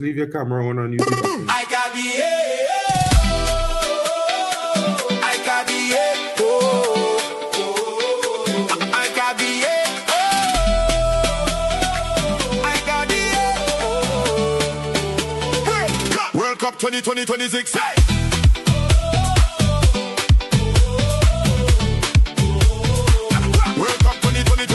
Leave your camera on and use the button. I got the I got the I got the I got the World Cup 2026. World Cup 2026.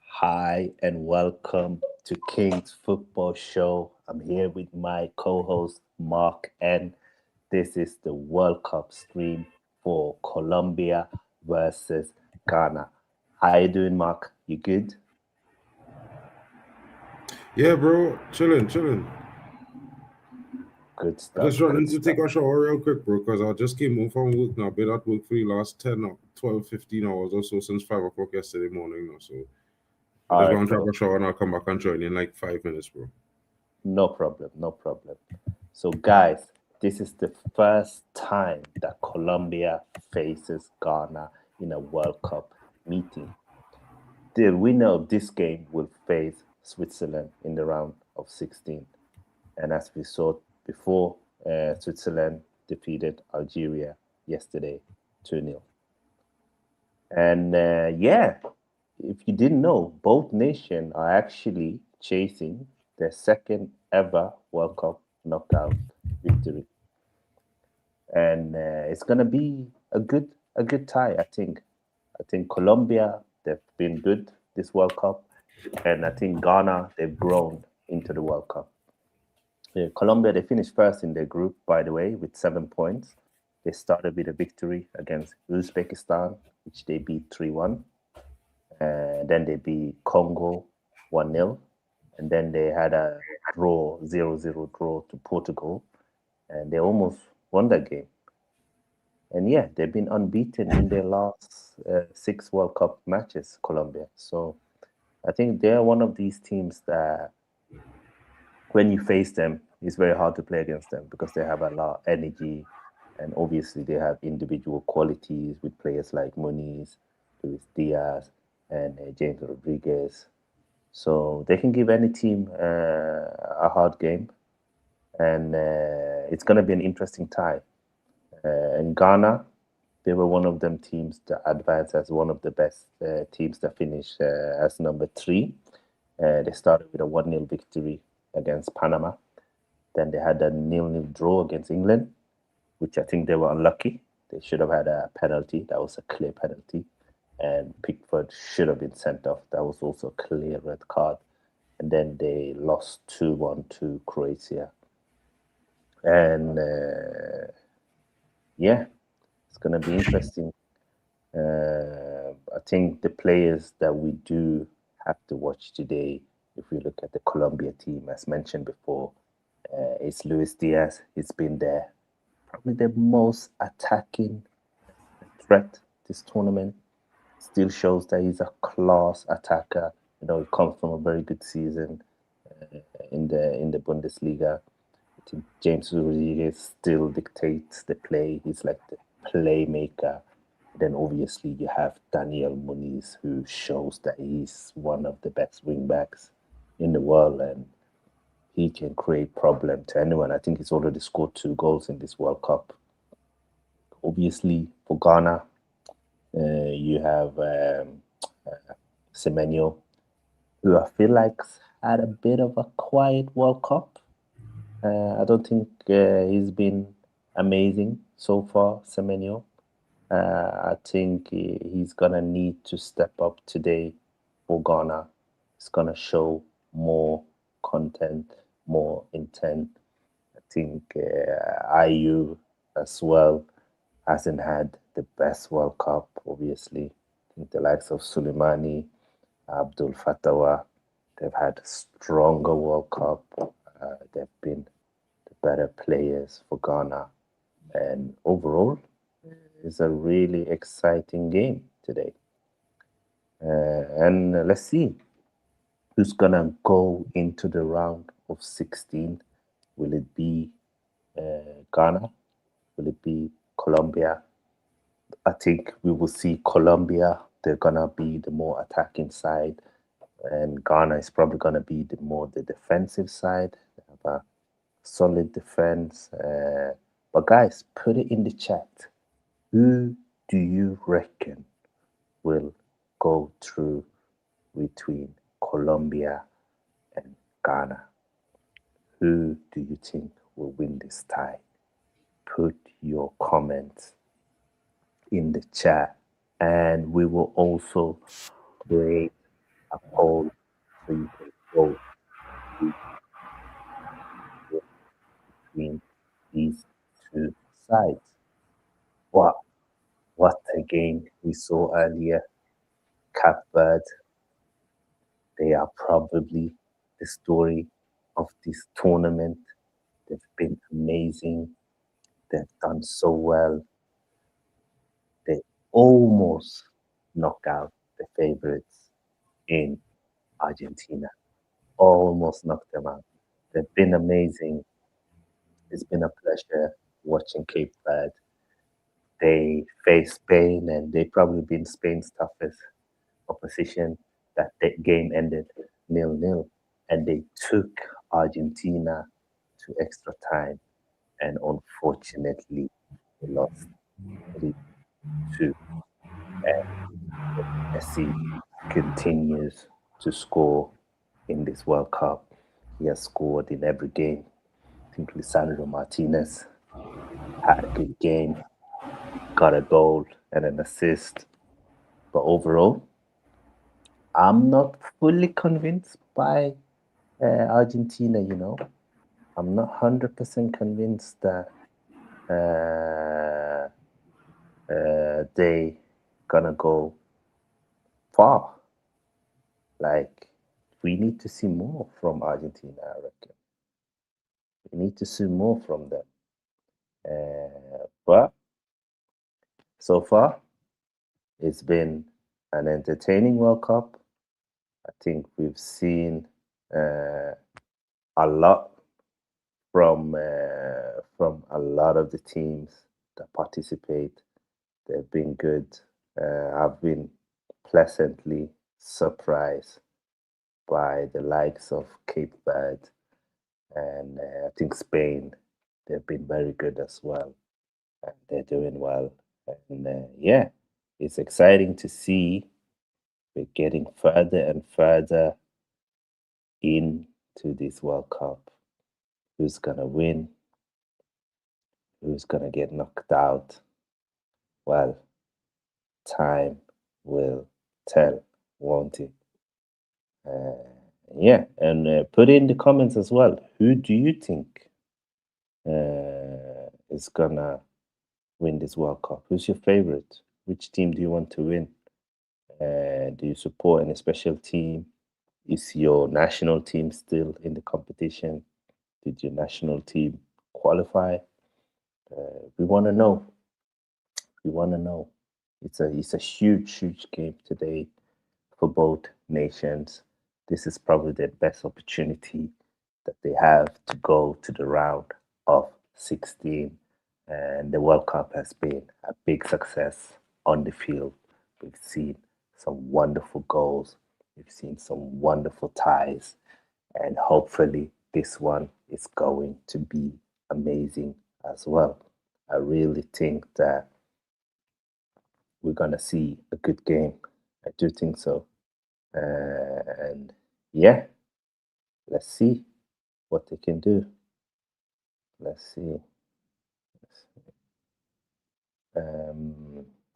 Hi and welcome to King's Football Show. I'm here with my co-host MarkN. This is the World Cup stream for Colombia versus Ghana. How you doing, Mark? You good? Yeah, bro. Chilling. Good stuff. Just running to take a shower real quick, bro, because I just came home from work now. I've been at work for the last 10 or 12, 15 hours or so since 5 o'clock yesterday morning now. So I just want to take a shower and I'll come back and join in like 5 minutes, bro. No problem. So, guys, this is the first time that Colombia faces Ghana in a World Cup meeting. The winner of this game will face Switzerland in the round of 16. And as we saw before, Switzerland defeated Algeria yesterday 2-0. And if you didn't know, both nations are actually chasing their second ever World Cup knockout victory. And it's going to be a good tie, I think. I think Colombia, they've been good this World Cup. And I think Ghana, they've grown into the World Cup. Colombia, they finished first in their group, by the way, with 7 points. They started with a victory against Uzbekistan, which they beat 3-1. Then they beat Congo 1-0. And then they had a draw, 0-0 draw to Portugal. And they almost won that game. And yeah, they've been unbeaten in their last 6 World Cup matches, Colombia. So I think they're one of these teams that when you face them, it's very hard to play against them because they have a lot of energy. And obviously they have individual qualities with players like Muniz, Luis Diaz, and James Rodriguez. So they can give any team a hard game. And it's going to be an interesting tie. In Ghana, they were one of them teams that advanced as one of the best teams that finished as number 3. They started with a 1-0 victory against Panama. Then they had a 0-0 draw against England, which I think they were unlucky. They should have had a penalty. That was a clear penalty. And Pickford should have been sent off. That was also a clear red card. And then they lost 2-1 to Croatia. And it's going to be interesting. I think the players that we do have to watch today, if we look at the Colombia team, as mentioned before, it's Luis Diaz. He's been there. Probably the most attacking threat this tournament. Still shows that he's a class attacker. You know, he comes from a very good season in the Bundesliga. I think James Rodriguez still dictates the play. He's like the playmaker. Then obviously you have Daniel Muniz, who shows that he's one of the best wingbacks in the world, and he can create problem to anyone. I think he's already scored 2 goals in this World Cup. Obviously, for Ghana, you have Semenyo, who I feel like had a bit of a quiet World Cup. I don't think he's been amazing so far, Semenyo. I think he's going to need to step up today for Ghana. He's going to show more content, more intent. I think IU as well hasn't had the best World Cup, obviously. I think the likes of Soleimani Abdul Fattawa. They've had a stronger World Cup. They've been the better players for Ghana. And overall, it's a really exciting game today. And let's see who's going to go into the round of 16. Will it be Ghana? Will it be Colombia? I think we will see Colombia. They're going to be the more attacking side. And Ghana is probably going to be the defensive side. They have a solid defense. But guys, put it in the chat. Who do you reckon will go through between Colombia and Ghana? Who do you think will win this tie? Put your comments in the chat, and we will also create a poll so you can vote between these two sides. Wow, what a game we saw earlier. Cape Verde, they are probably the story of this tournament. They've been amazing. They've done so well. They almost knocked out the favorites in Argentina. Almost knocked them out. They've been amazing. It's been a pleasure watching Cape Verde. They faced Spain, and they probably been Spain's toughest opposition. That game ended 0-0, and they took Argentina to extra time, and unfortunately, they lost 3-2. And Messi continues to score in this World Cup. He has scored in every game. I think Lisandro Martinez had a good game, got a goal and an assist. But overall, I'm not fully convinced by Argentina, you know. I'm not 100% convinced that they gonna go far. Like, we need to see more from Argentina, I reckon. We need to see more from them. But so far, it's been an entertaining World Cup. I think we've seen a lot from a lot of the teams that participate. They've been good. I've been pleasantly surprised by the likes of Cape Verde, and I think Spain. They've been very good as well, and they're doing well. And yeah, it's exciting to see we're getting further and further into this World Cup. Who's gonna win? Who's gonna get knocked out? Well, time will tell, won't it? Yeah, and put in the comments as well. Who do you think is gonna win this World Cup? Who's your favorite? Which team do you want to win? Do you support any special team? Is your national team still in the competition? Did your national team qualify? We want to know. We want to know. It's a huge game today for both nations. This is probably the best opportunity that they have to go to the round of 16. And the World Cup has been a big success on the field. We've seen some wonderful goals. We've seen some wonderful ties. And hopefully this one is going to be amazing as well. I really think that we're going to see a good game. I do think so. And yeah, let's see what they can do. Let's see.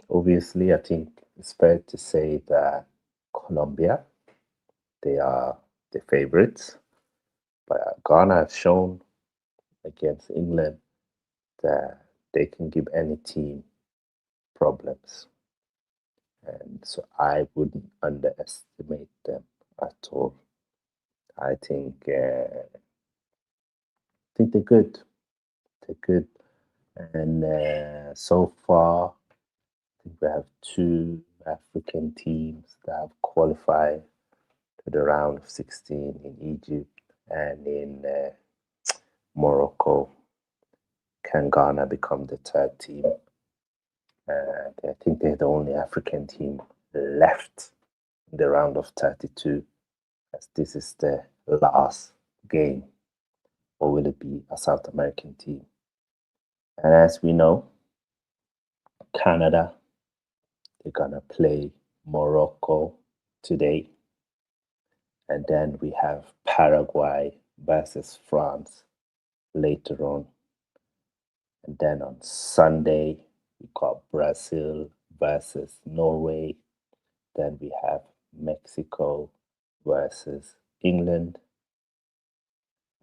Obviously, I think it's fair to say that Colombia, they are the favorites. But Ghana have shown against England that they can give any team problems. and so I wouldn't underestimate them at all. I think they're good. They're good, and so far, I think we have 2 African teams that have qualified to the round of 16 in Egypt and in Morocco. Can Ghana become the 3rd team? I think they're the only African team left in the round of 32, as this is the last game. Or will it be a South American team? And as we know, Canada, they're going to play Morocco today. And then we have Paraguay versus France later on. And then on Sunday, we got Brazil versus Norway. Then we have Mexico versus England.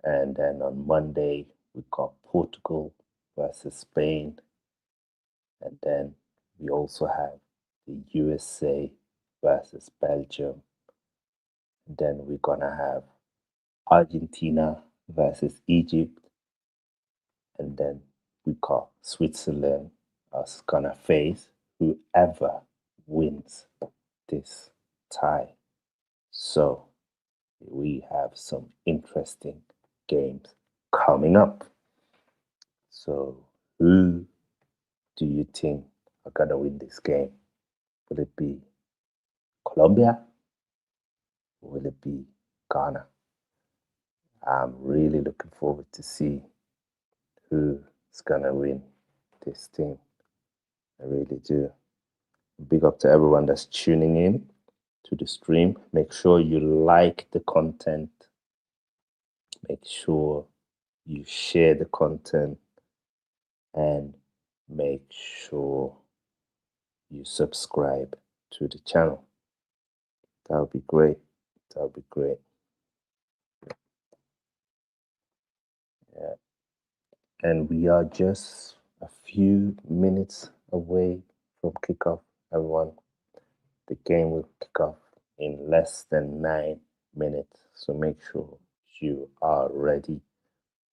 And then on Monday, we got Portugal versus Spain. And then we also have the USA versus Belgium. And then we're going to have Argentina versus Egypt. And then we got Switzerland as going to face whoever wins this tie. So we have some interesting games coming up. So who do you think are going to win this game? Will it be Colombia? Or will it be Ghana? I'm really looking forward to see who's going to win this thing. I really do. Big up to everyone that's tuning in to the stream. Make sure you like the content. Make sure you share the content. And make sure you subscribe to the channel. That would be great. That would be great. Yeah. And we are just a few minutes away from kickoff, everyone. The game will kick off in less than 9 minutes. So make sure you are ready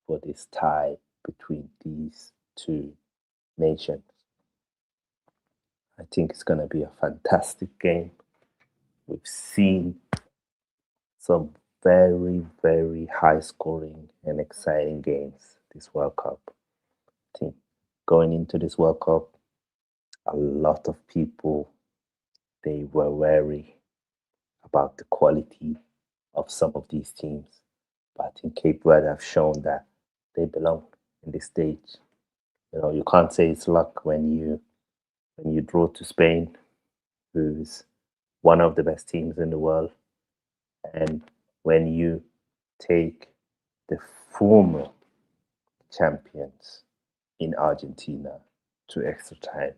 for this tie between these 2 nations. I think it's going to be a fantastic game. We've seen some very, very high scoring and exciting games this World Cup. I think going into this World Cup, a lot of people, they were wary about the quality of some of these teams. But I think Cape Verde have shown that they belong in this stage. You know, you can't say it's luck when you draw to Spain, who's one of the best teams in the world, and when you take the former champions in Argentina to extra time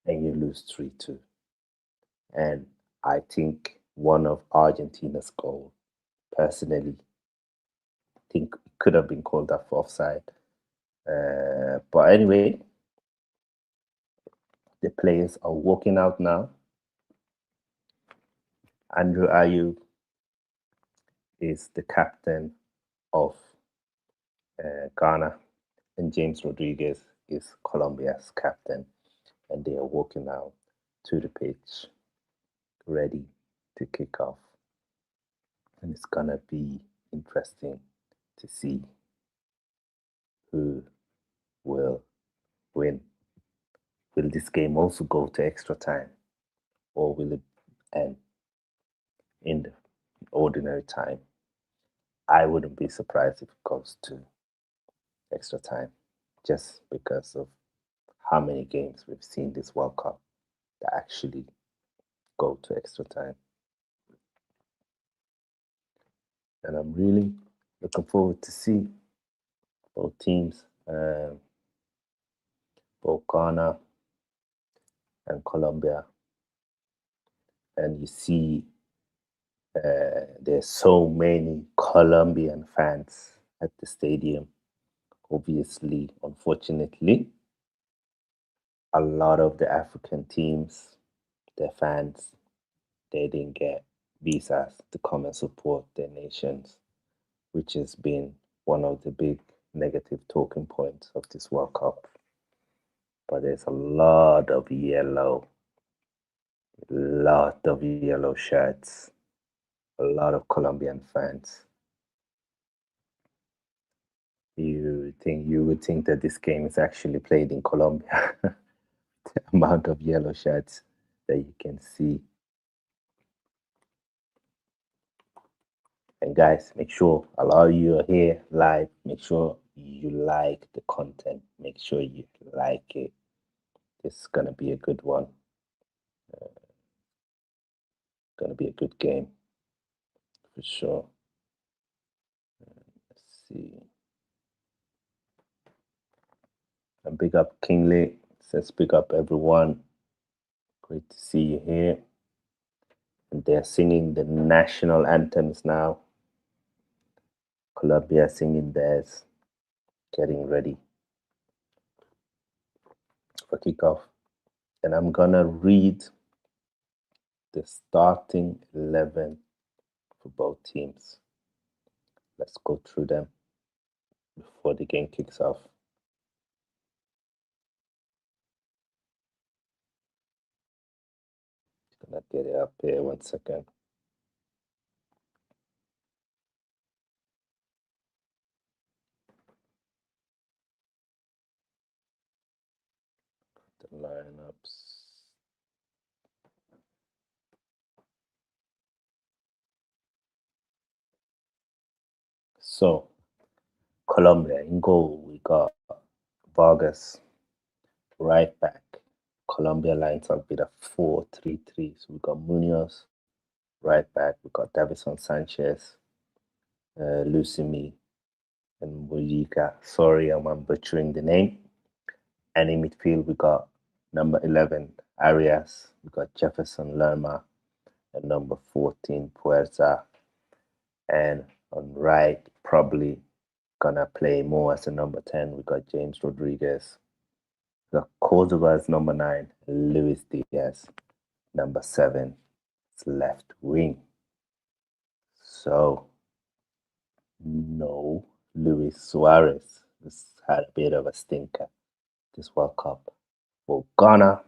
and you lose 3-2. And I think one of Argentina's goals, personally, I think it could have been called up for offside. But anyway, the players are walking out now. Andrew Ayew is the captain of Ghana, and James Rodriguez is Colombia's captain, and they are walking out to the pitch, ready to kick off. And it's gonna be interesting to see who will win. Will this game also go to extra time, or will it end in the ordinary time? I wouldn't be surprised if it goes to extra time, just because of how many games we've seen this World Cup that actually go to extra time. And I'm really looking forward to see both teams, both Ghana and Colombia. And you see there's so many Colombian fans at the stadium. Obviously, unfortunately, a lot of the African teams, their fans, they didn't get visas to come and support their nations, which has been one of the big negative talking points of this World Cup. But there's a lot of yellow shirts, a lot of Colombian fans. You would think that this game is actually played in Colombia. The amount of yellow shirts that you can see. And guys, make sure a lot of you are here live. Make sure you like the content. Make sure you like it. This is gonna be a good one. Gonna be a good game for sure. Let's see. And big up Kingsley. Says big up everyone. Great to see you here. And they're singing the national anthems now. Colombia singing theirs, getting ready for kickoff. And I'm gonna read the starting 11 for both teams. Let's go through them before the game kicks off. Just gonna get it up here 1 second. The lineups. So, Colombia in goal, we got Vargas, right back. Colombia lines up with a 4-3-3. So we got Munoz, right back. We got Davison Sanchez, Lucimi, and Mujica. Sorry, I'm butchering the name. And in midfield, we got number 11, Arias. We got Jefferson Lerma, and number 14, Puerta. And on right, probably gonna play more as a number 10. We got James Rodriguez. We got Cordova as number 9, Luis Diaz, number 7, left wing. So, no Luis Suarez. This had a bit of a stinker this World Cup. For Ghana,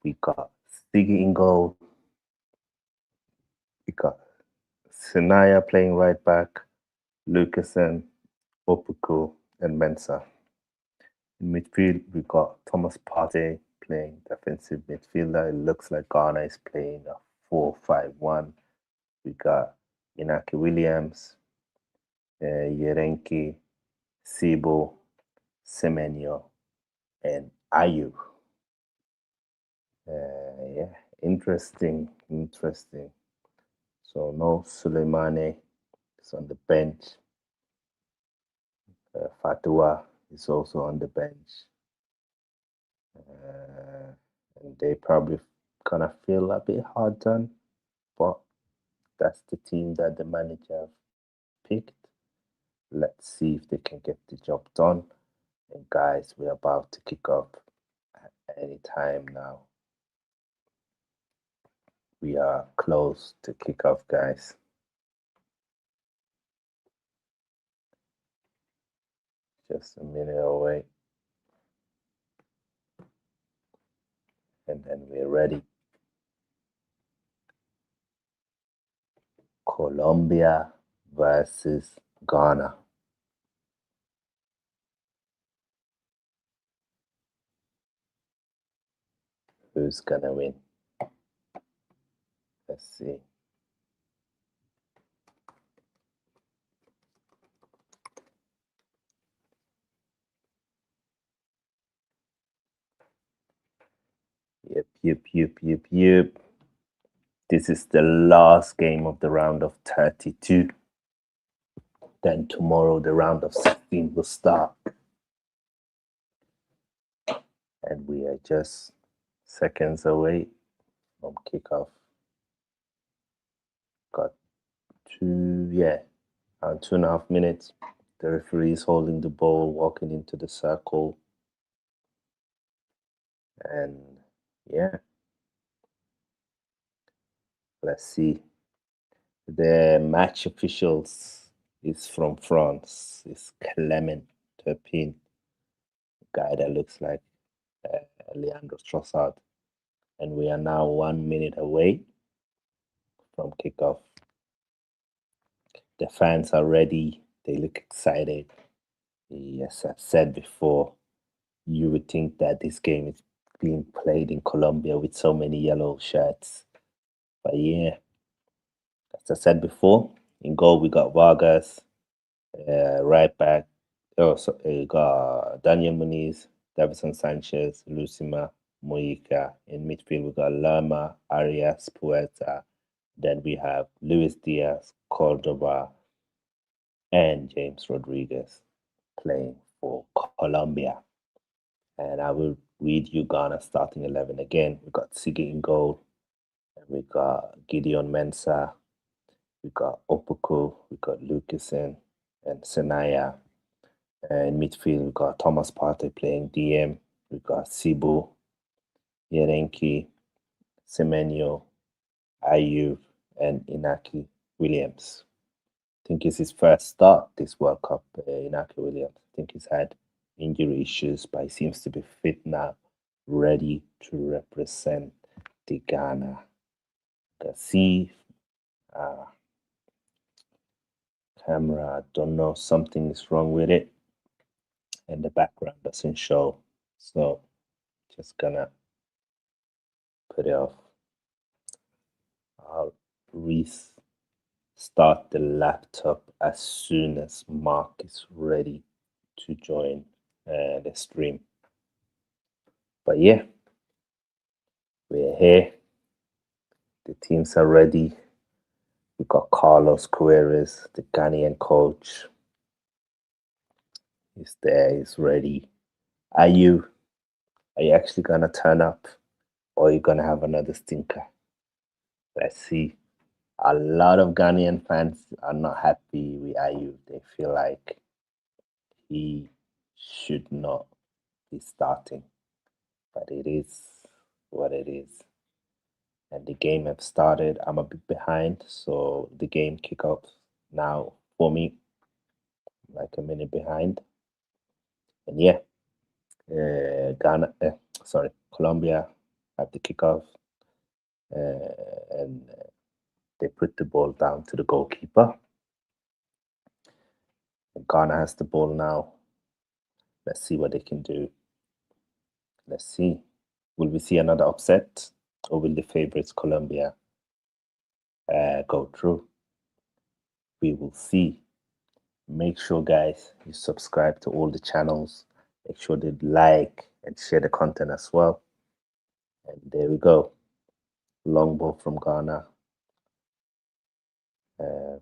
we got Siggy in goal. We got Sinaya playing right back, Lucasen, Opoku, and Mensah. In midfield, we got Thomas Partey playing defensive midfielder. It looks like Ghana is playing a 4-5-1. We got Inaki Williams, Yerenki, Sibo, Semenyo, and Ayu. Yeah, interesting. So no Suleimane is on the bench. Fatua is also on the bench. And they probably gonna feel a bit hard done, but that's the team that the manager picked. Let's see if they can get the job done. And guys, we're about to kick off at any time now. We are close to kick off, guys. Just a minute away. And then we're ready. Colombia versus Ghana. Who's gonna win? Let's see. Yep. This is the last game of the round of 32. Then tomorrow the round of 16 will start. And we are just seconds away from kickoff. Got around 2.5 minutes. The referee is holding the ball, walking into the circle. And yeah, Let's see. The match officials is from France. It's Clement Turpin, guy that looks like Leandro Trossard. And we are now 1 minute away from kickoff. The fans are ready. They look excited. Yes, I've said before, you would think that this game is being played in Colombia with so many yellow shirts. But yeah, as I said before, in goal we got Vargas, right back. We got Daniel Muniz, Davison Sanchez, Lucima, Mojica. In midfield we got Lerma, Arias, Puerta. Then we have Luis Diaz, Cordoba, and James Rodriguez playing for Colombia. And I will read you Ghana starting 11 again. We got Sigi in goal. And we got Gideon Mensah. We got Opoku. We got Lucasen and Senaya. And in midfield, we got Thomas Partey playing DM. We got Sibu, Yerenki, Semenyo, Ayew, and Inaki Williams. I think it's his first start this World Cup, Inaki Williams. I think he's had injury issues, but he seems to be fit now, ready to represent the Ghana. You can see camera, I don't know, something is wrong with it, and the background doesn't show. So just gonna put it off. I'll restart the laptop as soon as Mark is ready to join the stream. But yeah, we're here. The teams are ready. We got Carlos Queiroz, the Ghanaian coach. He's there, he's ready. Are you actually gonna turn up, or are you gonna have another stinker? Let's see. A lot of Ghanaian fans are not happy with Ayew. They feel like he should not be starting, but it is what it is. And the game have started. I'm a bit behind, so the game kick off now for me, like a minute behind. And yeah, Colombia have the kickoff, and they put the ball down to the goalkeeper. And Ghana has the ball now. Let's see what they can do. Let's see. Will we see another upset, or will the favorites Colombia go through? We will see. Make sure, guys, you subscribe to all the channels. Make sure to like and share the content as well. And there we go. Long ball from Ghana.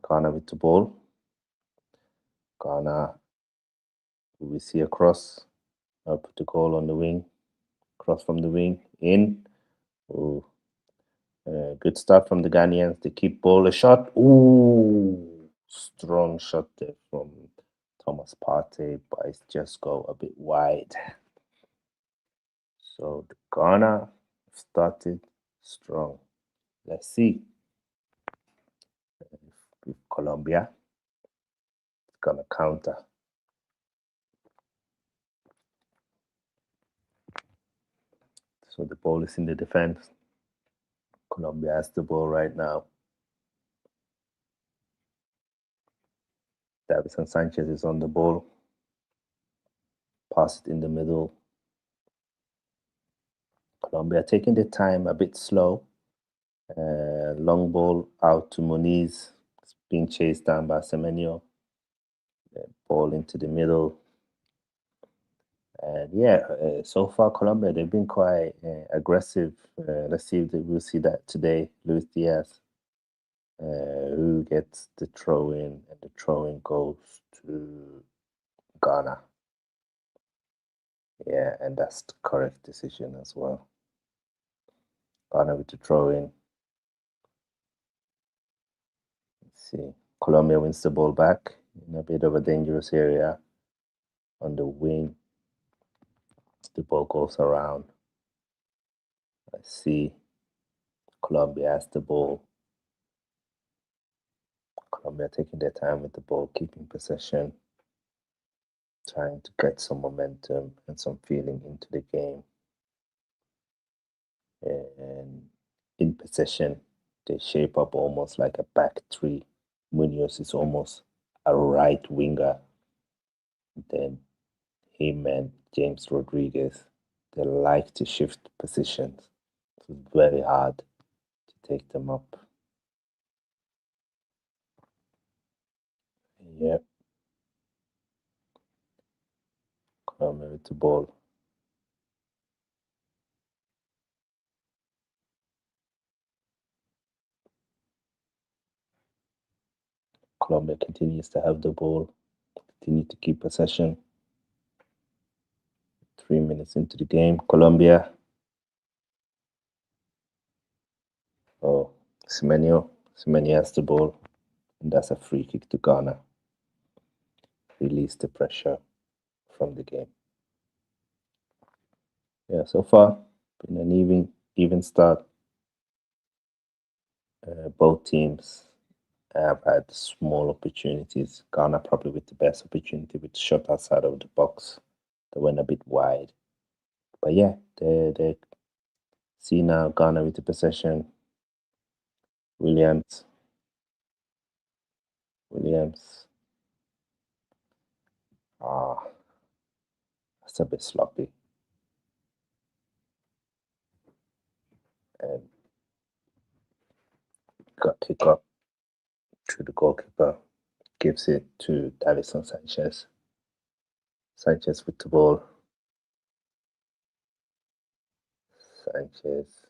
Ghana with the ball. Ghana, we see a cross. I'll put the goal on the wing. Cross from the wing. In. Ooh. Good start from the Ghanaians. They keep ball a shot. Ooh. Strong shot there from Thomas Partey, but it's just go a bit wide. So the Ghana started strong. Let's see if Colombia is gonna counter. So the ball is in the defense. Colombia has the ball right now. Davison Sanchez is on the ball. Pass it in the middle. Colombia taking their time, a bit slow. Long ball out to Muniz. It's being chased down by Semenyo. Ball into the middle. And yeah, so far Colombia, they've been quite aggressive. Let's see if we'll see that today. Luis Diaz, who gets the throw in, and the throw in goes to Ghana. Yeah, and that's the correct decision as well. Ghana with the throw in. Let's see. Colombia wins the ball back in a bit of a dangerous area on the wing. The ball goes around. Let's see. Colombia has the ball. Colombia taking their time with the ball, keeping possession, trying to get some momentum and some feeling into the game. And in possession, they shape up almost like a back three. Munoz is almost a right winger. Then him and James Rodriguez, they like to shift positions. So it's very hard to take them up. Yep. Colombia with the ball. Colombia continues to have the ball, continue to keep possession. 3 minutes into the game, Colombia. Oh, Semenyo has the ball, and that's a free kick to Ghana. Release the pressure from the game. Yeah, so far, been an even start. Both teams have had small opportunities. Ghana probably with the best opportunity with shot outside of the box that went a bit wide. But yeah, they see now Ghana with the possession. Williams. That's a bit sloppy. And got kick up to the goalkeeper. Gives it to Davison Sanchez. Sanchez with the ball. Sanchez.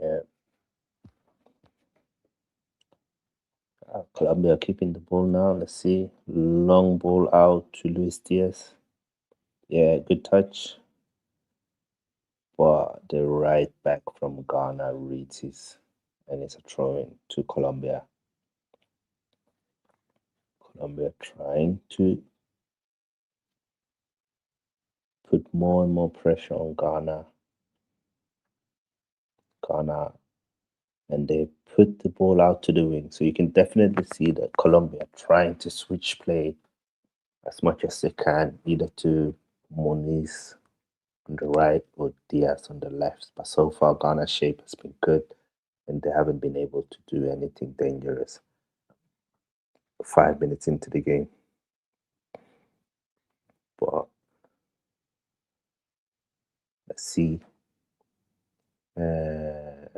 Yeah. Colombia keeping the ball now. Let's see. Long ball out to Luis Diaz. Yeah, good touch. But the right back from Ghana reads his, and it's a throw in to Colombia. Colombia trying to put more and more pressure on Ghana. And they put the ball out to the wing. So you can definitely see that Colombia trying to switch play as much as they can, either to Moniz on the right or Diaz on the left. But so far, Ghana's shape has been good, and they haven't been able to do anything dangerous. 5 minutes into the game. But let's see.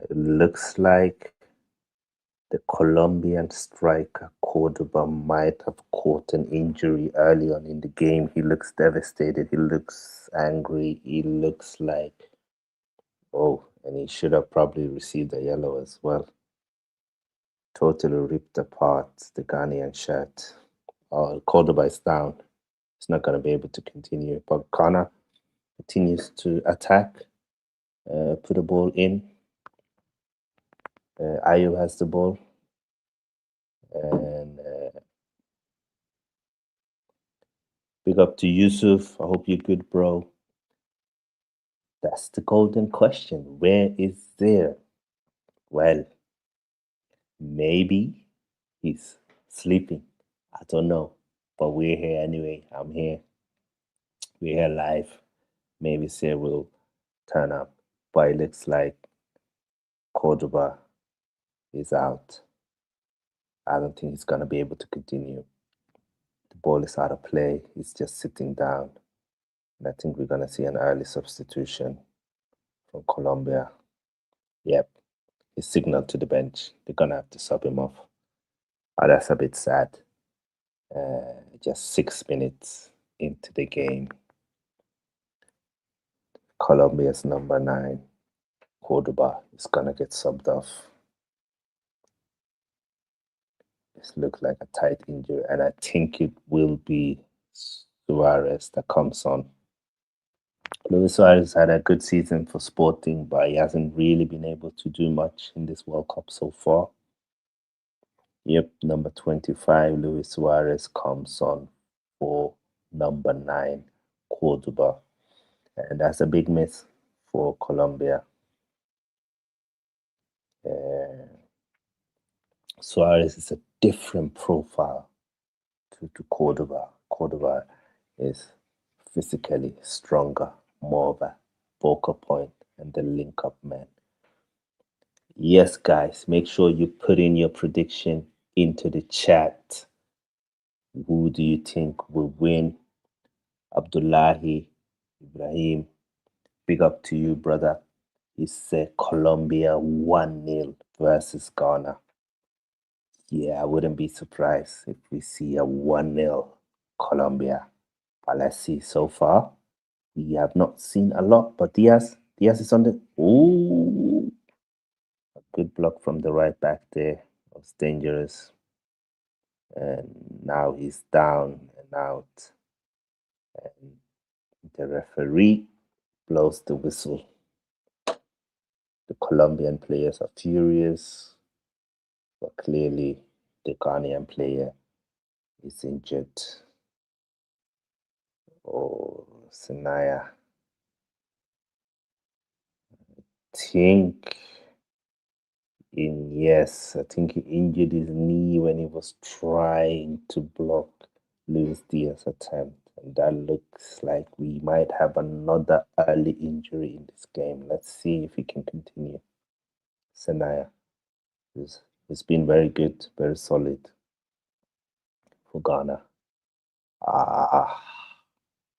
Looks like the Colombian striker Cordoba might have caught an injury early on in the game. He looks devastated. He looks angry. He looks like, and he should have probably received a yellow as well. Totally ripped apart the Ghanaian shirt. Cordoba is down. He's not going to be able to continue. But Ghana continues to attack, put the ball in. Ayu has the ball. And big up to Yusuf. I hope you're good, bro. That's the golden question. Where is there? Well, maybe he's sleeping. I don't know. But we're here anyway. I'm here. We're here live. Maybe Sarah will turn up. But it looks like Cordoba is out. I don't think he's going to be able to continue. The ball is out of play. He's just sitting down. And I think we're going to see an early substitution from Colombia. Yep. He's signaled to the bench. They're going to have to sub him off. Oh, that's a bit sad. Just 6 minutes into the game. Colombia's number 9, Cordoba, is going to get subbed off. This looks like a tight injury, and I think it will be Suarez that comes on. Luis Suarez had a good season for Sporting, but he hasn't really been able to do much in this World Cup so far. Yep, number 25, Luis Suarez comes on for number 9, Cordoba. And that's a big miss for Colombia. Suarez is a different profile to Cordoba. Cordoba is physically stronger, more of a focal point and the link-up man. Yes, guys, make sure you put in your prediction into the chat. Who do you think will win? Abdullahi Ibrahim, big up to you, brother. He said Colombia 1-0 versus Ghana. Yeah, I wouldn't be surprised if we see a 1-0 Colombia. But let's see. So far, we have not seen a lot. But Diaz is on the... Ooh! A good block from the right back there. Was dangerous. And now he's down and out. And the referee blows the whistle. The Colombian players are furious, but clearly the Ghanaian player is injured. Oh, Sanaya. I think he injured his knee when he was trying to block Luis Diaz's attempt. And that looks like we might have another early injury in this game. Let's see if he can continue. Sanaya has been very good, very solid for Ghana.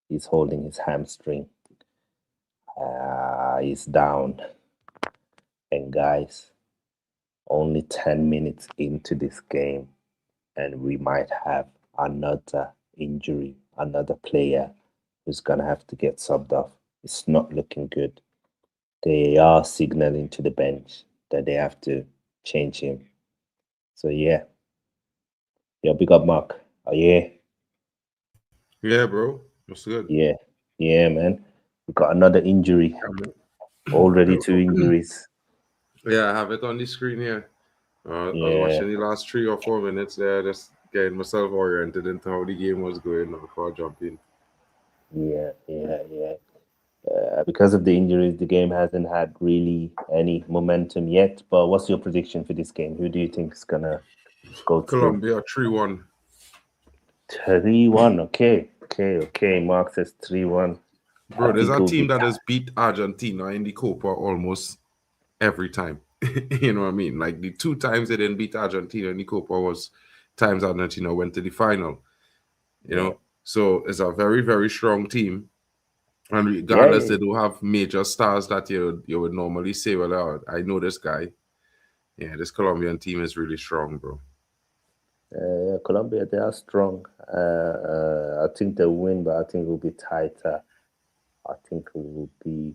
He's holding his hamstring. He's down. And guys, only 10 minutes into this game, and we might have another injury, another player who's going to have to get subbed off. It's not looking good. They are signaling to the bench that they have to change him. So, yeah. Yo, big up, Mark. Oh, yeah. Yeah, bro. What's good? Yeah, man. We got another injury. Already 2 injuries. Yeah, I have it on the screen here. I was watching the last 3 or 4 minutes there, just getting myself oriented into how the game was going before I jump in. Yeah. Because of the injuries, the game hasn't had really any momentum yet. But what's your prediction for this game? Who do you think is gonna go Colombia 3-1. 3-1. Okay. Mark says 3-1. Bro, there's a team that has beat Argentina in the Copa almost every time. You know what I mean? Like the 2 times they didn't beat Argentina in the Copa was times Argentina went to the final. You know, so it's a very, very strong team. And regardless, they do have major stars that you would normally say, well, I know this guy. Yeah, this Colombian team is really strong, bro. Colombia, they are strong. I think they'll win, but I think it will be tighter. I think it will be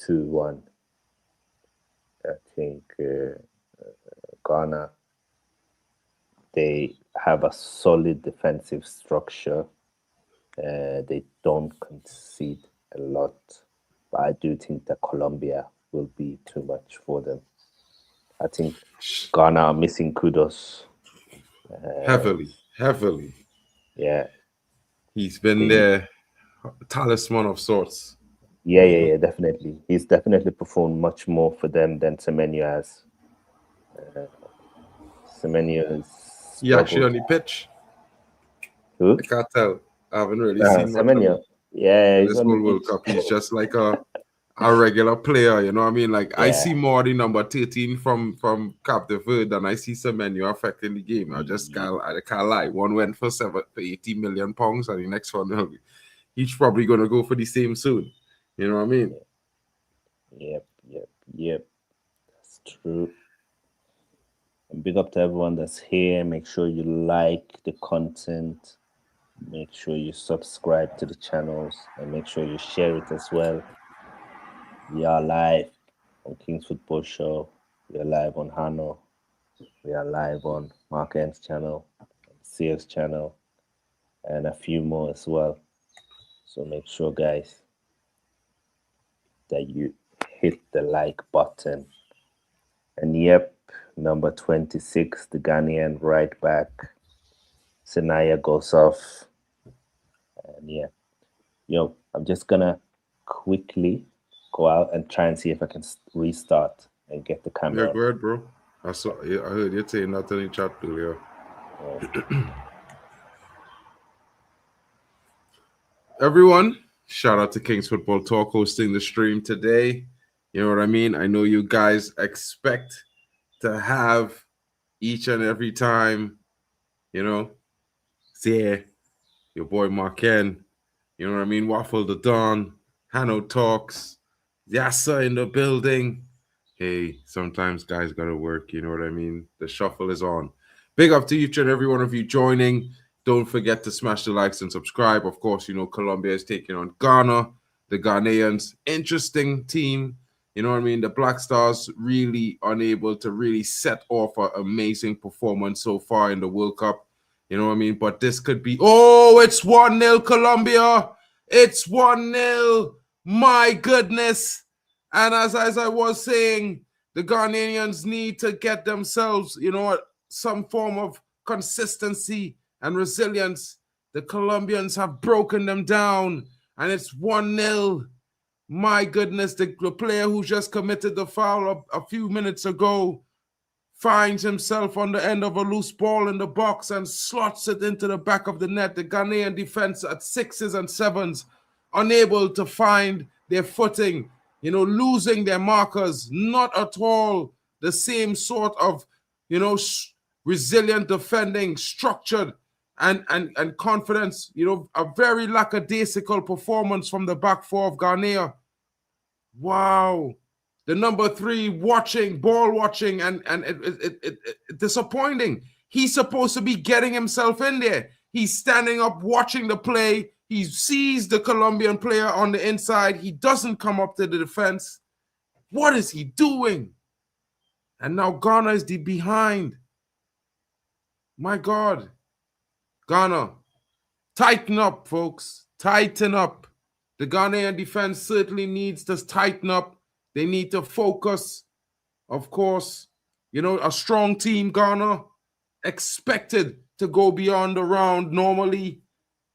2-1. I think Ghana, they have a solid defensive structure. They don't concede a lot, but I do think that Colombia will be too much for them. I think Ghana are missing Kudos. Heavily. Yeah. He's been their talisman of sorts. Yeah, definitely. He's definitely performed much more for them than Semenyo has. Semenyo is... He actually on the pitch? Who? I can't tell. I haven't really seen Semenyo. Yeah, this whole World Cup. He's just like a regular player, you know what I mean? Like, I see more the number 13 from Cap de Verde than I see Semenyo affecting the game. I can't lie. One went for 80 million pounds, and the next one, he's probably going to go for the same soon. You know what I mean? Yep. That's true. And big up to everyone that's here. Make sure you like the content. Make sure you subscribe to the channels, and make sure you share it as well. We are live on King's Football Show. We are live on Hano. We are live on MarkN's channel, Sears channel, and a few more as well. So make sure, guys, that you hit the like button. And yep, number 26, the Ghanaian right back, Sanaya goes off. And yeah, I'm just gonna quickly go out and try and see if I can restart and get the camera. Yeah, go ahead, bro. I heard you saying that in the chat earlier. Everyone, shout out to Kings Football Talk hosting the stream today. You know what I mean? I know you guys expect to have each and every time, you know, see your boy MarkN, you know what I mean? Waffle the Dawn, Hanno Talks, Yassa in the building. Hey, sometimes guys gotta work, you know what I mean? The shuffle is on. Big up to each and every one of you joining. Don't forget to smash the likes and subscribe. Of course, you know, Colombia is taking on Ghana, the Ghanaians. Interesting team. You know what I mean? The Black Stars really unable to really set off an amazing performance so far in the World Cup. You know what I mean? But this could be... Oh, it's 1-0 Colombia. It's 1-0. My goodness. And as I was saying, the Ghanaians need to get themselves, you know, some form of consistency and resilience. The Colombians have broken them down, and it's 1-0. My goodness, the player who just committed the foul a few minutes ago finds himself on the end of a loose ball in the box and slots it into the back of the net. The Ghanaian defense at 6s and 7s, unable to find their footing, you know, losing their markers, not at all the same sort of, you know, resilient defending, structured and confidence, you know, a very lackadaisical performance from the back four of Ghana. Wow. The number 3 ball watching, and it disappointing. He's supposed to be getting himself in there. He's standing up watching the play. He sees the Colombian player on the inside. He doesn't come up to the defense. What is he doing? And now Ghana is behind. My God. Ghana, tighten up, folks. Tighten up. The Ghanaian defense certainly needs to tighten up. They need to focus. Of course, you know, a strong team, Ghana, expected to go beyond the round. Normally,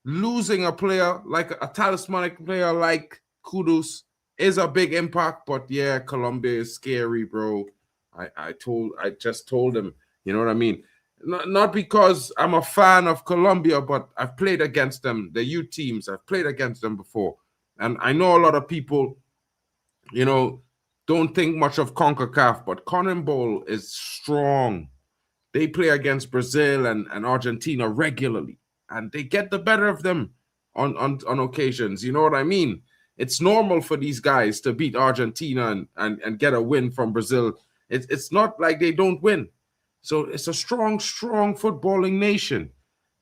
losing a player, like a talismanic player like Kudus, is a big impact. But yeah, Colombia is scary, bro. I just told him, you know what I mean? Not because I'm a fan of Colombia, but I've played against them, the youth teams. I've played against them before. And I know a lot of people, you know, don't think much of CONCACAF, but CONMEBOL is strong. They play against Brazil and Argentina regularly, and they get the better of them on occasions. You know what I mean? It's normal for these guys to beat Argentina and get a win from Brazil. It's not like they don't win. So it's a strong footballing nation.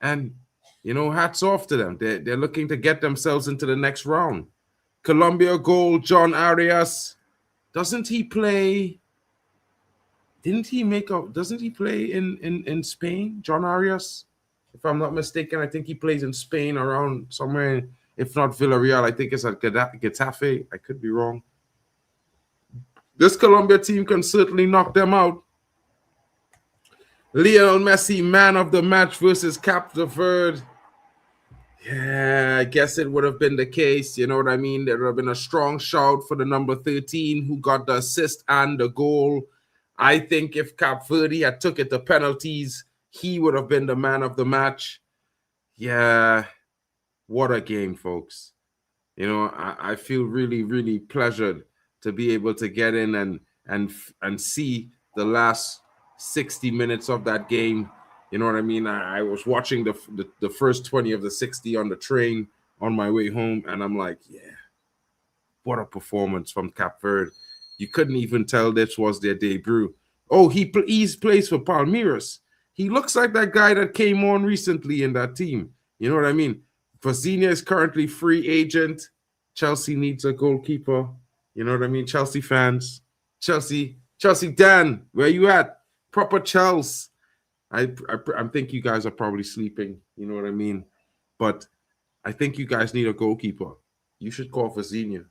And, you know, hats off to them. They're looking to get themselves into the next round. Colombia goal, John Arias. Doesn't he play? Doesn't he play in Spain, John Arias? If I'm not mistaken, I think he plays in Spain around somewhere, if not Villarreal. I think it's at Getafe. I could be wrong. This Colombia team can certainly knock them out. Lionel Messi, man of the match versus Cape Verde. Yeah, I guess it would have been the case. You know what I mean? There would have been a strong shout for the number 13 who got the assist and the goal. I think if Cape Verde had took it to penalties, he would have been the man of the match. Yeah, what a game, folks. You know, I feel really, really pleasured to be able to get in and see the last 60 minutes of that game. You know what I mean? I was watching the first 20 of the 60 on the train on my way home, and I'm like, yeah, what a performance from Cape Verde. You couldn't even tell this was their debut. Oh, he plays for Palmeiras. He looks like that guy that came on recently in that team. You know what I mean? Vazinha is currently free agent. Chelsea needs a goalkeeper. You know what I mean? Chelsea fans. Chelsea Dan, where you at? Proper Chelsea. I think you guys are probably sleeping. You know what I mean? But I think you guys need a goalkeeper. You should call Vazinha.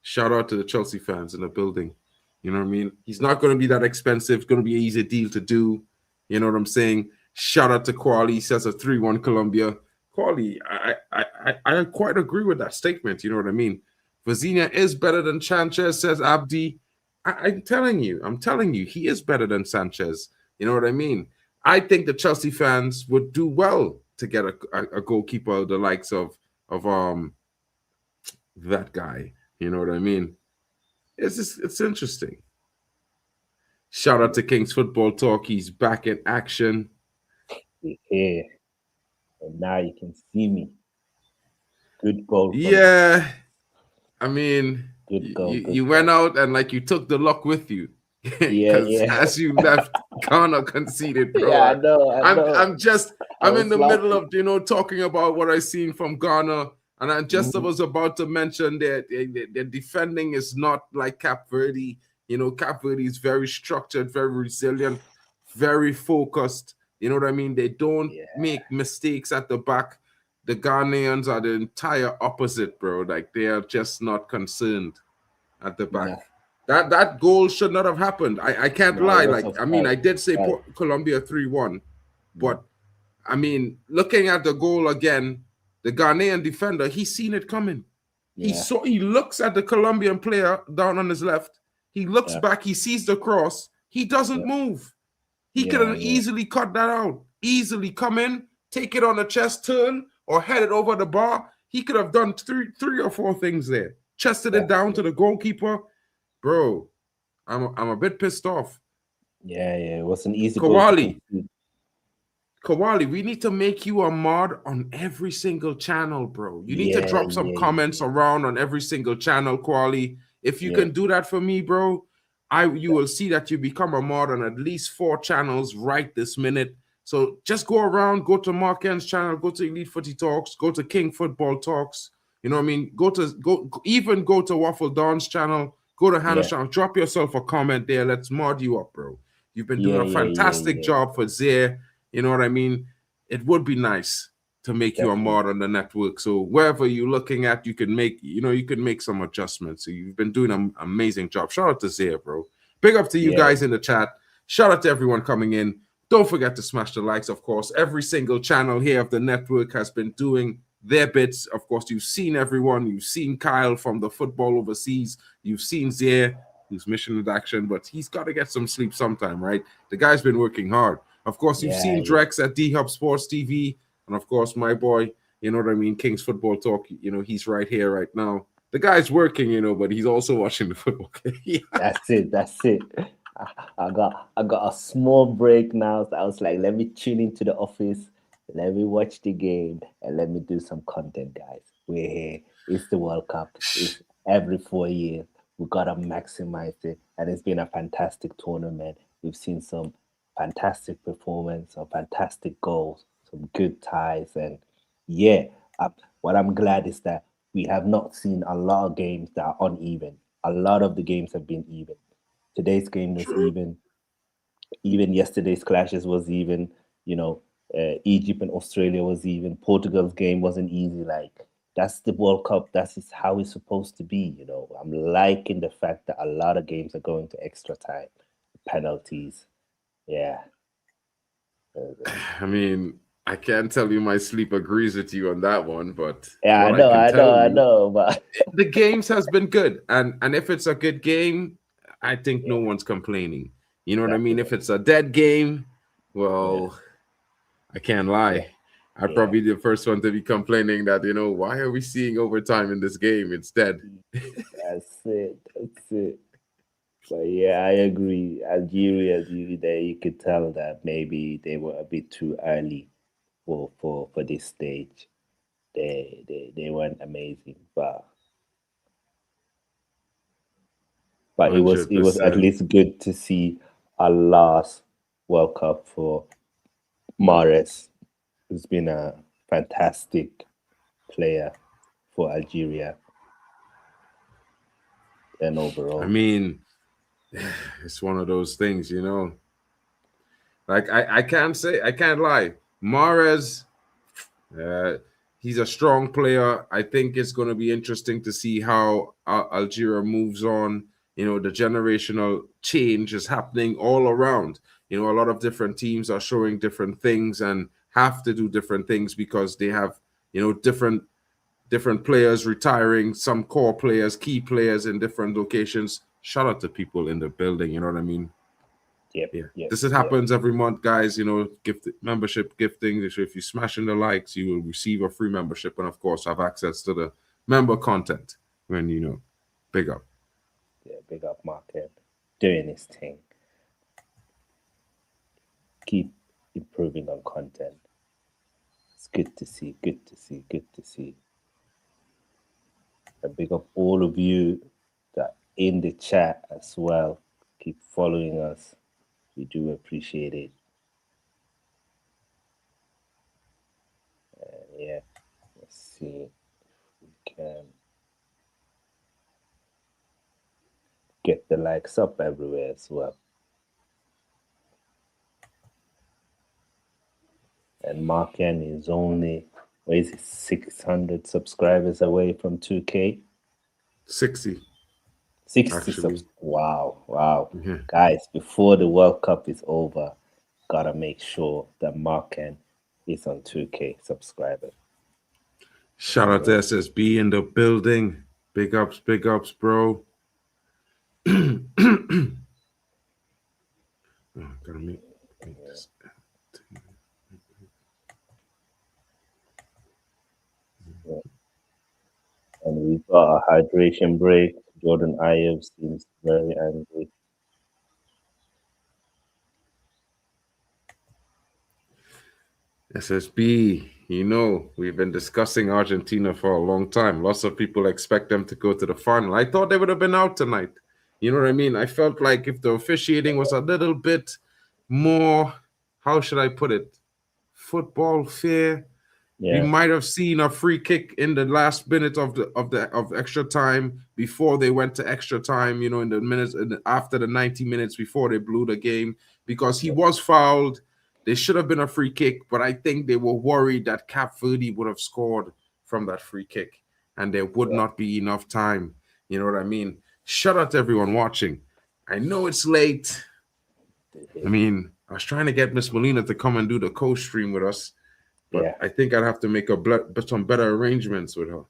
Shout out to the Chelsea fans in the building. You know what I mean? He's not going to be that expensive. It's going to be an easy deal to do. You know what I'm saying? Shout out to Quali. He says a 3-1 Colombia. Quali, I quite agree with that statement. You know what I mean? Vizinha is better than Sanchez, says Abdi. I'm telling you, he is better than Sanchez. You know what I mean? I think the Chelsea fans would do well to get a goalkeeper the likes of that guy. You know what I mean? It's interesting. Shout out to King's Football Talk. He's back in action. Here. And now you can see me. Good goal. Yeah. I mean, you went out and like you took the luck with you. Yeah. As you left, Ghana conceded, bro. Yeah, I know. I'm in the middle of, talking about what I seen from Ghana. And I just was about to mention that their defending is not like Cape Verde. Cape Verde is very structured, very resilient, very focused. You know what I mean? They don't make mistakes at the back. The Ghanaians are the entire opposite, bro. Like, they are just not concerned at the back. Yeah. That goal should not have happened. I can't lie. Like, I mean, I did say Colombia 3-1. But, I mean, looking at the goal again, the Ghanaian defender, he's seen it coming. Yeah. He looks at the Colombian player down on his left. He looks back. He sees the cross. He doesn't move. He could have easily cut that out. Easily come in, take it on the chest, turn, or head it over the bar. He could have done three or four things there. Chested it down to the goalkeeper. Bro, I'm a bit pissed off. Yeah, it was an easy Kawali, we need to make you a mod on every single channel, bro. You need to drop some comments around on every single channel, Kawali. If you can do that for me, bro, you will see that you become a mod on at least 4 channels right this minute. So just go around, go to MarkN's channel, go to Elite Footy Talks, go to King Football Talks. You know what I mean? Go to Waffle Dawn's channel, go to Hannah's channel, drop yourself a comment there. Let's mod you up, bro. You've been doing a fantastic job for Zaire. You know what I mean? It would be nice to make you a mod on the network. So wherever you're looking at, you can make some adjustments. So you've been doing an amazing job. Shout out to Zaire, bro. Big up to you guys in the chat. Shout out to everyone coming in. Don't forget to smash the likes, of course. Every single channel here of the network has been doing their bits. Of course, you've seen everyone. You've seen Kyle from the Football Overseas. You've seen Zaire, who's mission in action, but he's got to get some sleep sometime, right? The guy's been working hard. Of course, you've seen Drex at D-Hub Sports TV. And, of course, my boy, you know what I mean, King's Football Talk, he's right here right now. The guy's working, but he's also watching the football game. That's it. I got a small break now. So I was like, let me tune into the office, let me watch the game, and let me do some content, guys. We're here. It's the World Cup. It's every 4 years. We got to maximize it. And it's been a fantastic tournament. We've seen some fantastic performance, some fantastic goals, some good ties. And what I'm glad is that we have not seen a lot of games that are uneven. A lot of the games have been even. Today's game was even. Even yesterday's clashes was even. Egypt and Australia was even. Portugal's game wasn't easy. Like, that's the World Cup. That's how it's supposed to be. I'm liking the fact that a lot of games are going to extra time, penalties. Yeah. I mean, I can't tell you my sleep agrees with you on that one, but I know. But the games has been good, and if it's a good game, I think no one's complaining. You know what I mean? If it's a dead game, well, I can't lie. I'd probably be the first one to be complaining that, why are we seeing overtime in this game? It's dead. That's it. But yeah, I agree. Algeria, there you could tell that maybe they were a bit too early for this stage. They weren't amazing, but it was at least good to see a last World Cup for Mahrez, who's been a fantastic player for Algeria. And overall, I mean, it's one of those things, Like, I can't lie. Mahrez, he's a strong player. I think it's going to be interesting to see how Algeria moves on. The generational change is happening all around. A lot of different teams are showing different things and have to do different things because they have, different different players retiring, some core players, key players in different locations. Shout out to people in the building, you know what I mean? Yep. This happens every month, guys. You know, membership gifting. If you smash in the likes, you will receive a free membership, and of course, have access to the member content. When you know, big up. Yeah, big up MarkN, doing his thing. Keep improving on content. It's good to see. Good to see. Good to see. And big up all of you that in the chat as well. Keep following us. We do appreciate it. And yeah, let's see if we can get the likes up everywhere as well. And MarkN is only, what is it, 600 subscribers away from 2K? 60. 60 wow. Guys, before the World Cup is over, gotta make sure that MarkN is on 2K subscribers. Shout out to SSB in the building. Big ups, bro. Gotta make this. And we got a hydration break. Jordan Ives seems very angry. SSB, you know, we've been discussing Argentina for a long time. Lots of people expect them to go to the final. I thought they would have been out tonight. You know what I mean? I felt like if the officiating was a little bit more, how should I put it, football fair, we might have seen a free kick in the last minute of extra time before they went to extra time. You know, in the minutes after the 90 minutes before they blew the game, because he was fouled. There should have been a free kick, but I think they were worried that Cap Verde would have scored from that free kick, and there would not be enough time. You know what I mean? Shout out to everyone watching. I know it's late. I mean, I was trying to get Miss Molina to come and do the co-stream with us, but I think I'd have to make some better arrangements with her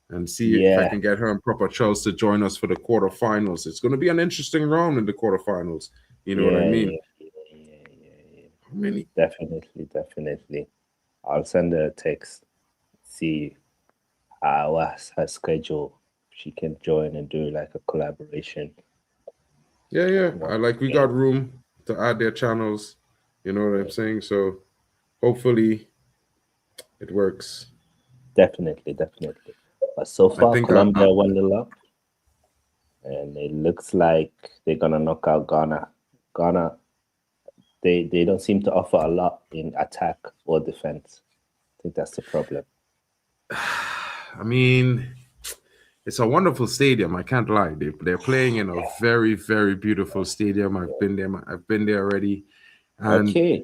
and see if I can get her and Proper Charles to join us for the quarterfinals. It's going to be an interesting round in the quarterfinals. You know what I mean? Definitely. I'll send her a text, see what's her schedule. She can join and do like a collaboration. Yeah. We got room to add their channels. You know what I'm saying? So hopefully it works. Definitely. But so far, Colombia 1-0 up, and it looks like they're gonna knock out Ghana. Ghana, they don't seem to offer a lot in attack or defense. I think that's the problem. I mean, it's a wonderful stadium. I can't lie. They're playing in a very, very beautiful stadium. I've been there already. And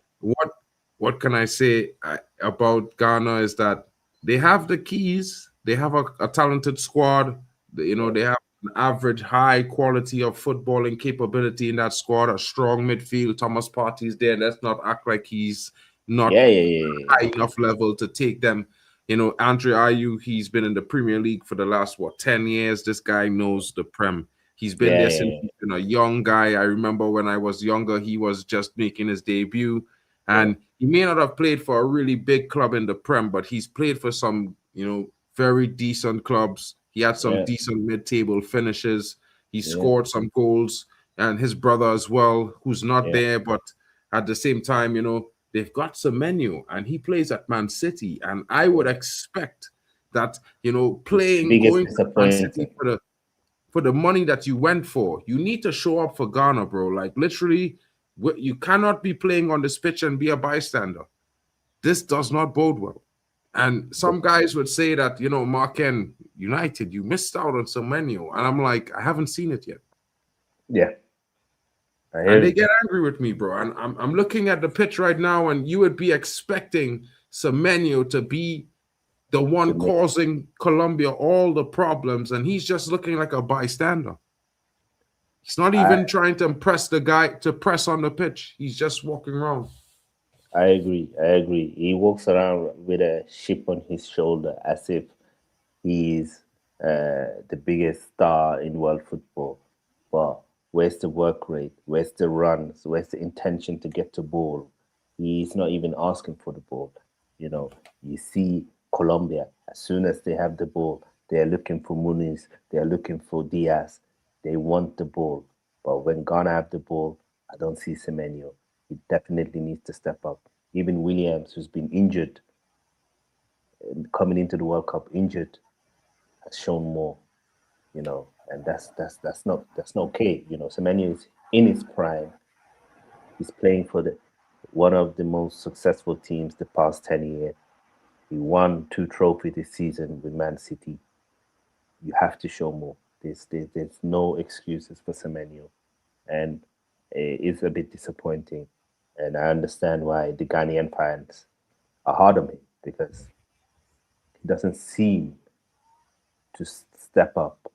what can I say about Ghana is that they have the keys. They have a talented squad. You know, they have an average high quality of footballing capability in that squad. A strong midfield. Thomas Partey's there. Let's not act like he's not high enough level to take them. You know, Andre Ayew, he's been in the Premier League for the last 10 years. This guy knows the Prem. He's been there since he's been a young guy. I remember when I was younger, he was just making his debut. And he may not have played for a really big club in the Prem, but he's played for some, you know, very decent clubs. He had some decent mid-table finishes. He scored some goals. And his brother as well, who's not there, but at the same time, you know, they've got Semenyo, and he plays at Man City. And I would expect that, you know, going to Man City for the money that you went for, you need to show up for Ghana, bro. Like, literally, you cannot be playing on this pitch and be a bystander. This does not bode well. And some guys would say that, you know, MarkN United, you missed out on Semenyo. And I'm like, I haven't seen it yet. Yeah. And they get angry with me, bro. And I'm looking at the pitch right now, and you would be expecting Semenyo to be the one causing Colombia all the problems, and he's just looking like a bystander. He's not even trying to impress the guy to press on the pitch. He's just walking around. I agree. He walks around with a chip on his shoulder as if He's the biggest star in world football. But where's the work rate? Where's the runs? Where's the intention to get the ball? He's not even asking for the ball. You know, you see Colombia, as soon as they have the ball, they're looking for Muniz, they're looking for Diaz. They want the ball. But when Ghana have the ball, I don't see Semenyo. He definitely needs to step up. Even Williams, who's been injured, coming into the World Cup injured, has shown more, you know, and that's not okay. You know, Semenyo is in his prime. He's playing for one of the most successful teams the past 10 years. He won 2 trophies this season with Man City. You have to show more. There's no excuses for Semenyo, and it's a bit disappointing. And I understand why the Ghanaian fans are hard on him, because he doesn't seem to step up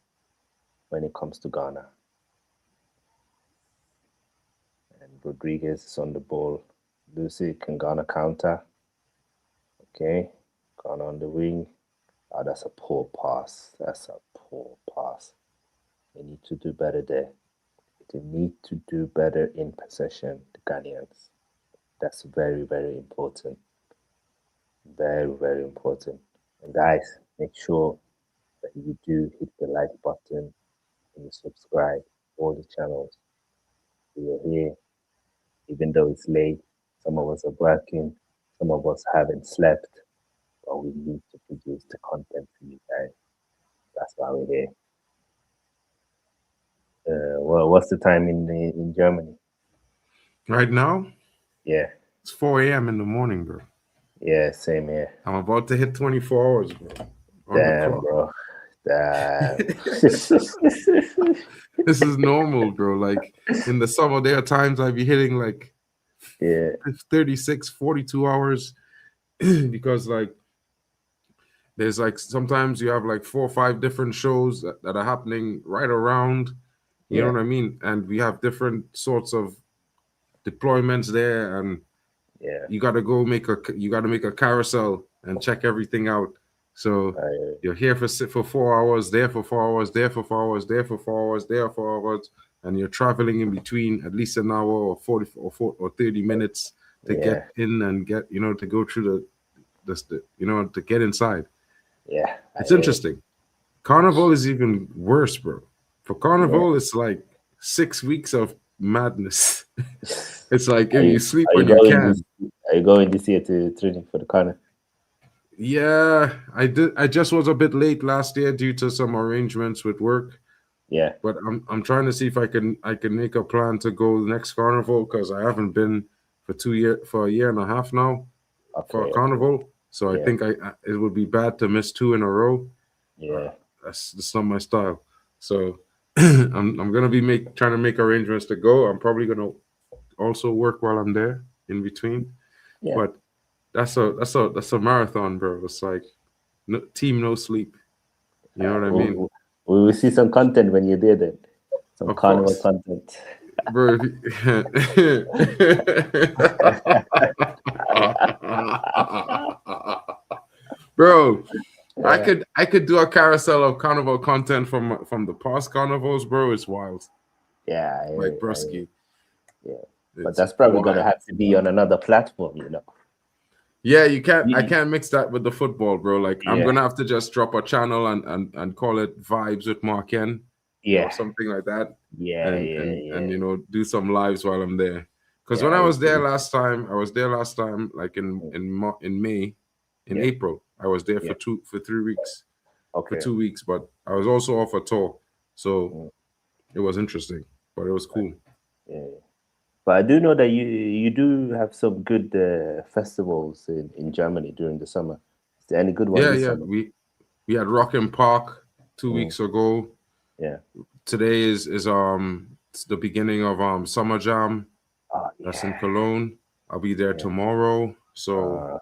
when it comes to Ghana. And Rodriguez is on the ball. Lucy, can Ghana counter? Okay, Ghana on the wing. Oh, that's a poor pass. That's a poor pass. They need to do better there. They need to do better in possession, the Ghanaians. That's very, very important. Very, very important. And guys, make sure that you do hit the like button and you subscribe to all the channels. We are here, even though it's late. Some of us are working, some of us haven't slept, but we need to produce the content for you guys. That's why we're here. Well, what's the time in Germany? Right now, Yeah, it's 4 a.m. in the morning, bro. yeah, same here. I'm about to hit 24 hours, bro. Damn, bro. Damn. This is normal, bro. Like in the summer, there are times I'd be hitting like Yeah, 36, 42 hours because like there's like sometimes you have like 4 or 5 different shows that are happening right around. You know yeah, what I mean? And we have different sorts of deployments there, and yeah. you got to make a carousel and check everything out. So you're here for 4 hours, there for 4 hours, there for 4 hours, there for 4 hours, there for 4 hours, and you're traveling in between at least an hour or 40 or 30 minutes to get in and get, you know, to go through the you know, to get inside. Yeah, It's interesting. Carnival is even worse, bro. For Carnival, it's like 6 weeks of madness. It's like if you sleep when you can. Are you going this year to training for the Carnival? Yeah, I did. I just was a bit late last year due to some arrangements with work. Yeah, but I'm trying to see if I can make a plan to go next Carnival, because I haven't been for a year and a half now for a Carnival. So I think it would be bad to miss 2 in a row. Yeah, that's not my style. So I'm gonna be trying to make arrangements to go. I'm probably gonna also work while I'm there in between. Yeah. But that's a marathon, bro. It's like team no sleep. You know what I mean? We will see some content when you're there then. Some Of Carnival course. content. Bro, bro, I could do a carousel of Carnival content from the past carnivals, bro. It's wild. Yeah, like Brusky. Yeah, but that's probably gonna have to be on another platform, you know. Yeah, you can't. I can't mix that with the football, bro. Like I'm gonna have to just drop a channel and call it Vibes with MarkN. Yeah, or something like that. Yeah, and you know, do some lives while I'm there. Because when I was there last time, like in May, in April, I was there for 3 weeks. For 2 weeks, but I was also off a tour, so it was interesting, but it was cool. Yeah, but I do know that you do have some good festivals in Germany during the summer. Is there any good ones? Yeah. We had Rock in Park 2 weeks ago. Yeah. Today is it's the beginning of Summer Jam. That's in Cologne. I'll be there tomorrow, so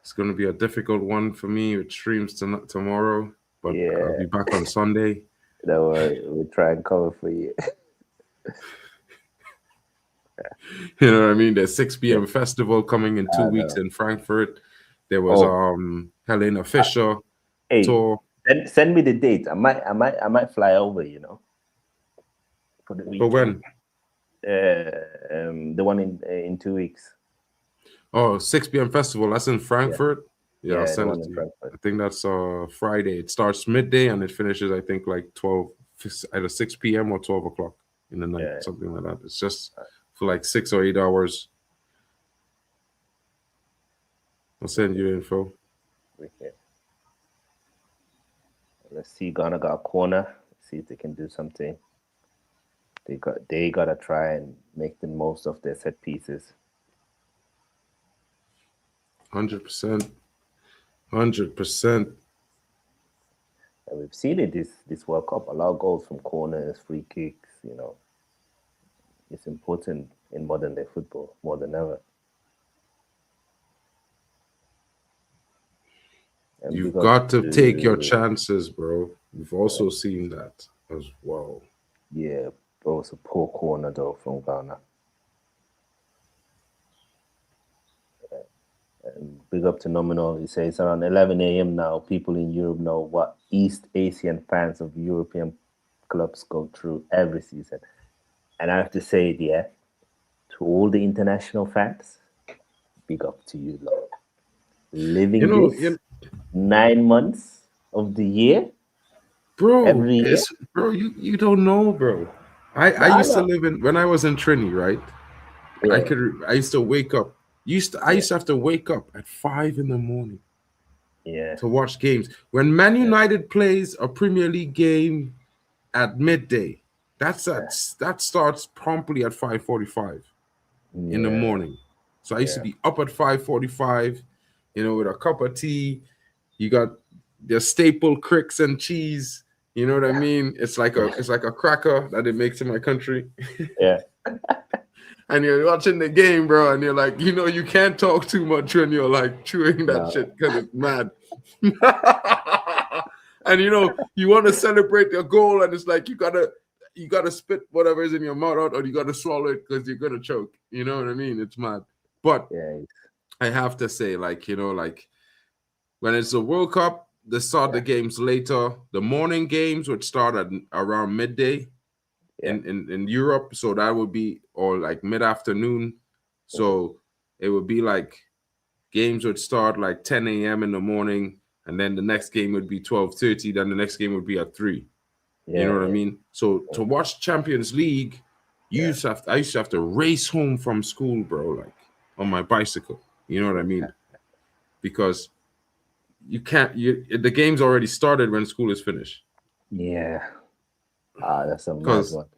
it's gonna be a difficult one for me with streams tomorrow. But I'll be back on Sunday. Don't worry, we'll try and cover for you. You know what I mean? There's 6 p.m. festival coming in 2 weeks in Frankfurt. There was Helena Fischer tour. Send me the date. I might fly over. You know, for the But weekend. when? The one in 2 weeks. Oh, 6 p.m. festival. That's in Frankfurt. Yeah, I'll send it to you. Frankfurt. I think that's Friday. It starts midday and it finishes, I think, like 12, either 6 p.m. or 12 o'clock in the night, something like that. It's just for like 6 or 8 hours. I'll send you the info. Okay. Let's see. Ghana got a corner. Let's see if they can do something. They gotta try and make the most of their set pieces. 100%. 100%. And we've seen it this World Cup. A lot of goals from corners, free kicks. You know, it's important in modern day football more than ever. And You've got to take your chances, bro. We've also seen that as well. Yeah, but it was a poor corner though from Ghana. And big up to Nominal. He says around 11 a.m. now, people in Europe know what East Asian fans of European clubs go through every season. And I have to say it, yeah, to all the international fans, big up to you, Lord. Living this 9 months of the year, bro. Every year, bro. You don't know, bro. I used to live in when I was in Trini, right? Yeah. I used to wake up. I used to have to wake up at 5 a.m. to watch games. When Man United plays a Premier League game at midday, that starts promptly at 5:45 in the morning. So I used to be up at 5:45, with a cup of tea. You got the staple cricks and cheese. You know what I mean? It's like a cracker that they make in my country. Yeah. And you're watching the game, bro, and you're like, you can't talk too much when you're like chewing that shit because it's mad. And you want to celebrate your goal, and it's like you gotta spit whatever is in your mouth out, or you gotta swallow it because you're gonna choke. You know what I mean? It's mad. But I have to say, like when it's a World Cup, they start the games later. The morning games would start at around midday. In Europe, so that would be or like mid-afternoon. So it would be like games would start like 10 a.m. in the morning, and then the next game would be 12:30. Then the next game would be at 3. You know what I mean? So to watch Champions League, I used to have to race home from school, bro, like on my bicycle. You know what I mean? Because you can't. The game's already started when school is finished. Yeah. That's a mad one.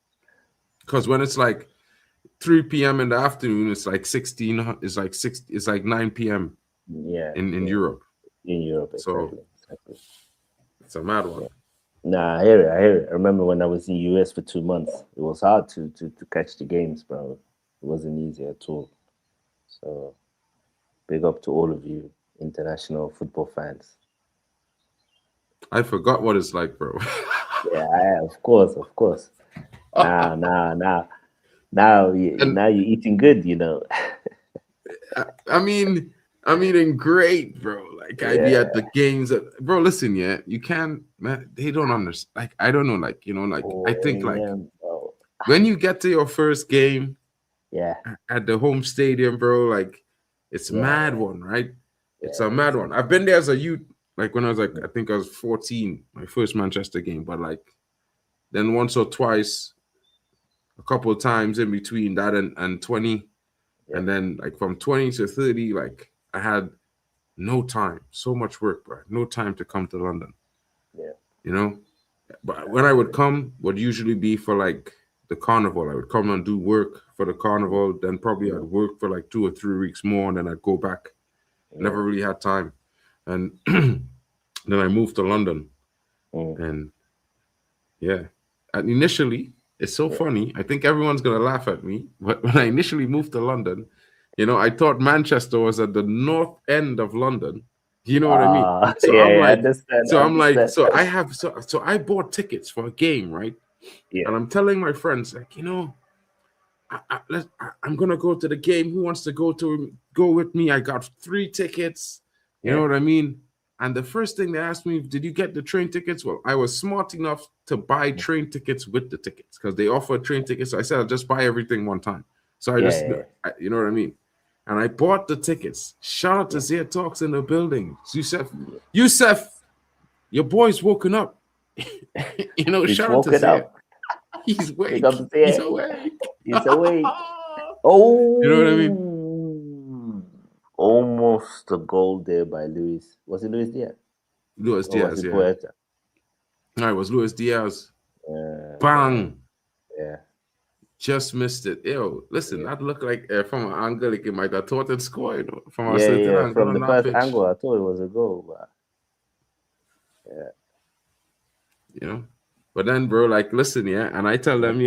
Because when it's like 3 p.m. in the afternoon, it's like 16. It's like 9 p.m. Yeah. In Europe. In Europe, exactly. It's a mad one. Nah, I hear it. I remember when I was in US for 2 months, it was hard to catch the games, bro. It wasn't easy at all. So big up to all of you international football fans. I forgot what it's like, bro. Yeah, of course. Now you're eating good, I mean, I'm eating great, bro. Like I be at the games, bro. Listen, you can't. Man, they don't understand. Like I don't know, like I think like when you get to your first game, at the home stadium, bro, like it's mad one, right? It's a mad one. I've been there as a youth. Like when I was I think I was 14, my first Manchester game, but like then once or twice, a couple of times in between that and 20. And then like from 20 to 30, like I had no time, so much work, bro. No time to come to London. Yeah. But when I would come, would usually be for like the carnival. I would come and do work for the carnival, then probably I'd work for like 2 or 3 weeks more, and then I'd go back. Never really had time. And then I moved to London. And and initially, it's so funny. I think everyone's going to laugh at me. But when I initially moved to London, I thought Manchester was at the north end of London. You know what I mean? So I bought tickets for a game, right? Yeah. And I'm telling my friends, like, I'm going to go to the game. Who wants to go with me? I got 3 tickets. You know what I mean? And the first thing they asked me, did you get the train tickets? Well, I was smart enough to buy train tickets with the tickets because they offered train tickets. So I said, I'll just buy everything one time. So I you know what I mean? And I bought the tickets. Shout out to Zia Talks in the building. Yusef, your boy's woken up. You know, He's shout out to Zia. up. He's awake. He's awake. He's awake. Oh, you know what I mean? Almost a goal there by Luis. Was it Luis Diaz? Luis Diaz, yeah. Puerta? No, it was Luis Diaz. Bang. Yeah. Just missed it. Yo, listen, that looked like from an angle, like it might have thought it scored. You know, from a certain angle. From the first angle, I thought it was a goal. But you know, but then, bro, like, listen, yeah, and I tell them,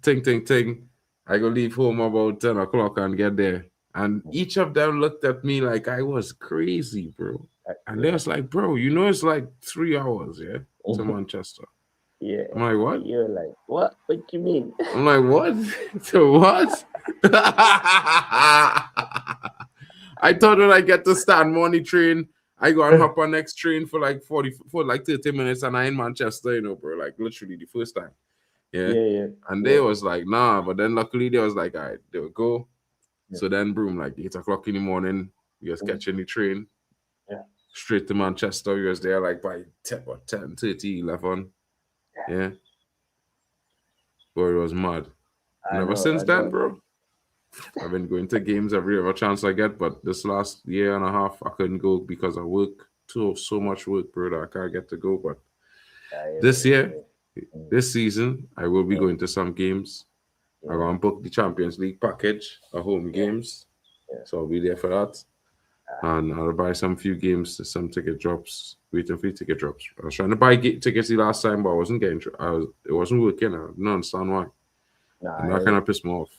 ting. I go leave home about 10 o'clock and get there. And each of them looked at me like I was crazy, bro. And they was like, bro, you know, it's like 3 hours, to Manchester. Yeah. I'm like, what? You're like, what? What do you mean? I'm like, what? To what? I thought when I get to Stanmore train, I go and hop on next train for like 30 minutes and I in Manchester, you know, bro. Like literally the first time. Yeah. And they was like, nah, but then luckily they was like, all right, they'll go. So then, boom, like 8 o'clock in the morning, we was catching the train straight to Manchester. We was there like by 10:30, 11. Yeah. Boy, it was mad. And ever since then, bro, I've been going to games every other chance I get, but this last year and a half, I couldn't go because of work. So much work, bro, that I can't get to go. But this season, I will be going to some games. I'm going to book the Champions League package of home games. So I'll be there for that. And I'll buy some few games, some ticket drops, waiting for ticket drops. I was trying to buy tickets the last time, but I wasn't getting, it wasn't working. I don't understand why. And that kind of pissed me off.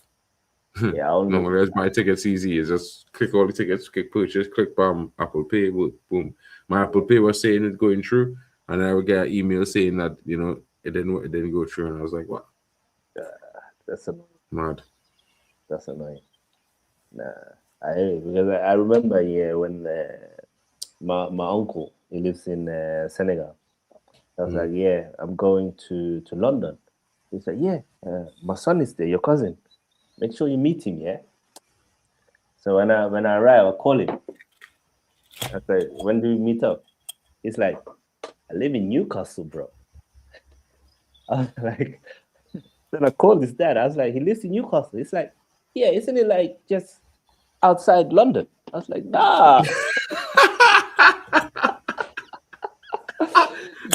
Normally, I buy tickets easy. It's just click all the tickets, click purchase, click Apple Pay, boom. My Apple Pay was saying it's going through, and I would get an email saying that, you know, it didn't go through. And I was like, what? That's mad. That's annoying. Because I remember when my uncle, he lives in Senegal. I was like, I'm going to London. He said, my son is there, your cousin. Make sure you meet him, So when I arrive, I call him. I said, when do we meet up? He's like, I live in Newcastle, bro. I was like, then I called his dad. I was like, he lives in Newcastle. He's like, isn't it like just outside London? I was like, nah.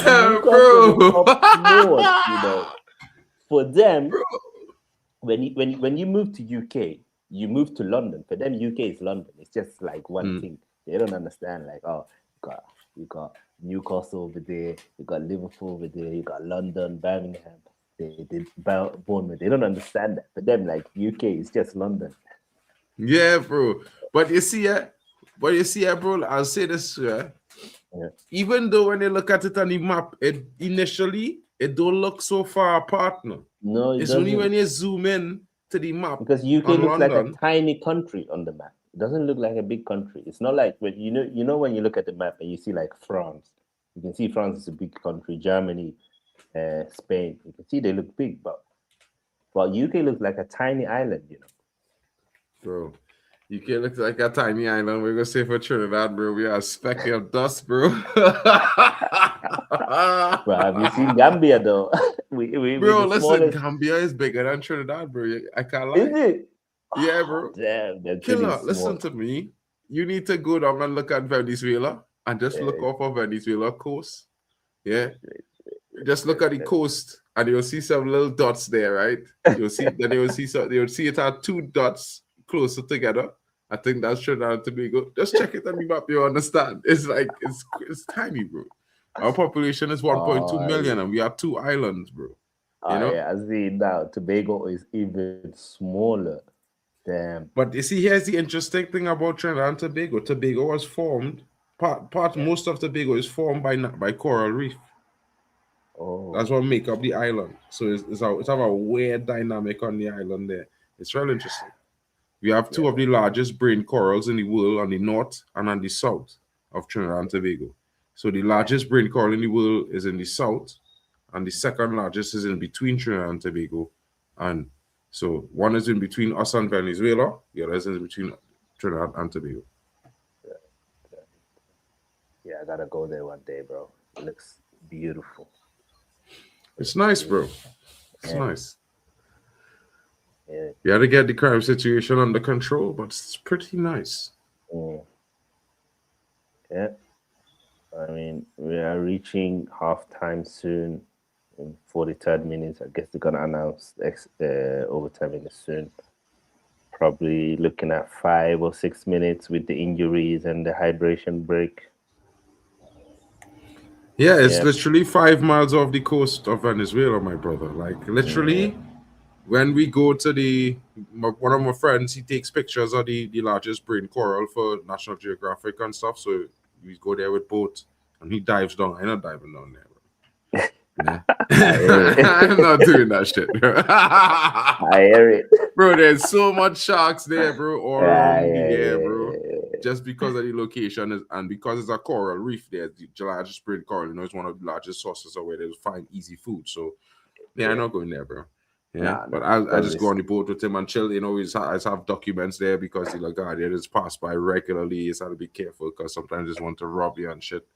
Bro. North, you know. For them, when you move to UK, you move to London. For them, UK is London. It's just like one thing. They don't understand. Like, you got Newcastle over there, you got Liverpool over there, you got London, Birmingham. They Bournemouth. They don't understand that. For them, like UK is just London. Yeah, bro. But you see, bro, I'll say this, even though when you look at it on the map, it don't look so far apart now. No, it's only when you zoom in to the map. Because UK looks like a tiny country on the map. It doesn't look like a big country. It's not like when you know when you look at the map and you see like France. You can see France is a big country, Germany, Spain. You can see they look big, but UK looks like a tiny island, you know. Bro, UK looks like a tiny island. We're gonna say for Trinidad, bro, we are a speck of dust, bro. Bro, have you seen Gambia though? Bro, listen, Gambia is bigger than Trinidad, bro. I can't lie. Is it? Yeah, bro. Damn, Killer, listen to me. You need to go down and look at Venezuela and just look off of Venezuela coast. Yeah. Just look at the coast and you'll see some little dots there, right? You'll see it had 2 dots closer together. I think that's Trinidad and Tobago. Just check it on the map, you understand. It's like it's tiny, bro. Our population is 1.2 million and we have 2 islands, bro. You know? Yeah, I see now. Tobago is even smaller. Damn. But you see, here's the interesting thing about Trinidad and Tobago. Tobago was formed, most of Tobago is formed by coral reef. Oh. That's what make up the island. So it's have a weird dynamic on the island there. It's real interesting. We have 2 of the largest brain corals in the world on the north and on the south of Trinidad and Tobago. So the largest brain coral in the world is in the south, and the second largest is in between Trinidad and Tobago. And so one is in between us and Venezuela, the other is in between Trinidad and Tobago. Yeah, I gotta go there one day, bro. It looks beautiful. It's nice, bro. It's nice. Yeah. You had to get the crime situation under control, but it's pretty nice. Yeah. I mean, we are reaching halftime soon. In 43rd minutes, I guess they're gonna announce overtime in soon. Probably looking at 5 or 6 minutes with the injuries and the hydration break. Yeah, it's literally 5 miles off the coast of Venezuela, my brother. Like literally, when we go to one of my friends, he takes pictures of the largest brain coral for National Geographic and stuff. So we go there with boat, and he dives down. I'm not diving down there, bro. Yeah. I'm not doing that shit. I hear it, bro. There's so much sharks there, bro, all around the air, bro. Just because of the location and because it's a coral reef, there's the largest brain coral. You know, it's one of the largest sources of where they find easy food. So, I'm not going there, bro. Yeah, but I just go on the boat with him and chill. You know, I just have documents there because the Guardian is passed by regularly. You just have to be careful because sometimes they just want to rob you and shit.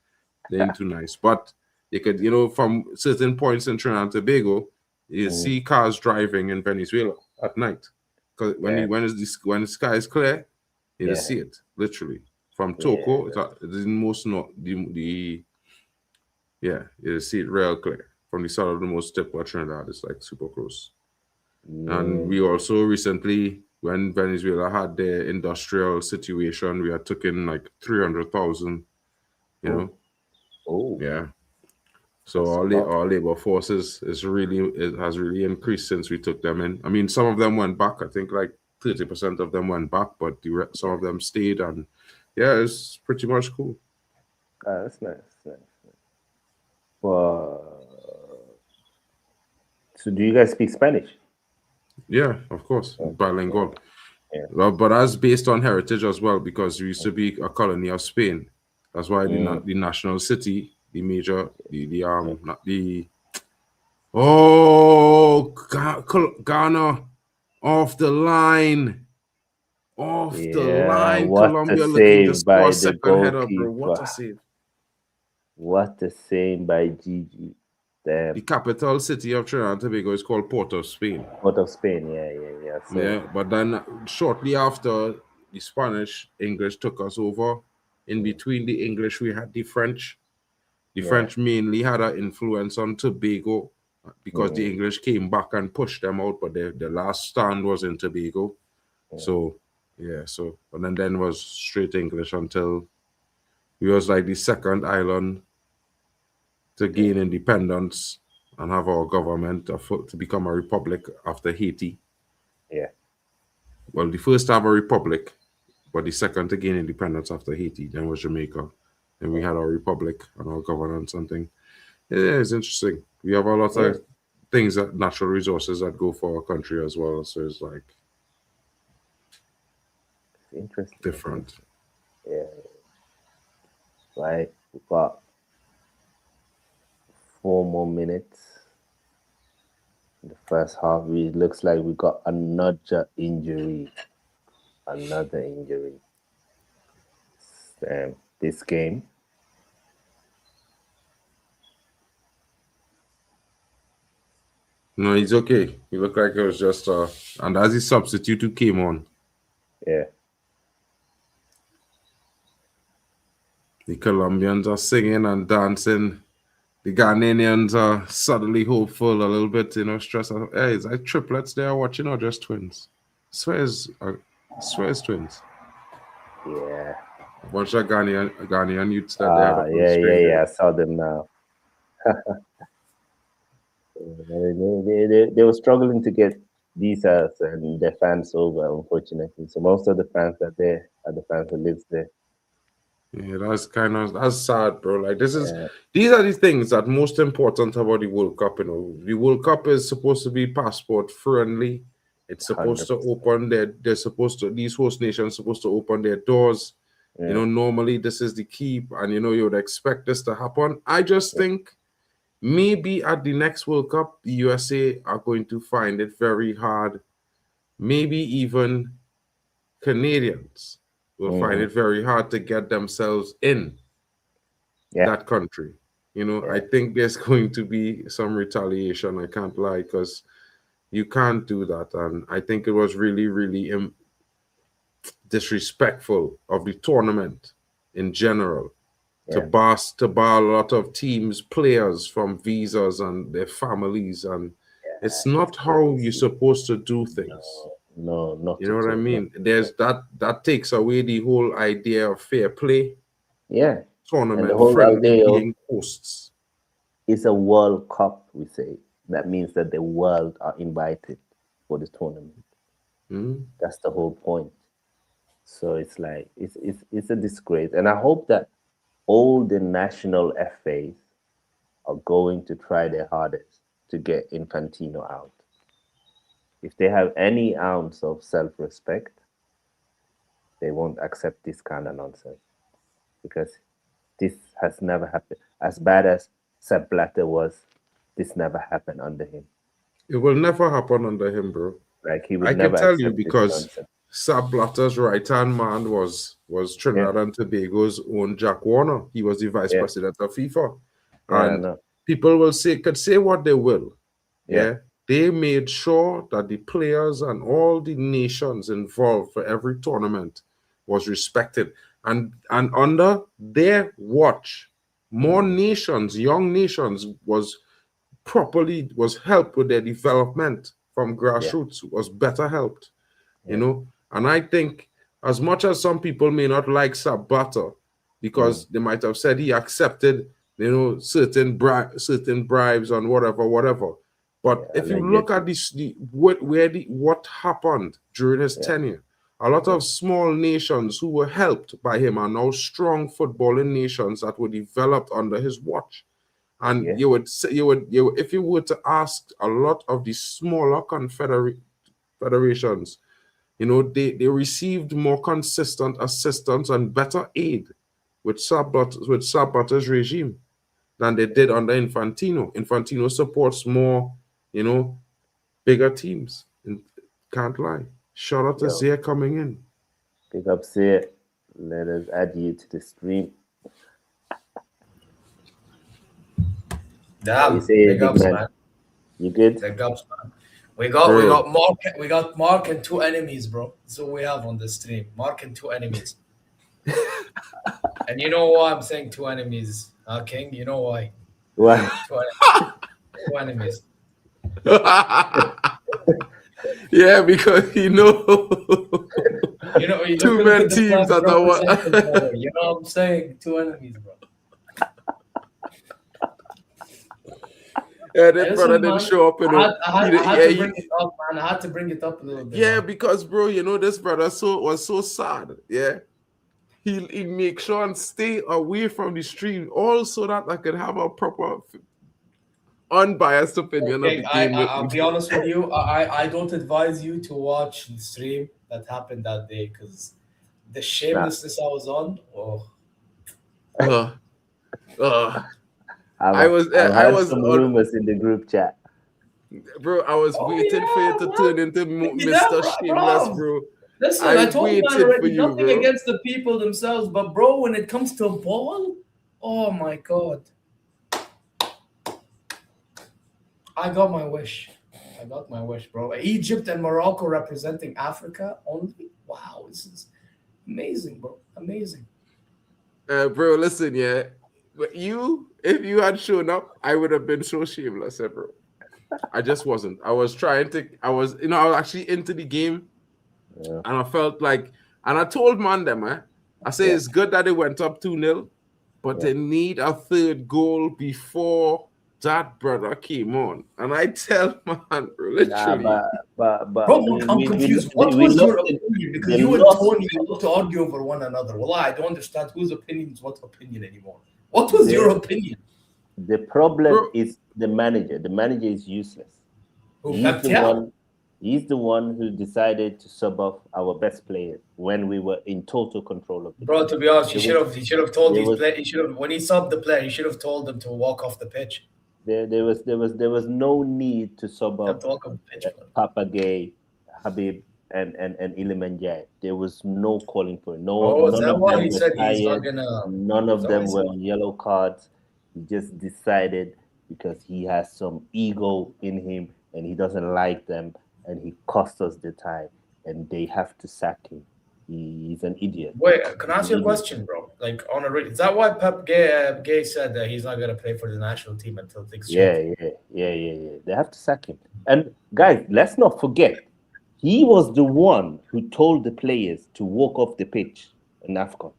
They ain't too nice. But you could, you know, from certain points in Trinidad and Tobago, you see cars driving in Venezuela at night. Because when the sky is clear, you just see it literally from Toco. It's most not you see it real clear from the southernmost tip of Trinidad. It's like super close. And we also recently, when Venezuela had their industrial situation, we had took in like 300,000. You know. Oh yeah. So our labor forces has really increased since we took them in. I mean, some of them went back. I think like 30% of them went back, but some of them stayed, and it's pretty much cool. That's nice. Well, so do you guys speak Spanish? Yeah, of course, bilingual. Yeah. Well, but that's based on heritage as well, because we used to be a colony of Spain. That's why the national city, Ghana off the line. Colombia looking to score a second header, bro. What a save. What a save by Gigi. Damn. The capital city of Trinidad and Tobago is called Port of Spain. Port of Spain, yeah. So, but then shortly after, the Spanish, English took us over. In between the English, we had the French. The French mainly had an influence on Tobago because the English came back and pushed them out, but their last stand was in Tobago. So, and then was straight English until we was like the second island to gain independence and have our government to become a republic after Haiti. Yeah. Well, the first to have a republic, but the second to gain independence after Haiti, then was Jamaica. And we had our republic and our governance and thing. Yeah, it's interesting. We have a lot of things, natural resources that go for our country as well. So it's like interesting. Different. Yeah. Right. We've got 4 more minutes in the first half. It looks like we got another injury. This game. No, he's okay. He looked like it was just and as his substitute who came on. Yeah. The Colombians are singing and dancing. The Ghanaians are suddenly hopeful, a little bit, stressed out. Hey, is that triplets they are watching or just twins? I swear it's twins. Yeah. A bunch of Ghanaian youths that they have. I saw them now. They were struggling to get visas and their fans over, unfortunately. So most of the fans are there are the fans who lives there. Yeah, that's sad, bro. Like these are the things that most important about the World Cup. The World Cup is supposed to be passport friendly. It's supposed 100%. To open these host nations supposed to open their doors You know, normally this is the key, and you know, you would expect this to happen. I just think maybe at the next World Cup, the USA are going to find it very hard. Maybe even Canadians will find it very hard to get themselves in that country. You know, I think there's going to be some retaliation. I can't lie, because you can't do that. And I think it was really, really disrespectful of the tournament in general to bar a lot of teams, players from visas and their families. And it's not how you're supposed to do things. No, not. You know what I mean? There's that takes away the whole idea of fair play. Yeah. Tournament, and the whole friendly being hosts. It's a World Cup, we say. That means that the world are invited for the tournament. That's the whole point. So it's like it's a disgrace, and I hope that all the national FAs are going to try their hardest to get Infantino out. If they have any ounce of self-respect, they won't accept this kind of nonsense, because this has never happened. As bad as Sepp Blatter was, this never happened under him. It will never happen under him, bro. Like he would I never can tell accept you, because this nonsense. Sepp Blatter's right-hand man was Trinidad and Tobago's own Jack Warner. He was the vice president of FIFA. And people could say what they will. They made sure that the players and all the nations involved for every tournament was respected. And under their watch, more nations, young nations, was helped with their development from grassroots, was better helped. You know, and I think as much as some people may not like Sepp Blatter, because they might have said he accepted, you know, certain bribes and whatever. But if you look at what happened during his tenure, a lot of small nations who were helped by him are now strong footballing nations that were developed under his watch. And you would if you were to ask a lot of the smaller federations, you know, they received more consistent assistance and better aid with Sepp Blatter's regime than they did under Infantino. Infantino supports more, you know, bigger teams. And can't lie. Shout out to Zia coming in. Big up, Zia. Let us add you to the stream. Damn, big ups, man. You good? Big ups, man. We got Mark and two enemies, bro. That's what we have on the stream. Mark and two enemies. And you know why I'm saying two enemies, King? You know why? Why? Two enemies. Yeah, because you know too many teams that are what. You know what I'm saying? Two enemies, bro. Yeah, that brother didn't show up. I had to bring it up, man. I had to bring it up a little bit. Yeah, man. because bro, you know, this brother was so sad. Yeah, he make sure and stay away from the stream, all so that I could have a proper, unbiased opinion of the game. I'll be honest with you. I don't advise you to watch the stream that happened that day, because the shamelessness I was on. I was some rumors in the group chat. Bro, I was waiting for you to turn into Mr. Shameless, bro. Listen, I told you already, nothing against the people themselves, but bro, when it comes to ball, oh my God. I got my wish. Bro. Egypt and Morocco representing Africa only. Wow, this is amazing, bro. Amazing. Bro, listen, yeah. But if you had shown up, I would have been so shameless, bro. I just wasn't. I was actually into the game, and I felt like, and I told Mandem, I say it's good that it went up 2-0, but they need a third goal before that brother came on. And I tell man, literally. Bro, I'm confused. What was your opinion? Because you and Tony love to argue over one another. Well, I don't understand whose opinion is what opinion anymore. What was your opinion? The problem is the manager. The manager is useless. Who, He's the one. He's the one who decided to sub off our best players when we were in total control of the Bro, game. to be honest, he should have told there these was- players. He should have, when he subbed the player, he should have told them to walk off the pitch. There was no need to sub Have off to walk off the pitch. bro. Papa Gay, Habib, and Iliman Jai. There was no calling for it. No, Oh, is none that of why them he were said he's not tired. gonna? None of Is that them why he were said- on yellow cards. He just decided because he has some ego in him and he doesn't like them, and he cost us the tie, and they have to sack him. He's an idiot. Wait, can I ask you a question, bro? Like on a is that why Pep Gay said that he's not gonna play for the national team until things change? Yeah. They have to sack him. And guys, let's not forget, he was the one who told the players to walk off the pitch in AFCON.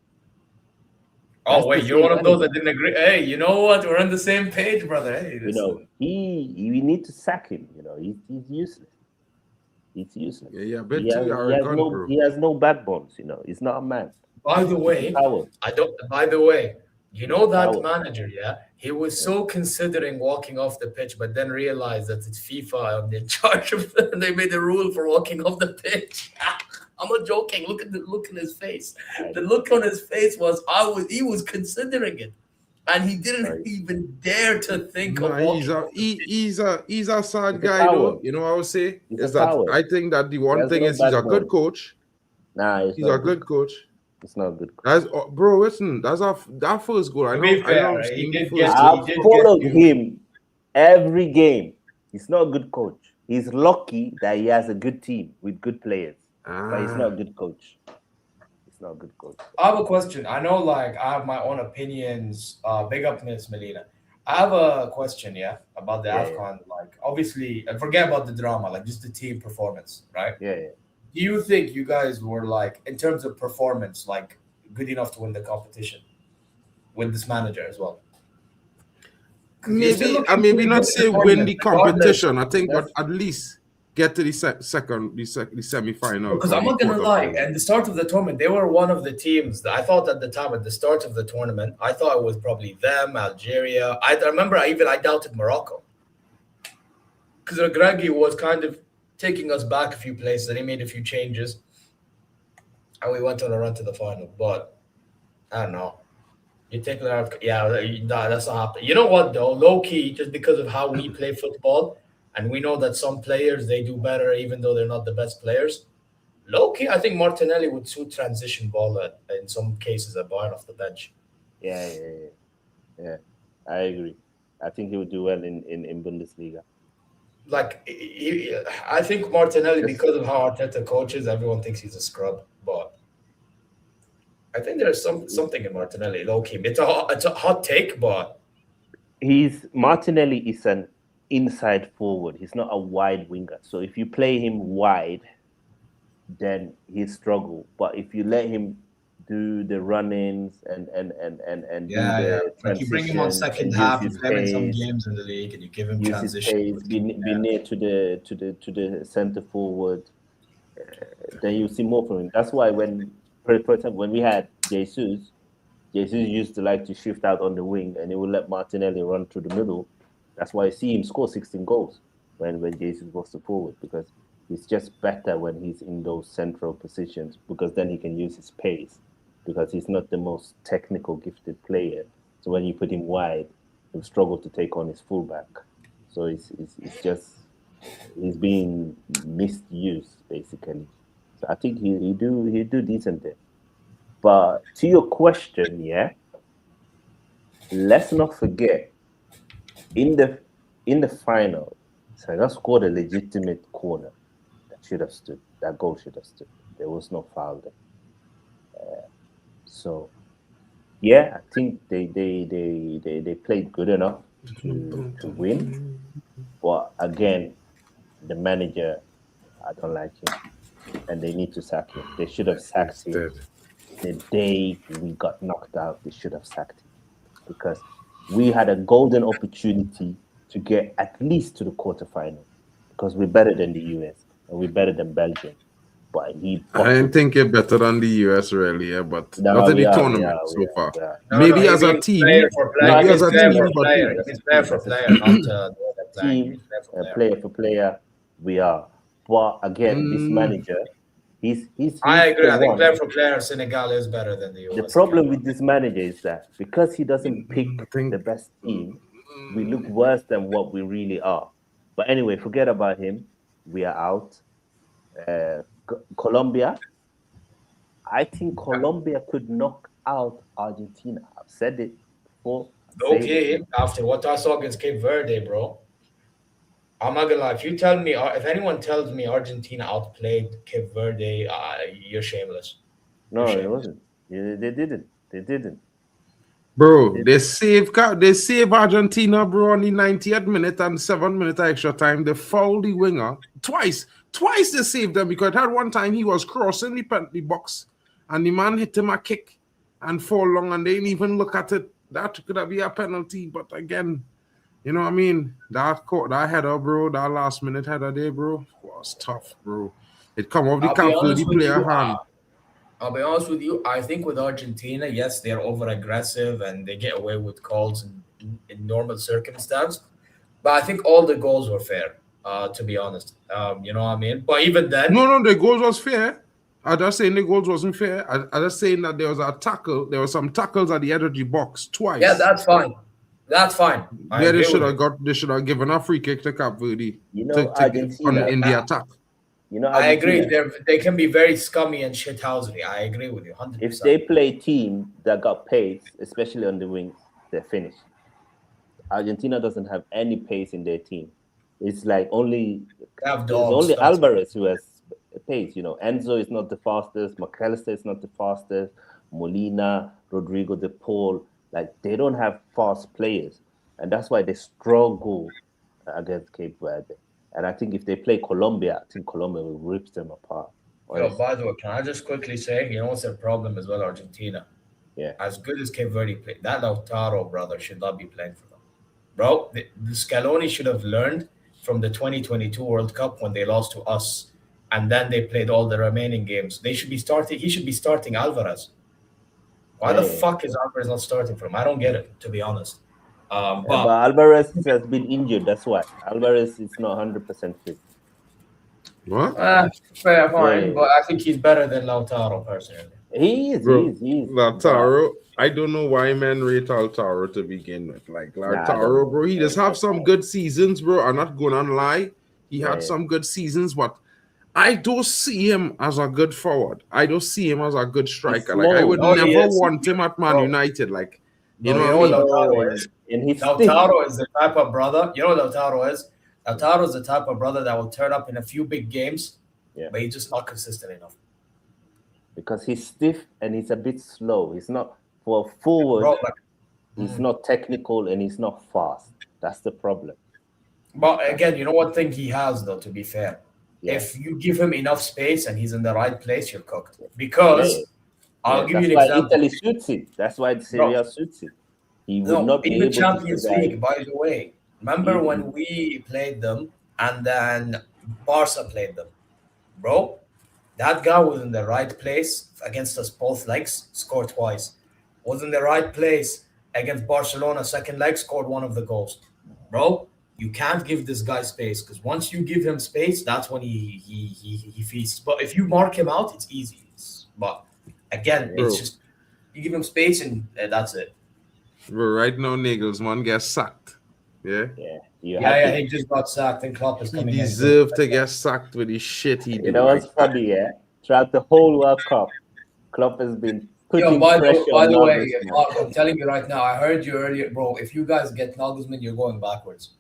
Oh That's wait, the you're same one of those guy. that didn't agree. Hey, you know what? We're on the same page, brother. Hey, You know, we need to sack him. You know, he's useless. He's useless. Yeah, but He has no backbones. You know, he's not a man. By the way, He's a coward. By the way, you know that Coward. manager, yeah? He was so considering walking off the pitch, but then realized that it's FIFA in charge of them. They made a rule for walking off the pitch. I'm not joking. Look at the look in his face. The look on his face was he was considering it, and he didn't even dare to think of walking. He's a sad He's a guy coward. though. You know what I would say He's is a that coward. I think that the He one has thing no is he's a backbone. good coach. Nah, He's a good coach. It's not a good. That's bro. Listen, that's that first goal. I To be know. fair, I know. he the did first get- goal. I've did get followed you. him every game. He's not a good coach. He's lucky that he has a good team with good players, but he's not a good coach. He's not a good coach. I have a question. I know, like, I have my own opinions. Big up, Miss Melina. I have a question, about the Yeah, AFCON. Like, obviously, and forget about the drama, like, just the team performance, right? Yeah. Do you think you guys were, like, in terms of performance, like, good enough to win the competition with this manager as well? Maybe I maybe not say win the competition. I think, but at least get to the the semi-final. Because I'm not gonna lie, at the start of the tournament, they were one of the teams that I thought at the time, at the start of the tournament, I thought it was probably them, Algeria. I remember I doubted Morocco. Because Greggy was kind of taking us back a few places and he made a few changes. And we went on a run to the final. But I don't know. You take that out, that's not happening. You know what though? Low key, just because of how we play football, and we know that some players they do better even though they're not the best players. Low key, I think Martinelli would suit transition ball in some cases at Bayern off the bench. Yeah. I agree. I think he would do well in Bundesliga. Like, I think Martinelli, because of how Arteta coaches, everyone thinks he's a scrub. But I think there's something in Martinelli, low key. It's a hot take, but Martinelli is an inside forward. He's not a wide winger. So if you play him wide, then he'll struggle. But if you let him do the run-ins and do the like you bring him on transitions second and half, you use his play him in some pace, games in the league, and you give him use his transition. pace, be near to the center forward, then you see more from him. That's why for example, when we had Jesus used to like to shift out on the wing, and he would let Martinelli run through the middle. That's why I see him score 16 goals when Jesus was the forward, because he's just better when he's in those central positions, because then he can use his pace, because he's not the most technical gifted player. So when you put him wide, he'll struggle to take on his fullback. So it's he's being misused basically. So I think he do decent there. But to your question, let's not forget in the final, Senegal scored a legitimate corner that goal should have stood. There was no foul there. So I think they played good enough to win. But again, the manager, I don't like him, and they need to sack him. They should have sacked him the day we got knocked out. They should have sacked him, because we had a golden opportunity to get at least to the quarterfinal, because we're better than the US and we're better than Belgium. But I didn't think you're better than the US really, but not in the tournament so far. Maybe as a team, player for player, team, player for player, we are. But again, this manager, he's I agree. the I think one. player for player, Senegal is better than the US. The problem with this manager is that because he doesn't pick think- the best team, we look worse than what we really are. But anyway, forget about him. We are out. Colombia. I think Colombia could knock out Argentina. I've said it before. Okay, after what I saw against Cape Verde, bro. I'm not gonna lie. If anyone tells me Argentina outplayed Cape Verde, you're shameless. No, it wasn't. They didn't. Bro, they save Argentina, bro, on the 90th minute and 7 minute extra time. They fouled the winger twice. Twice they saved them because at one time he was crossing the penalty box and the man hit him a kick and fall long and they didn't even look at it. That could be a penalty, but again, you know what I mean? That header, bro, that last minute header there, bro, was tough, bro. It come off the Cape Verde player hand. I'll be honest with you. I think with Argentina, yes, they're over aggressive and they get away with calls in normal circumstance. But I think all the goals were fair. To be honest, you know what I mean. But even then, no, the goals was fair. I'm just saying the goals wasn't fair. I'm just saying that there was a tackle. There were some tackles at the edge of the box twice. Yeah, that's fine. That's fine. Yeah, they should have given a free kick to Cape Verde. You know, Argentina in the attack. You know, I agree. They can be very scummy and shithousery. I agree with you 100%. If they play a team that got pace, especially on the wings, they're finished. Argentina doesn't have any pace in their team. It's like only Alvarez who has pace. You know, Enzo is not the fastest. McAllister is not the fastest. Molina, Rodrigo De Paul, like they don't have fast players, and that's why they struggle against Cape Verde. And I think if they play Colombia, I think Colombia will rip them apart. Yo, by the way, can I just quickly say, you know what's their problem as well, Argentina? Yeah. As good as Cape Verde played, that Lautaro brother should not be playing for them. Bro, the Scaloni should have learned from the 2022 World Cup when they lost to us, and then they played all the remaining games. He should be starting Alvarez. Why the fuck is Alvarez not starting for him? I don't get it, to be honest. But Alvarez has been injured. That's why Alvarez is not 100% fit. What? Fair, fine. Yeah. But I think he's better than Lautaro personally. He is. Lautaro. I don't know why men rate Lautaro to begin with. Like Lautaro, bro, he does have some good seasons, bro. I'm not going to lie. He had some good seasons, but I don't see him as a good forward. I don't see him as a good striker. Like I would never want him at Man United. Like you know what Lautaro is. Lautaro is the type of brother. You know what Lautaro is? Lautaro is the type of brother that will turn up in a few big games, but he's just not consistent enough. Because he's stiff and he's a bit slow. He's not for a forward. He's not technical and he's not fast. That's the problem. But again, you know what thing he has though, to be fair? If you give him enough space and he's in the right place, you're cooked. Because I'll give you an example. Italy suits it. That's why Serie suits it. He would not be even Champions League, by the way. Remember when we played them and then Barca played them? Bro, that guy was in the right place against us both legs, scored twice. Was in the right place against Barcelona, second leg, scored one of the goals. Bro, you can't give this guy space because once you give him space, that's when he feasts. But if you mark him out, it's easy. But again, it's just you give him space and that's it. Bro, right now, Nagelsmann gets sacked. Yeah, he just got sacked and Klopp is coming in. He deserved to get sacked with his shit he did. You know what's funny, throughout the whole World Cup, Klopp has been putting pressure by the on way, Mark, I'm telling you right now, I heard you earlier, bro, if you guys get Nagelsmann, you're going backwards.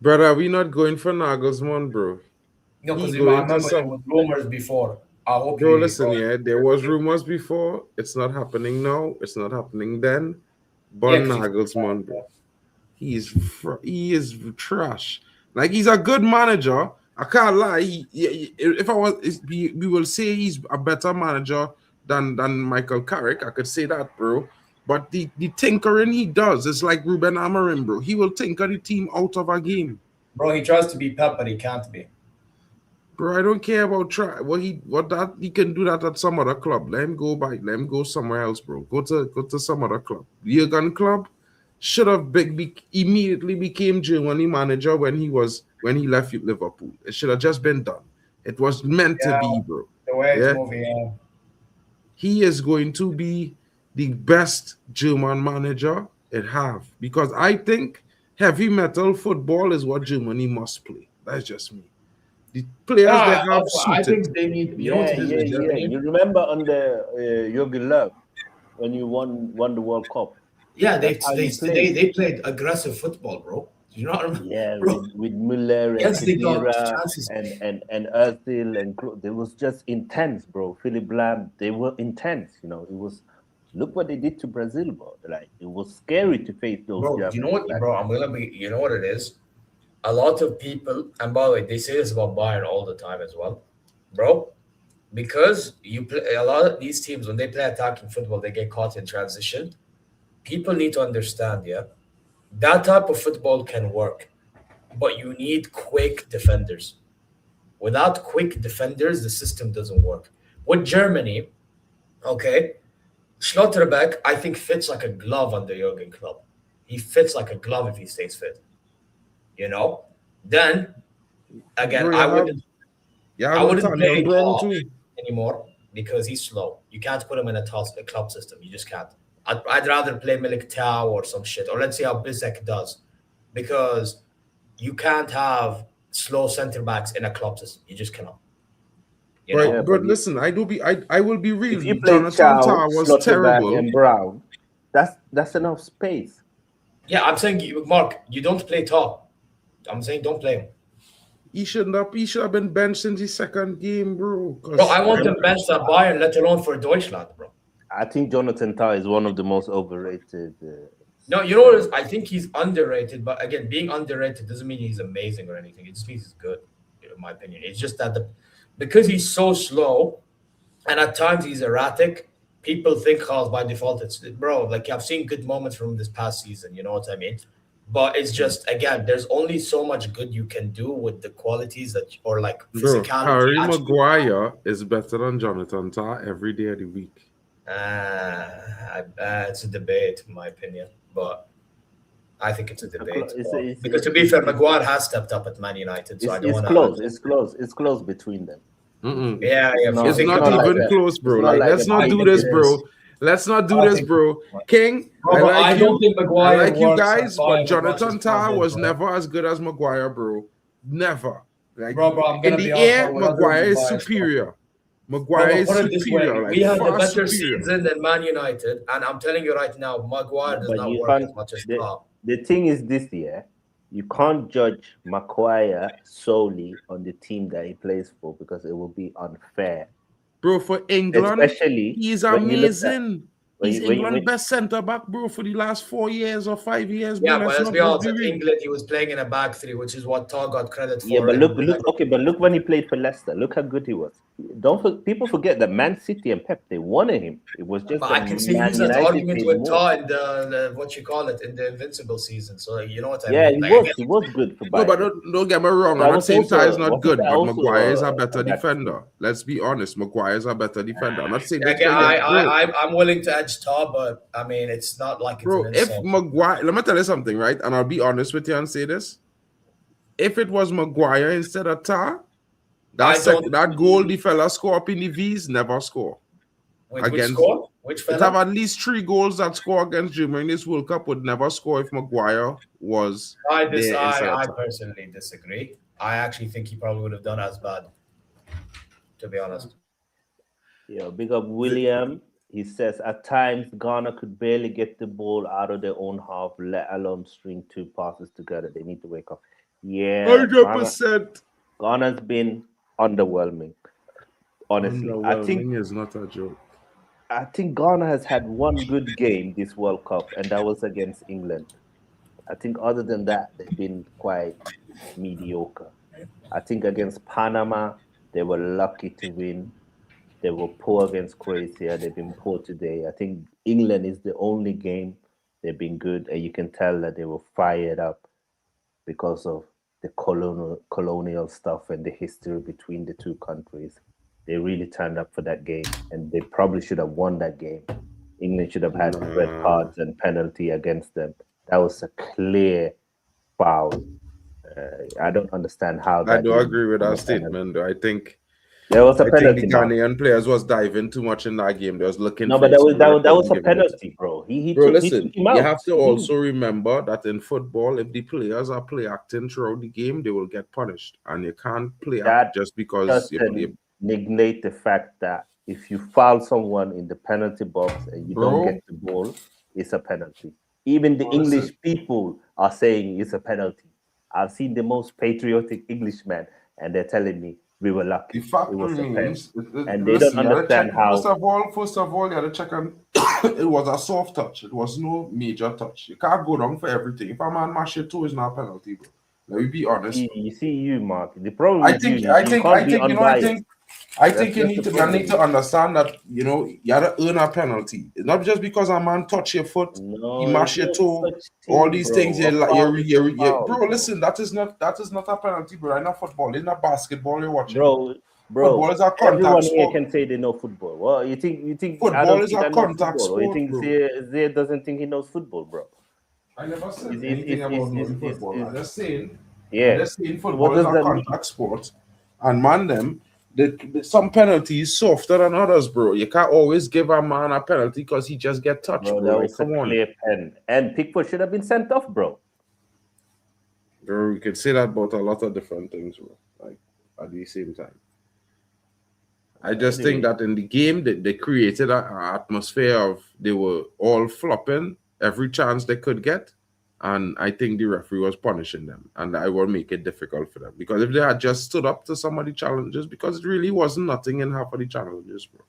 Brother, we not going for Nagelsmann, bro. No, because I remember there was rumors before. I hope bro, listen, there was rumors before. It's not happening now. It's not happening then. But Nagelsmann, bro. He is trash. Like he's a good manager. I can't lie. We will say he's a better manager than Michael Carrick. I could say that, bro. But the tinkering he does is like Ruben Amorim, bro. He will tinker the team out of a game. Bro, he tries to be Pep, but he can't be. Bro, I don't care about he can do that at some other club. Let him go back. Let him go somewhere else, bro. Go to some other club. Jurgen Klopp should have immediately became Germany manager when he was when he left Liverpool. It should have just been done. It was meant to be, bro. The way it's Yeah? moving, He is going to be the best German manager it have, because I think heavy metal football is what Germany must play. That's just me. The players they have I suited. think they need. You know what it is with Germany? You remember under Jürgen Löw when you won the World Cup? Yeah, they played aggressive football, bro. Do you not remember? Yeah, bro. with Müller and Yes, they got Khedira chances. and Özil and it was just intense, bro. Philip Lam, they were intense. You know, it was. Look what they did to Brazil, bro. Like it was scary to face those. Bro, you know what, bro? I'm gonna be. You know what it is? A lot of people, and by the way, they say this about Bayern all the time as well, bro. Because you play a lot of these teams when they play attacking football, they get caught in transition. People need to understand, yeah, that type of football can work, but you need quick defenders. Without quick defenders, the system doesn't work. With Germany, okay, Schlotterbeck, I think, fits like a glove under Jurgen Klopp. He fits like a glove if he stays fit. You know? Then, again, Bro, I wouldn't play Klopp too. anymore because he's slow. You can't put him in a club system. You just can't. I'd rather play Militao or some shit. Or let's see how Bissek does. Because you can't have slow centre-backs in a club system. You just cannot. You Right, know? but listen, I will be real. If you play Jonathan Tah was terrible. and Brown, that's enough space. Yeah, I'm saying, Mark, you don't play top. I'm saying don't play him. He should have been benched in the second game, bro. Bro, I want him benched at Bayern, let alone for Deutschland, bro. I think Jonathan Tah is one of the most overrated. No, you know what it is? I think he's underrated, but again, being underrated doesn't mean he's amazing or anything. It just means he's good, in my opinion. It's just that because he's so slow and at times he's erratic, people think by default it's bro. Like I've seen good moments from this past season, you know what I mean? But it's just again, there's only so much good you can do with the qualities that or like physicality. Harry Maguire is better than Jonathan Tah every day of the week. It's a debate, in my opinion, but I think it's a debate. Because to be fair, Maguire has stepped up at Man United, so I don't want to. It's close between them. Yeah. It's not even close, bro. Let's not do this, bro. Let's not do this, bro. King, I like you guys, but Jonathan Tah was never as good as Maguire, bro. Never. Like, bro, in the air, Maguire is superior. Maguire is superior. We had a better season than Man United, and I'm telling you right now, Maguire does not work as much as Klopp. The thing is this year, you can't judge Maguire solely on the team that he plays for because it will be unfair. Bro, for England, especially he's amazing. He's England's best centre back, bro, for the last 4 years or 5 years. Yeah, but let's be honest. In England, he was playing in a back three, which is what Tah got credit for. Yeah, but look when he played for Leicester. Look how good he was. People forget that Man City and Pep, they wanted him. It was just. But I can see that argument with Tah in the what you call it in the Invincible season. So you know what I mean? Yeah, he was good for Bayern. No, but don't get me wrong. I'm not saying Tah is not good, but Maguire is a better defender. Let's be honest. Maguire is a better defender. I'm not saying I'm willing to edge Tah, but I mean it's not like bro. If Maguire, let me tell you something, right? And I'll be honest with you and say this: if it was Maguire instead of Tah, that goal the fella score up in the V's never score. Which fella? It have at least 3 goals that score against Germany in this World Cup would never score if Maguire was. I personally disagree. I actually think he probably would have done as bad. To be honest. Yeah, big up William. He says, at times, Ghana could barely get the ball out of their own half, let alone string 2 passes together. They need to wake up. Yeah. 100%. Ghana's been underwhelming. Honestly. I think is not a joke. I think Ghana has had one good game this World Cup, and that was against England. I think other than that, they've been quite mediocre. I think against Panama, they were lucky to win. They were poor against Croatia. They've been poor today. I think England is the only game they've been good. And you can tell that they were fired up because of the colonial stuff and the history between the two countries. They really turned up for that game. And they probably should have won that game. England should have had red cards and penalty against them. That was a clear foul. I don't understand how. I do agree with that statement, though. I think there was a I penalty. think the Ghanaian players was diving too much in that game. They was looking. No, for but that was a penalty, bro. He took him out. You have to also remember that in football, if the players are play acting throughout the game, they will get punished, and you can't play act just because you play. Neglect the fact that if you foul someone in the penalty box and you don't get the ball, it's a penalty. Even the English people are saying it's a penalty. I've seen the most patriotic Englishman, and they're telling me we were lucky. The fact remains, and they don't understand how. First of all, you had to check on. It was a soft touch. It was no major touch. You can't go down for everything. If a man mash it too, it's not a penalty, bro. Let me be honest. You see, Mark. The problem. I think you need to understand that you have to earn a penalty. It's not just because a man touch your foot, he mash your toe, all these things. Bro, listen, that is not a penalty, bro. In a football, in a basketball, you're watching. Bro, football is a contact everyone sport. here can say they know football. Well, you think football is a contact sport? Or you think Zay doesn't think he knows football, bro? I never said anything about knowing football. I'm just saying. Yeah. I'm just saying football is a contact sport, and man, them. Some penalties softer than others, bro. You can't always give a man a penalty because he just get touched, bro. That was a clear pen. And Pickford should have been sent off, bro. Bro, you could say that about a lot of different things, bro. Like at the same time. I just think that in the game they created an atmosphere of they were all flopping every chance they could get. And I think the referee was punishing them. And I will make it difficult for them. Because if they had just stood up to some of the challenges, because it really wasn't nothing in half of the challenges, bro.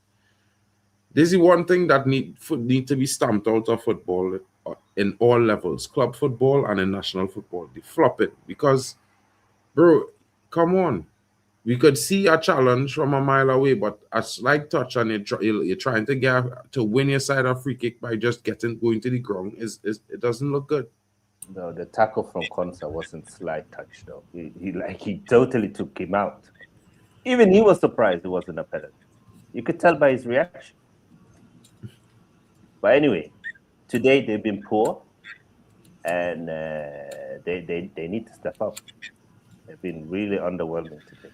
This is one thing that need to be stamped out of football in all levels. Club football and in national football. They flop it. Because, bro, come on. We could see a challenge from a mile away, but a slight touch and you're trying to win your side a free kick by just going to the ground. It doesn't look good. No, the tackle from Konsa wasn't slight touch though. He totally took him out. Even he was surprised it wasn't a penalty. You could tell by his reaction. But anyway, today they've been poor, and they need to step up. They've been really underwhelming today.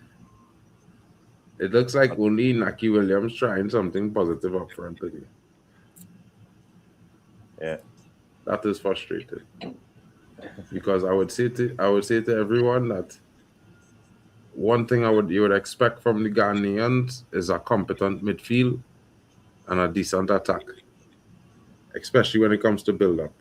It looks like only Naki Williams trying something positive up front today. Yeah, that is frustrating. Because I would say to everyone that one thing you would expect from the Ghanaians is a competent midfield and a decent attack, especially when it comes to build up.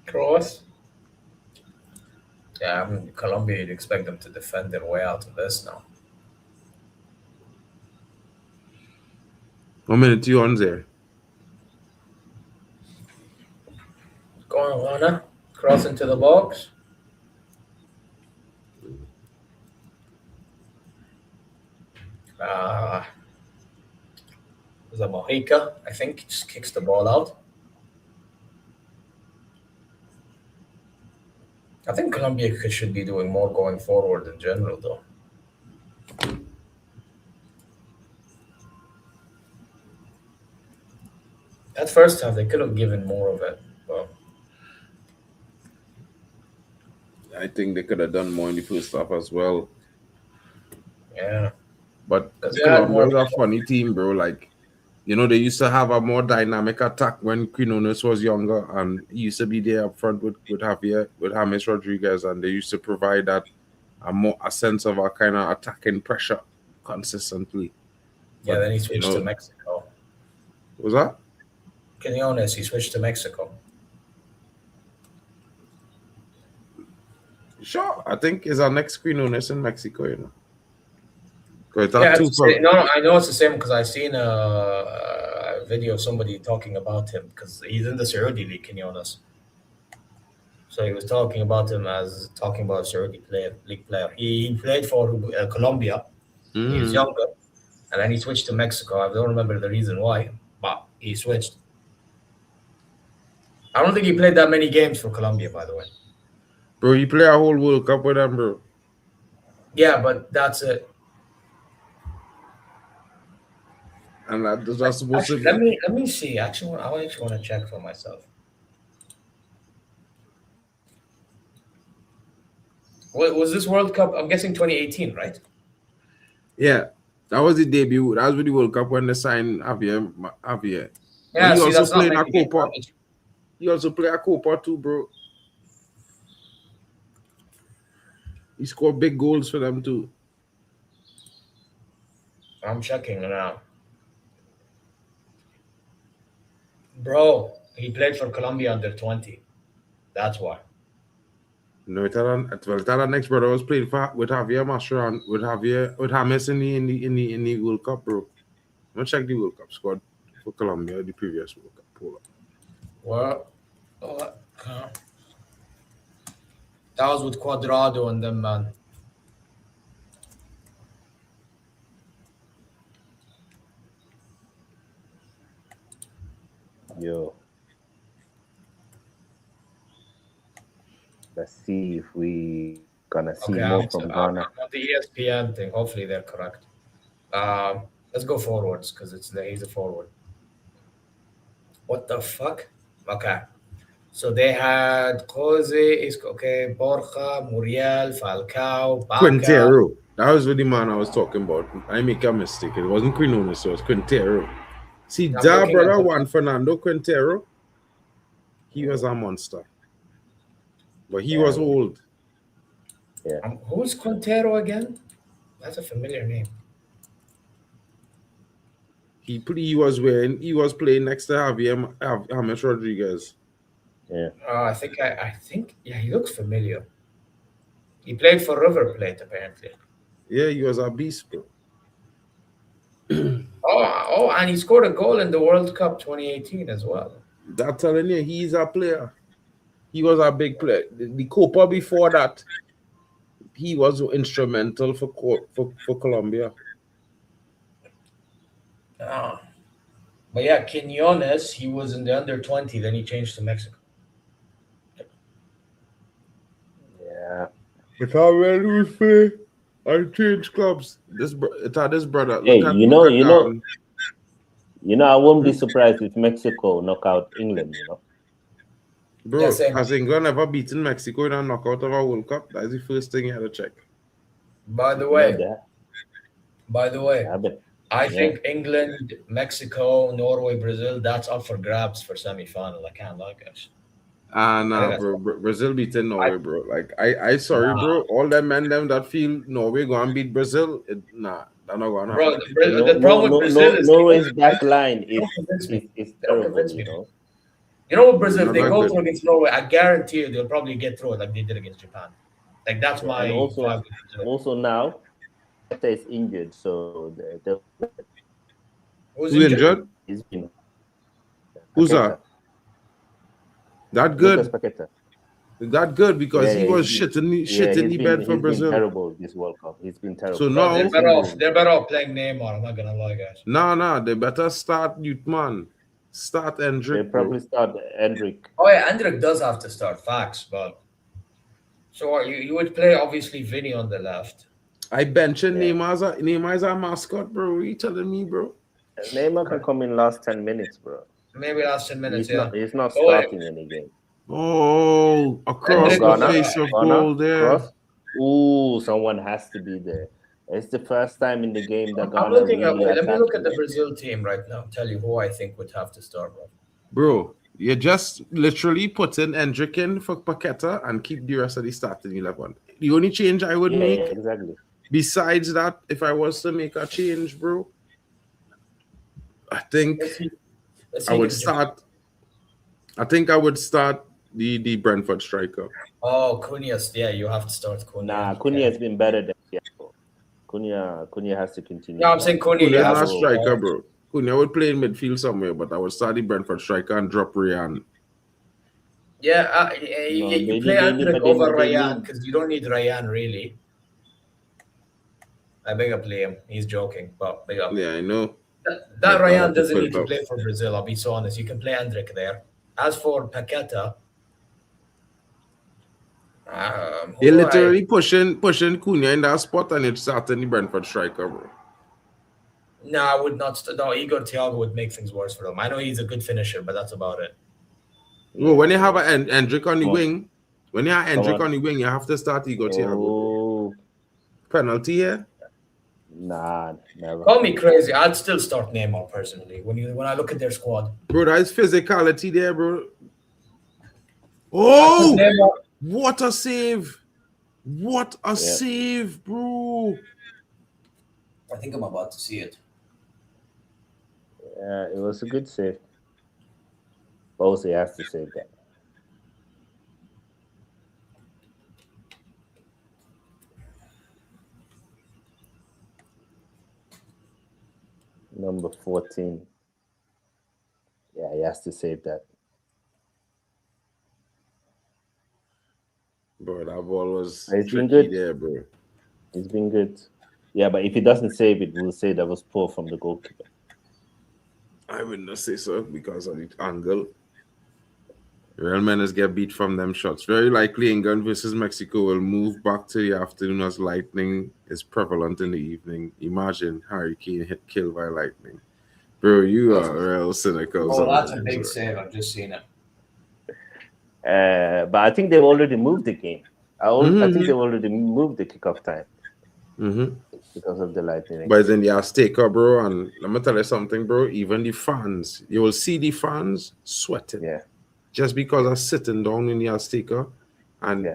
Cross. Yeah, I mean, Colombia, you'd expect them to defend their way out of this now. How many 2 on there? Going on, cross into the box. Was a Mojica, I think, just kicks the ball out. I think Colombia should be doing more going forward in general, though. That first half, they could have given more of it. But I think they could have done more in the first half as well. Yeah. But Colombia was a funny team, bro. Like, they used to have a more dynamic attack when Quinones was younger, and he used to be there up front with Javier, with James Rodriguez, and they used to provide that a sense of a kind of attacking pressure consistently. Yeah, but then he switched to Mexico. What was that? Quinones, he switched to Mexico. Sure, I think is our next Quinones in Mexico, Yeah, I know it's the same because I've seen a video of somebody talking about him because he's in the Saudi League, Quinones. So he was talking about him as a Saudi league player. He played for Colombia. Mm. He was younger, and then he switched to Mexico. I don't remember the reason why, but he switched. I don't think he played that many games for Colombia, by the way. Bro, he played a whole World Cup with them, bro. Yeah, but that's it. And that's supposed to Actually, be. let me see. Actually, I actually want to check for myself. Was this World Cup? I'm guessing 2018, right? Yeah, that was the debut. That was with the World Cup when they signed Javier. But Yeah. he See, also that's not played in a making it. Copa. He also played a Copa too, bro. He scored big goals for them too. I'm checking now. Bro, he played for Colombia under 20. That's why. No, the next brother was playing with Javier Mascherano, with James in the World Cup, bro. I'm gonna check the World Cup squad for Colombia, the previous World Cup. Hold up. Well, that was with Cuadrado and them, man. Yo. Let's see if we gonna see more from Ghana. I'm on the ESPN thing. Hopefully they're correct. Let's go forwards because he's a forward. What the fuck? Okay. So they had Jose, okay, Borja, Muriel, Falcao, Baca. Quintero. That was the man I was talking about. I make a mistake. It wasn't Quinones, so it was Quintero. See, that brother Juan Fernando Quintero, he was a monster. But he was old. Yeah. Who's Quintero again? That's a familiar name. He was playing next to James Rodriguez. Yeah. I think yeah, he looks familiar. He played for River Plate apparently. Yeah, he was a beast, bro. And he scored a goal in the World Cup 2018 as well. I'm telling you, he's a player. He was a big player. The Copa before that, he was instrumental for Colombia. But yeah, Quinones, he was in the under 20, then he changed to Mexico. Yeah. But how well we play? I changed clubs. This brother. Hey, I won't be surprised if Mexico knock out England, Bro, has England ever beaten Mexico in a knockout of a World Cup? That's the first thing you had to check. By the way, I think England, Mexico, Norway, Brazil, that's up for grabs for semi-final. I can't lie, guys. Nah, bro. Brazil beating Norway, bro. Like, I sorry, bro. All them men them that feel Norway going to beat Brazil, they're not going to happen. Bro, the problem with Brazil is Norway's back line is terrible, You know what, Brazil, if they go through against Norway, I guarantee you they'll probably get through it like they did against Japan. Like, that's my... Also now, is injured, so who's injured? Who's that? That good? That good because he was shit in the bed for Brazil. He's been terrible this World Cup. He's been terrible. So now they're better off playing Neymar. I'm not gonna lie, guys. Nah, they better start youth man. Start Hendrick. They probably start Hendrick. Oh yeah, Hendrick does have to start. Facts, but so you would play obviously Vinny on the left. I benching Neymar's a mascot, bro. What are you telling me, bro? Neymar can come in last 10 minutes, bro. Maybe last 10 minutes. He's not starting any game. Oh, across the face of goal there. Ooh, someone has to be there. It's the first time in the game that Ghana let me look at the Brazil team right now. Tell you who I think would have to start, bro. Bro, you just literally put in Hendrick in for Paqueta and keep the rest of the starting 11. The only change I would make, exactly. Besides that, if I was to make a change, bro, I think I would start the Brentford striker. Oh, Cunha's, yeah, you have to start Cunha. Nah, Cunha has been better than Thiago. Cunha has to continue. No, I'm saying Cunha has a striker, bro. Cunha would play in midfield somewhere, but I would start the Brentford striker and drop Ryan. Yeah, you play Hendrick over Ryan because you don't need Ryan really. I beg up Liam. He's joking, but big up. Yeah, I know. That Ryan doesn't need to play for Brazil, I'll be so honest. You can play Hendrick there. As for Paqueta, they're literally pushing Cunha in that spot and it's starting the Brentford striker, bro. No, I would not. No, Igor Thiago would make things worse for them. I know he's a good finisher, but that's about it. Bro, when you have an Hendrick on the wing, when you have Hendrick on the wing, you have to start Igor Thiago. Oh, Penalty here? nah, never. Call me crazy. I'd still start Neymar personally. When I look at their squad, Bro, that is physicality there, bro. Oh, Neymar, what a save! What a save, bro! I think I'm about to see it. Yeah, it was a good save. BUGZY has to save that. Number 14. Yeah, he has to save that. Bro, that ball was It's been tricky good. there, bro. It's been good. Yeah, but if he doesn't save it, we'll say that was poor from the goalkeeper. I wouldn't say so because of the angle. Real Menace get beat from them shots. Very likely England versus Mexico will move back to the afternoon as lightning is prevalent in the evening. Imagine Harry Kane hit killed by lightning. Bro, you are real cynical. Oh, that's a big save. I've just seen it. But I think they've already moved the game. I think they've already moved the kickoff time because of the lightning. But then the Azteca, bro, and let me tell you something, bro. Even the fans, you will see the fans sweating. Yeah. Just because I'm sitting down in the Azteca and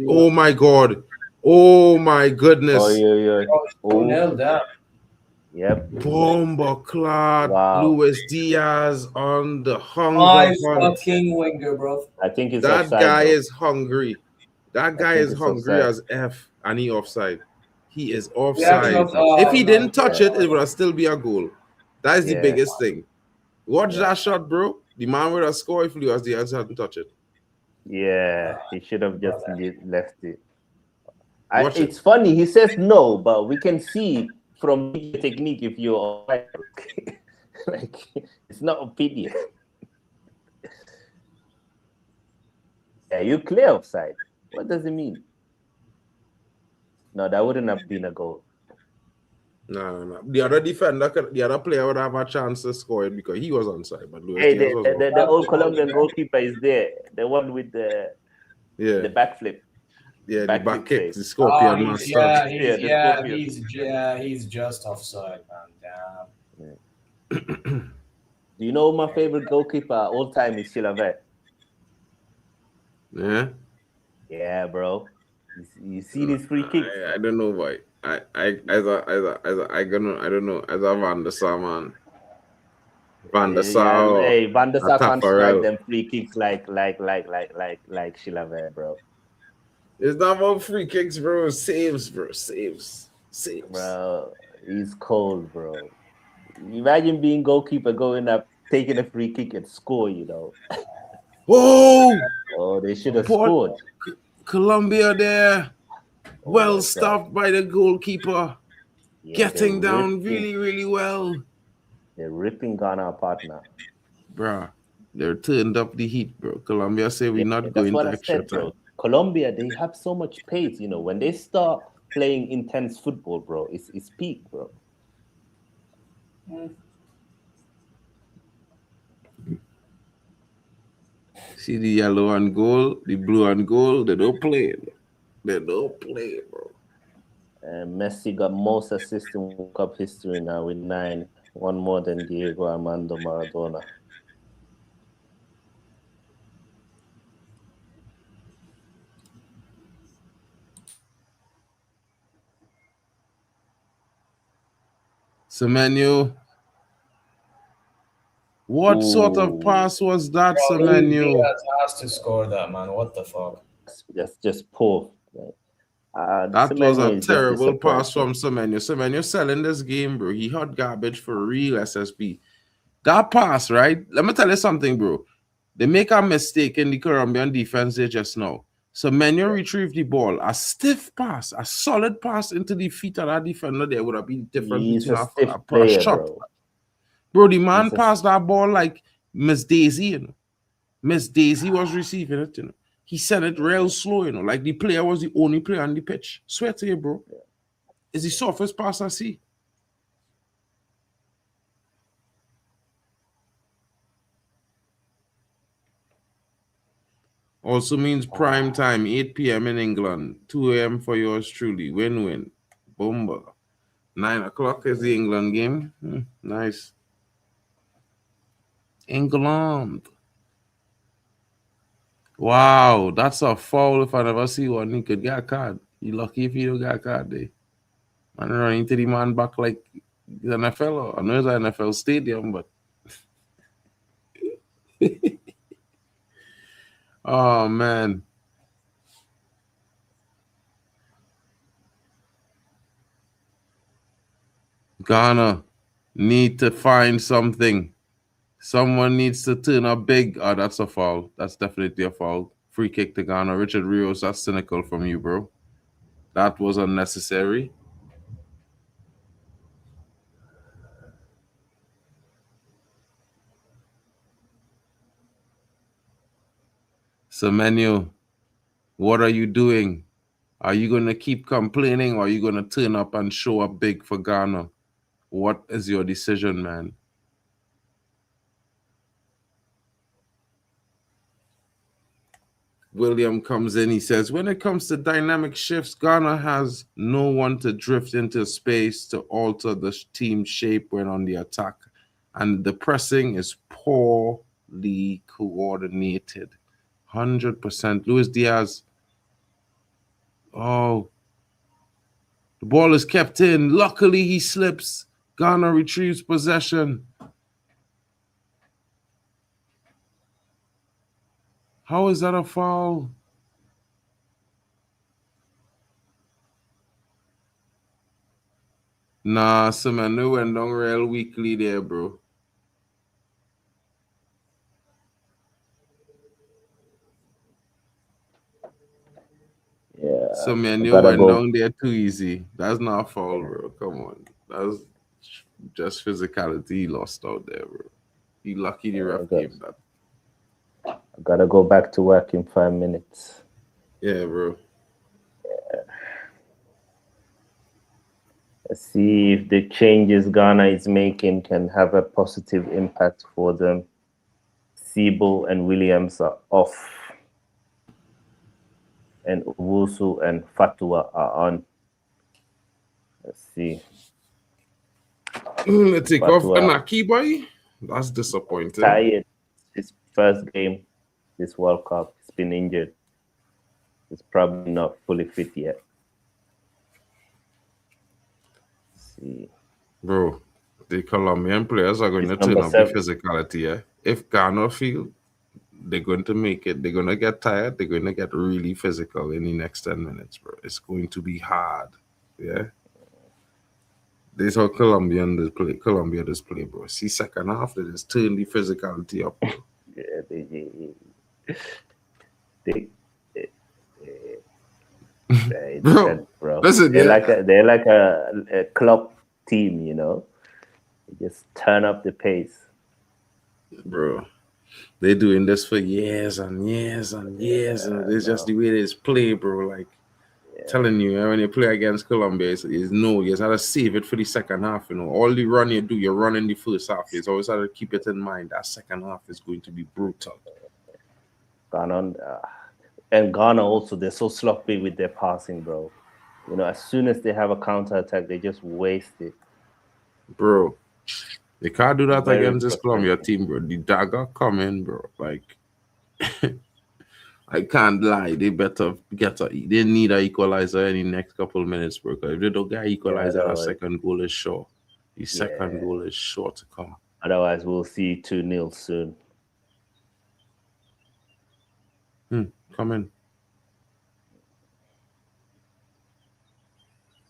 Oh my God. Oh my goodness. Oh, nailed that. Yep. Bomba clad Luis Diaz on the hunger. My fucking winger, bro. I think it's that offside, guy bro. is hungry. That guy is hungry offside. as F, and he offside. He is offside. If he didn't touch it, it would still be a goal. That is the biggest thing. Watch that shot, bro. The man would have scored if Luis Diaz hadn't touched it. Yeah, he should have just left it. It's it. funny. He says no, but we can see from the technique if you're offside. Like, it's not opinion. Yeah, you clear offside. What does it mean? No, that wouldn't have been a goal. No. The other defender, the other player would have a chance to score it because he was onside. But Hey, the old Colombian goalkeeper is there. The one with the backflip. Yeah, the back kick, the Scorpion master. He's just offside, man. Damn. Do you know my favorite goalkeeper all time is Chilavert? Yeah. Yeah, bro. You see these free kicks? I don't know why. I don't know. As a Van der Sar, man. Van der Sar. Hey, Van der Sar can't strike them free kicks like Chilavert, bro. It's not about free kicks, bro. Saves, bro. Saves. Bro, he's cold, bro. Imagine being goalkeeper, going up, taking a free kick and score, you know. Whoa! Oh, they should have scored. Colombia there. Well stopped by the goalkeeper. Yeah, getting down really, really well. They're ripping Ghana apart now. Bro, they're turned up the heat, bro. Colombia say we're not going to extra time. Bro. Colombia, they have so much pace, you know. When they start playing intense football, bro, it's peak, bro. See the yellow and gold, the blue and gold, they don't play. They don't play, bro. Messi got most assists in World Cup history now with 9. One more than Diego Armando Maradona. Semenyo. What sort of pass was that, Semenyo? He has to score that, man. What the fuck? Just poor. That was a terrible pass from Semenyo. Semenyo selling this game, bro. He had garbage for real, SSB. That pass, right? Let me tell you something, bro. They make a mistake in the Colombian defense there just now. Semenyo retrieved the ball. A stiff pass, a solid pass into the feet of that defender there would have been different between a shot. Bro, the man passed that ball like Miss Daisy, you know. Miss Daisy was receiving it, you know. He sent it real slow, you know, like the player was the only player on the pitch. Swear to you, bro. It's the softest pass I see. Also means prime time, 8 p.m. in England, 2 a.m. for yours truly. Win-win. Bomba. 9 o'clock is the England game. Nice. England. Wow, that's a foul if I never see one. He could get a card. You lucky if you don't get a card there. Man running to the man back like the NFL. I know it's an NFL stadium, but oh man. Ghana need to find something. Someone needs to turn up big. Oh, that's a foul. That's definitely a foul. Free kick to Ghana. Richard Rios, that's cynical from you, bro. That was unnecessary. Semenyo, what are you doing? Are you going to keep complaining or are you going to turn up and show up big for Ghana? What is your decision, man? William comes in, he says, when it comes to dynamic shifts, Ghana has no one to drift into space to alter the team shape when on the attack. And the pressing is poorly coordinated. 100%. Luis Diaz. Oh. The ball is kept in. Luckily, he slips. Ghana retrieves possession. How is that a foul? Nah, Semenyo went down real weakly there, bro. Yeah. Semenyo went down there too easy. That's not a foul, bro. Come on. That's just physicality. He lost out there, bro. He lucky the ref gave that. I gotta go back to work in 5 minutes. Yeah, bro. Yeah. Let's see if the changes Ghana is making can have a positive impact for them. Sibo and Williams are off. And Owusu and Fatua are on. Let's see. Let's take off Anaki, boy. That's disappointing. Tired. His first game this World Cup. He's been injured. He's probably not fully fit yet. Let's see. Bro, the Colombian players are going to turn up the physicality. Yeah? If Ghana feel they're going to make it, they're going to get tired, they're going to get really physical in the next 10 minutes, bro. It's going to be hard. Yeah. This is how Colombia display, bro. See, second half, they just turn the physicality up, bro. Yeah, bro. Listen, they're like a club team, you know. They just turn up the pace, bro. They're doing this for years and years and years, and it's just the way they play, bro. Like telling you, when you play against Colombia, you just gotta save it for the second half. You know, all the run you do, you run in the first half. You always have to keep it in mind that second half is going to be brutal. Ghana, and Ghana also, they're so sloppy with their passing, bro. You know, as soon as they have a counter attack, they just waste it, bro. They can't do that against this Colombia team, bro. The dagger coming, bro. Like, I can't lie. They better they need an equalizer in the next couple of minutes, bro. Because if they don't get equalizer, that second goal is sure. The second goal is sure to come. Otherwise, we'll see 2-0 soon. Come in.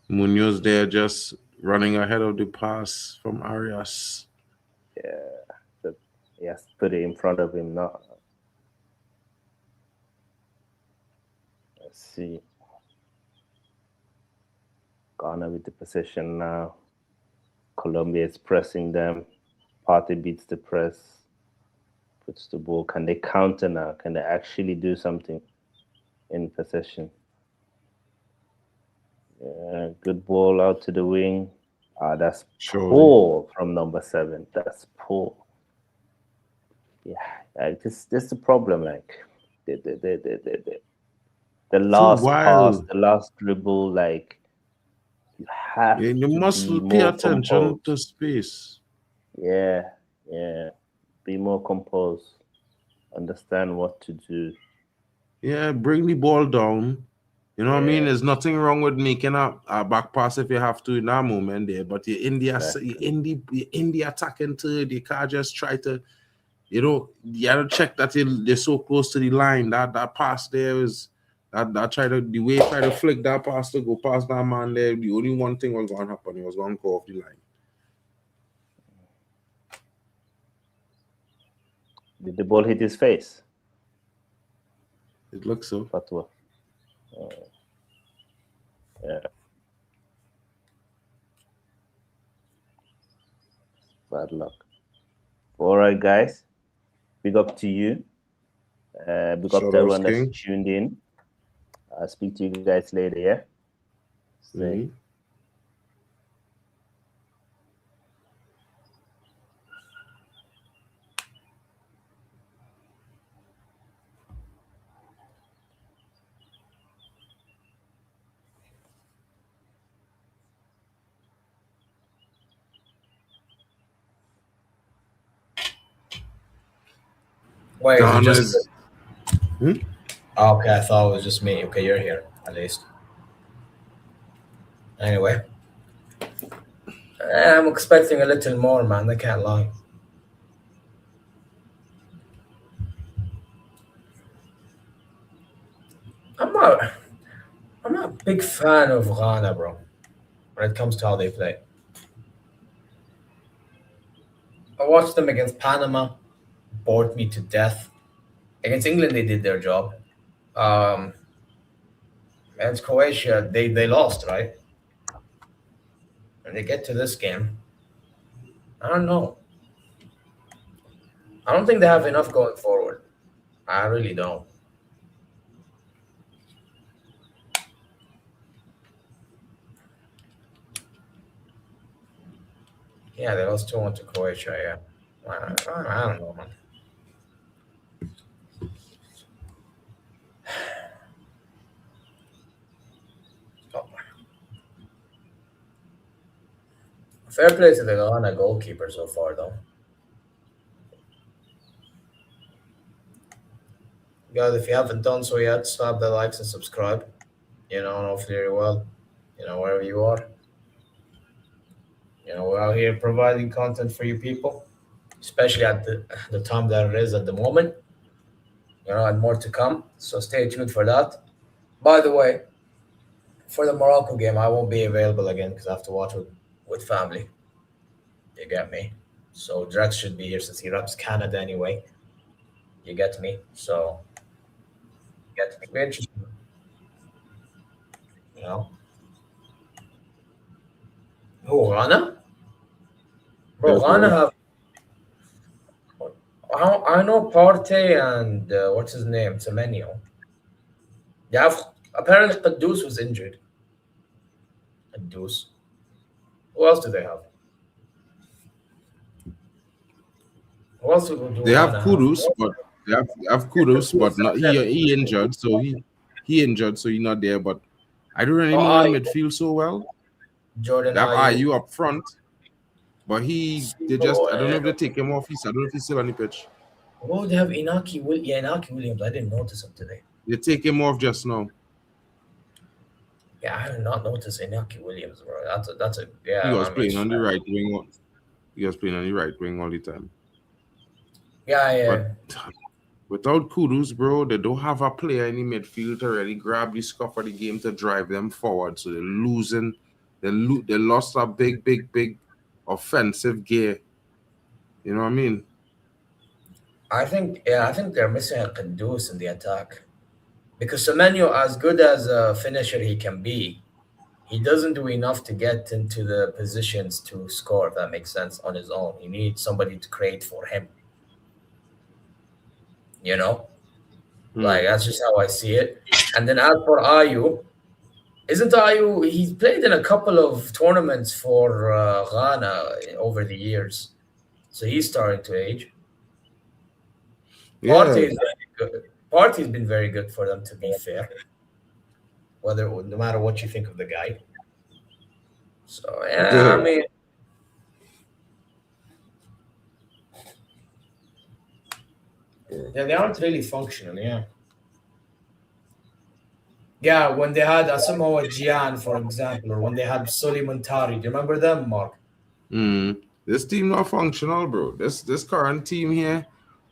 Munoz there just running ahead of the pass from Arias. Yeah. So he has to put it in front of him now. Let's see. Ghana with the possession now. Colombia is pressing them. Partey beats the press. Puts the ball. Can they counter now? Can they actually do something in possession? Yeah, good ball out to the wing. That's poor from number 7. That's poor. Yeah, this is the problem. Like, the last pass, wild. the last dribble, like you have Yeah, you to must be pay more attention composed. to space. Yeah, be more composed. Understand what to do. Yeah, bring the ball down. You know what I mean? There's nothing wrong with making a back pass if you have to in that moment there, but you're in the attacking third. You can't just try to, you gotta check that they're so close to the line. That pass there is that try to flick that pass to go past that man there. The only one thing was going to happen, he was going to go off the line. Did the ball hit his face? It looks so. Fatwa. Yeah. Bad luck. All right, guys. Big up to you. Big up to everyone that's tuned in. I'll speak to you guys later, yeah? Stay. Wait, is it just... Oh, okay, I thought it was just me. Okay, you're here, at least. Anyway. I'm expecting a little more, man. I can't lie. I'm not a big fan of Ghana, bro, when it comes to how they play. I watched them against Panama, bored me to death. Against England, they did their job. Against Croatia, they lost, right? And they get to this game. I don't know. I don't think they have enough going forward. I really don't. Yeah, they lost 2-1 to Croatia, yeah. I don't know, man. Fair play to the Ghana goalkeeper so far, though. Guys, if you haven't done so yet, slap the likes and subscribe. And hopefully you're well, wherever you are. We're out here providing content for you people, especially at the time that it is at the moment. And more to come. So stay tuned for that. By the way, for the Morocco game, I won't be available again because I have to watch with family. You get me? So Drex should be here since he reps Canada anyway. You get me? So get me. Be interesting. Who, Ghana? Bro, Ghana have... I know Partey and what's his name? Semenyo. They have... Apparently Qaddus was injured. Qaddus. Who else do they have? Who else do they have Kudus, but they have Kudus, but not he injured, so he injured, so he's not there. But I don't really know him midfield so well. Jordan, they have Ayew up front, but they just I don't know if they take him off. I don't know if he's still on the pitch. Oh, they have Inaki Williams. I didn't notice him today. They take him off just now. Yeah, I did not notice Inaki Williams, bro. That's a He was playing on the right wing. He was playing on the right wing all the time. Yeah. But without Kudus, bro, they don't have a player in the midfield to really grab the scuff of the game to drive them forward. So they're losing. They lost a big offensive gear. You know what I mean? I think they're missing a Qaddus in the attack. Because Semenyo, as good as a finisher he can be, he doesn't do enough to get into the positions to score, if that makes sense, on his own. He needs somebody to create for him. Like, that's just how I see it. And then as for Ayew, he's played in a couple of tournaments for Ghana over the years. So he's starting to age. Yeah. Partey is very good. Party's been very good for them, to be fair. No matter what you think of the guy. So yeah, I mean, yeah, they aren't really functional. Yeah. Yeah, when they had Asamoah Gyan, for example, or when they had Suleiman Tari. Do you remember them, Mark? This team not functional, bro. This current team here,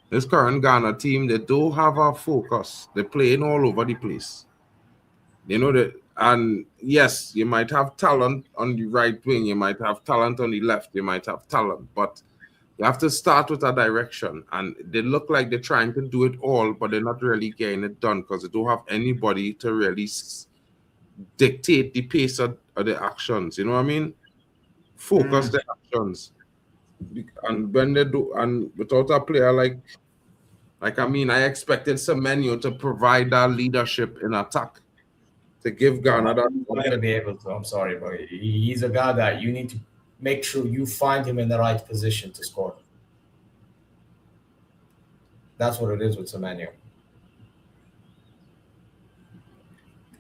this current Ghana team, they don't have a focus. They're playing all over the place. You know that, and yes, you might have talent on the right wing, you might have talent on the left, you might have talent, but you have to start with a direction. And they look like they're trying to do it all, but they're not really getting it done because they don't have anybody to really dictate the pace of the actions. You know what I mean? Focus the actions. And when they do, and without a player like I mean, I expected Semenyo to provide that leadership in attack, to give Ghana that. I'm not gonna be able to. I'm sorry, but he's a guy that you need to make sure you find him in the right position to score. That's what it is with Semenyo.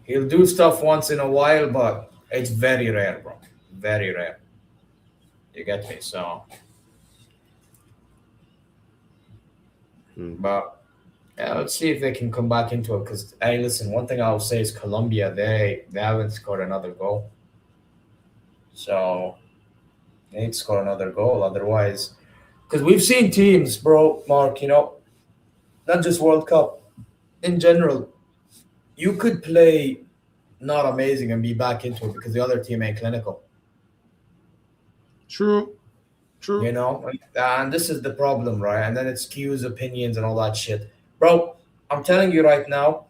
He'll do stuff once in a while, but it's very rare, bro. Very rare. You get me? So, but yeah, let's see if they can come back into it. Because hey, listen, one thing I'll say is Colombia, they haven't scored another goal. So they need to score another goal, otherwise, because we've seen teams, bro, Mark. You know, not just World Cup, in general, you could play not amazing and be back into it because the other team ain't clinical. True. You know, and this is the problem, right? And then it skews opinions and all that shit. Bro, I'm telling you right now,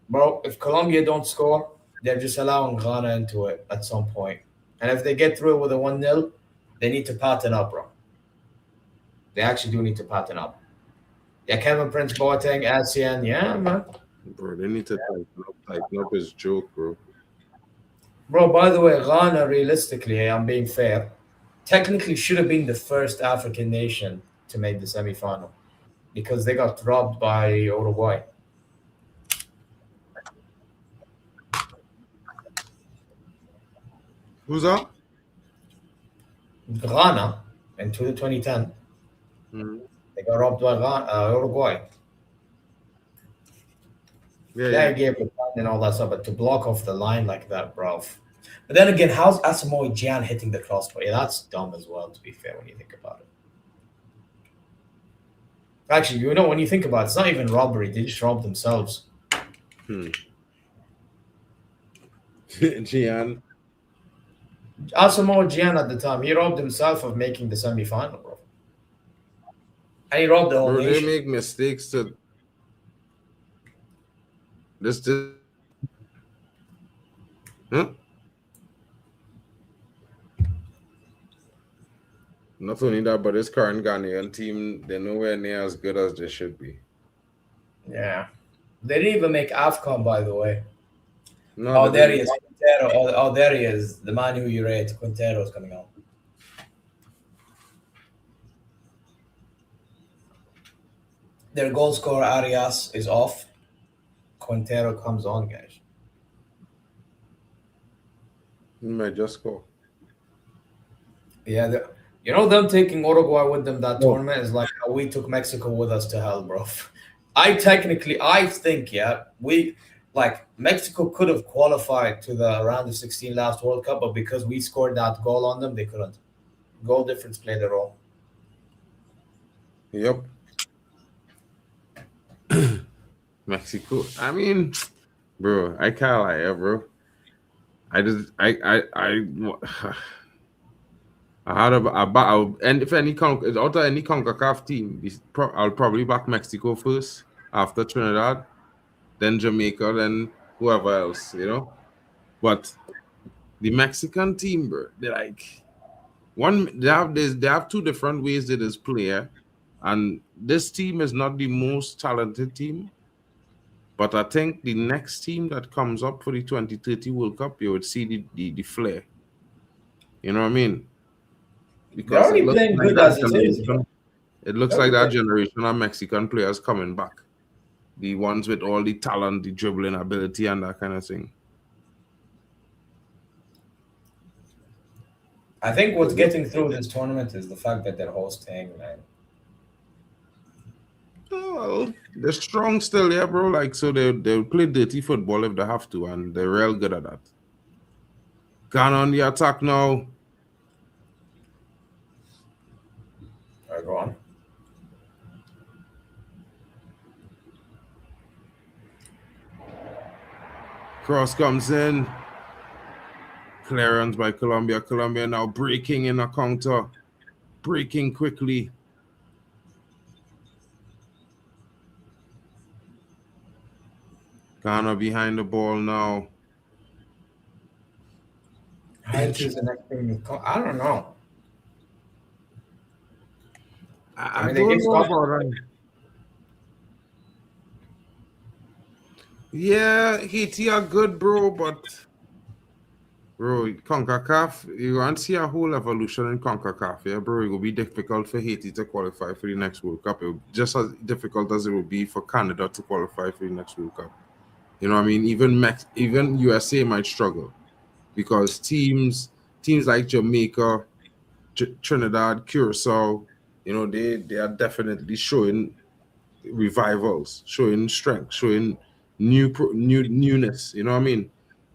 bro, if Colombia don't score, they're just allowing Ghana into it at some point. And if they get through it with a 1-0, they need to pattern up, bro. They actually do need to pattern up. Yeah, Kevin Prince Boateng, ASEAN, yeah, man. Bro, they need to tighten up his joke, bro. Bro, by the way, Ghana, realistically, I'm being fair, technically should have been the first African nation to make the semifinal because they got robbed by Uruguay. Who's that? Ghana in 2010. They got robbed by Uruguay. Yeah, he gave the line and all that stuff, but to block off the line like that, bro. But then again, how's Asamoah Gyan hitting the crossbar? Yeah, that's dumb as well, to be fair, when you think about it. Actually, you know, when you think about it, it's not even robbery. They just robbed themselves. Gyan. Asamoah Gyan at the time, he robbed himself of making the semi-final, bro. And he robbed the whole nation. They make mistakes to... Not only that, but this current Ghanaian team, they're nowhere near as good as they should be. Yeah. They didn't even make AFCON, by the way. No, there he is. Quintero. There he is. The man who you rate. Quintero is coming out. Their goal scorer, Arias, is off. Quintero comes on, guys. He might just score. Yeah, you know, them taking Uruguay with them that tournament is like how we took Mexico with us to hell, bro. I think, yeah, Mexico could have qualified to the round of 16 last World Cup, but because we scored that goal on them, they couldn't. Goal difference played a role. Yep. Mexico. I mean, bro, I can't lie, bro. I had and if any out of any CONCACAF team, I'll probably back Mexico first, after Trinidad, then Jamaica, then whoever else, you know. But the Mexican team, bro, they're like they have two different ways they just play, and this team is not the most talented team. But I think the next team that comes up for the 2030 World Cup, you would see the flair. You know what I mean? Because they're already playing good as it is. It looks like that generation of Mexican players coming back. the ones with all the talent, the dribbling ability, and that kind of thing. I think what's getting through this tournament is the fact that they're hosting, man. Oh, they're strong still, yeah, bro. Like, so they'll play dirty football if they have to, and they're real good at that. Ghana on the attack now. All right, go on. Cross comes in. Clearance by Colombia. Colombia now breaking in a counter. Breaking quickly. Ghana behind the ball now. Haiti's the next thing. I don't know. I don't know about that. Yeah, Haiti are good, bro, but bro, CONCACAF, you want to see a whole evolution in CONCACAF, yeah, bro. It will be difficult for Haiti to qualify for the next World Cup. Just as difficult as it will be for Canada to qualify for the next World Cup. You know what I mean? Even USA might struggle because teams like Jamaica, Trinidad, Curacao, you know, they are definitely showing revivals, showing strength, showing newness. You know what I mean?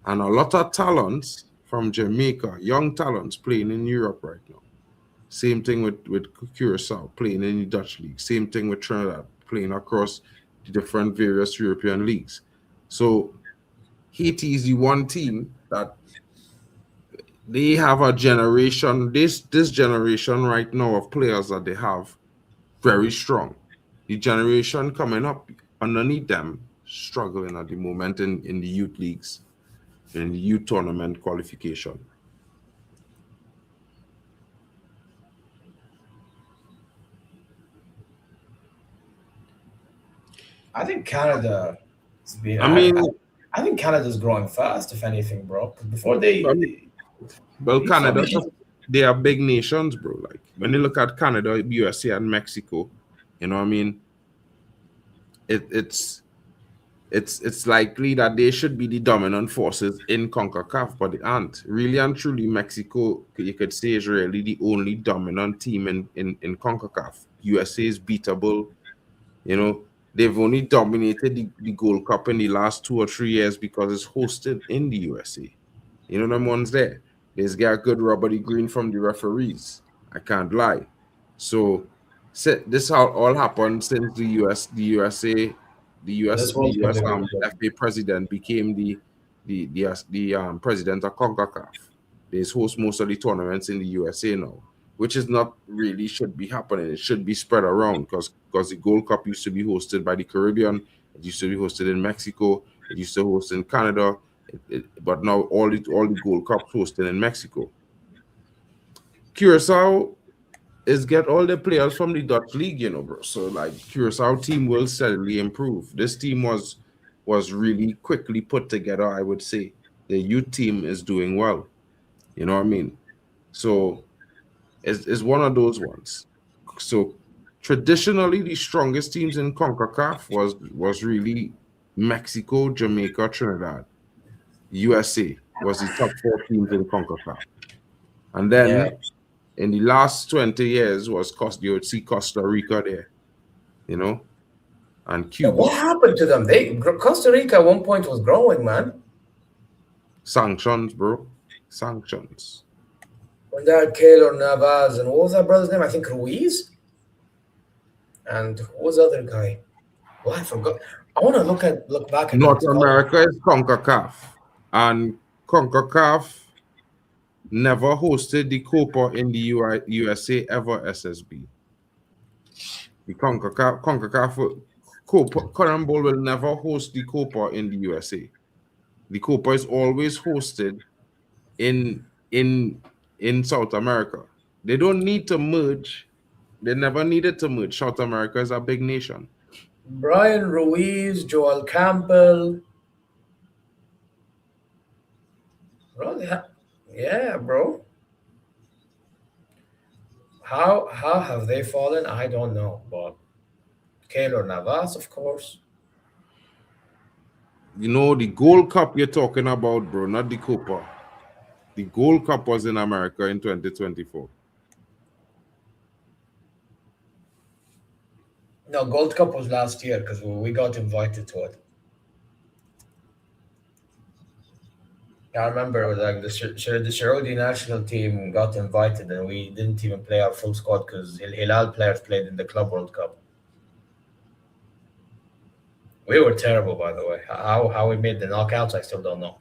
And a lot of talents from Jamaica, young talents playing in Europe right now. Same thing with Curacao playing in the Dutch league. Same thing with Trinidad playing across the different various European leagues. So Haiti is the one team that they have a generation. This generation right now of players that they have very strong. The generation coming up underneath them struggling at the moment in the youth leagues, in the youth tournament qualification. I think Canada. I think Canada's growing fast, if anything, bro. Before Canada, they are big nations, bro. Like when you look at Canada, USA, and Mexico, you know what I mean? It's likely that they should be the dominant forces in CONCACAF, but they aren't. Really and truly, Mexico, you could say, is really the only dominant team in CONCACAF. USA is beatable. You know, they've only dominated the Gold Cup in the last 2 or 3 years because it's hosted in the USA. You know them ones there. There's got good rubbery green from the referees. I can't lie. So this all happened since the US FA president became the president of CONCACAF. They host most of the tournaments in the USA now, which is not really should be happening. It should be spread around because the Gold Cup used to be hosted by the Caribbean. It used to be hosted in Mexico. It used to host in Canada. But now all the Gold Cups hosted in Mexico. Curacao is get all the players from the Dutch league, you know, bro. So like Curacao team will steadily improve. This team was really quickly put together, I would say. The youth team is doing well. You know what I mean? So it's one of those ones. So traditionally, the strongest teams in CONCACAF was really Mexico, Jamaica, Trinidad. USA was the top 4 teams in CONCACAF. And then in the last 20 years you would see Costa Rica there, you know, and Cuba. What happened to them? Costa Rica at one point was growing, man. Sanctions, bro. Sanctions. When they had Keylor Navas and what was that brother's name? I think Ruiz. And what was the other guy? Well, I forgot. I want to look back at North America is CONCACAF. And CONCACAF never hosted the Copa in the USA ever, SSB. The CONCACAF Current Bowl will never host the Copa in the USA. The Copa is always hosted in South America. They don't need to merge. They never needed to merge. South America is a big nation. Brian Ruiz, Joel Campbell. Bro, yeah, bro. How have they fallen? I don't know, but Keylor Navas, of course. You know, the Gold Cup you're talking about, bro, not the Copa. The Gold Cup was in America in 2024. No, Gold Cup was last year because we got invited to it. I remember like the Saudi national team got invited and we didn't even play our full squad because Hilal players played in the Club World Cup. We were terrible, by the way. How we made the knockouts, I still don't know.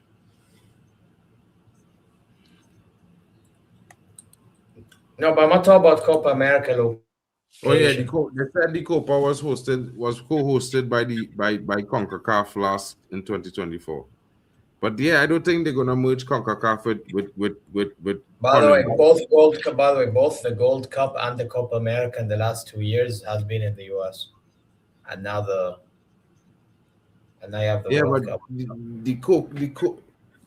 No, but I'm not talking about Copa America location. Oh yeah, they said the Copa was co-hosted by CONCACAF last in 2024. But yeah, I don't think they're gonna merge CONCACAF with. By the way, both the Gold Cup and the Copa America in the last 2 years has been in the US, and now you have the World Cup.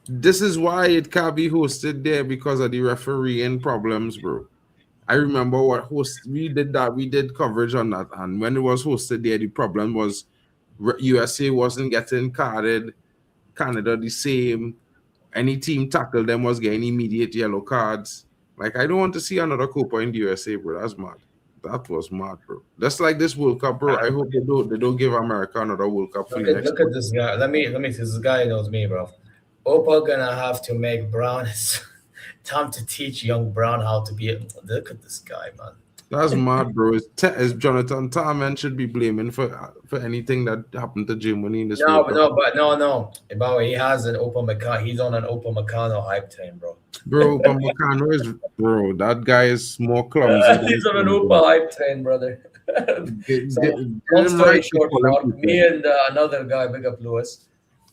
This is why it can't be hosted there because of the refereeing problems, bro. I remember we did coverage on that, and when it was hosted there, the problem was USA wasn't getting carded, Canada the same. Any team tackled them was getting immediate yellow cards. Like, I don't want to see another Copa in the USA, bro. That's mad. That was mad, bro. That's like this World Cup, bro. I hope they don't give America another World Cup. Look at this guy. Let me. This guy knows me, bro. Opa gonna have to make Brown. Time to teach young Brown how to be. Look at this guy, man. That's mad, bro. Is Jonathan Tarman should be blaming for anything that happened to Germany in this World Cup. No. But he has an Upamecano. He's on an Upamecano hype train, bro. Bro, Upamecano is that guy is more clumsy. He's on an Upa hype train, brother. Long story short, me and another guy, big up Lewis,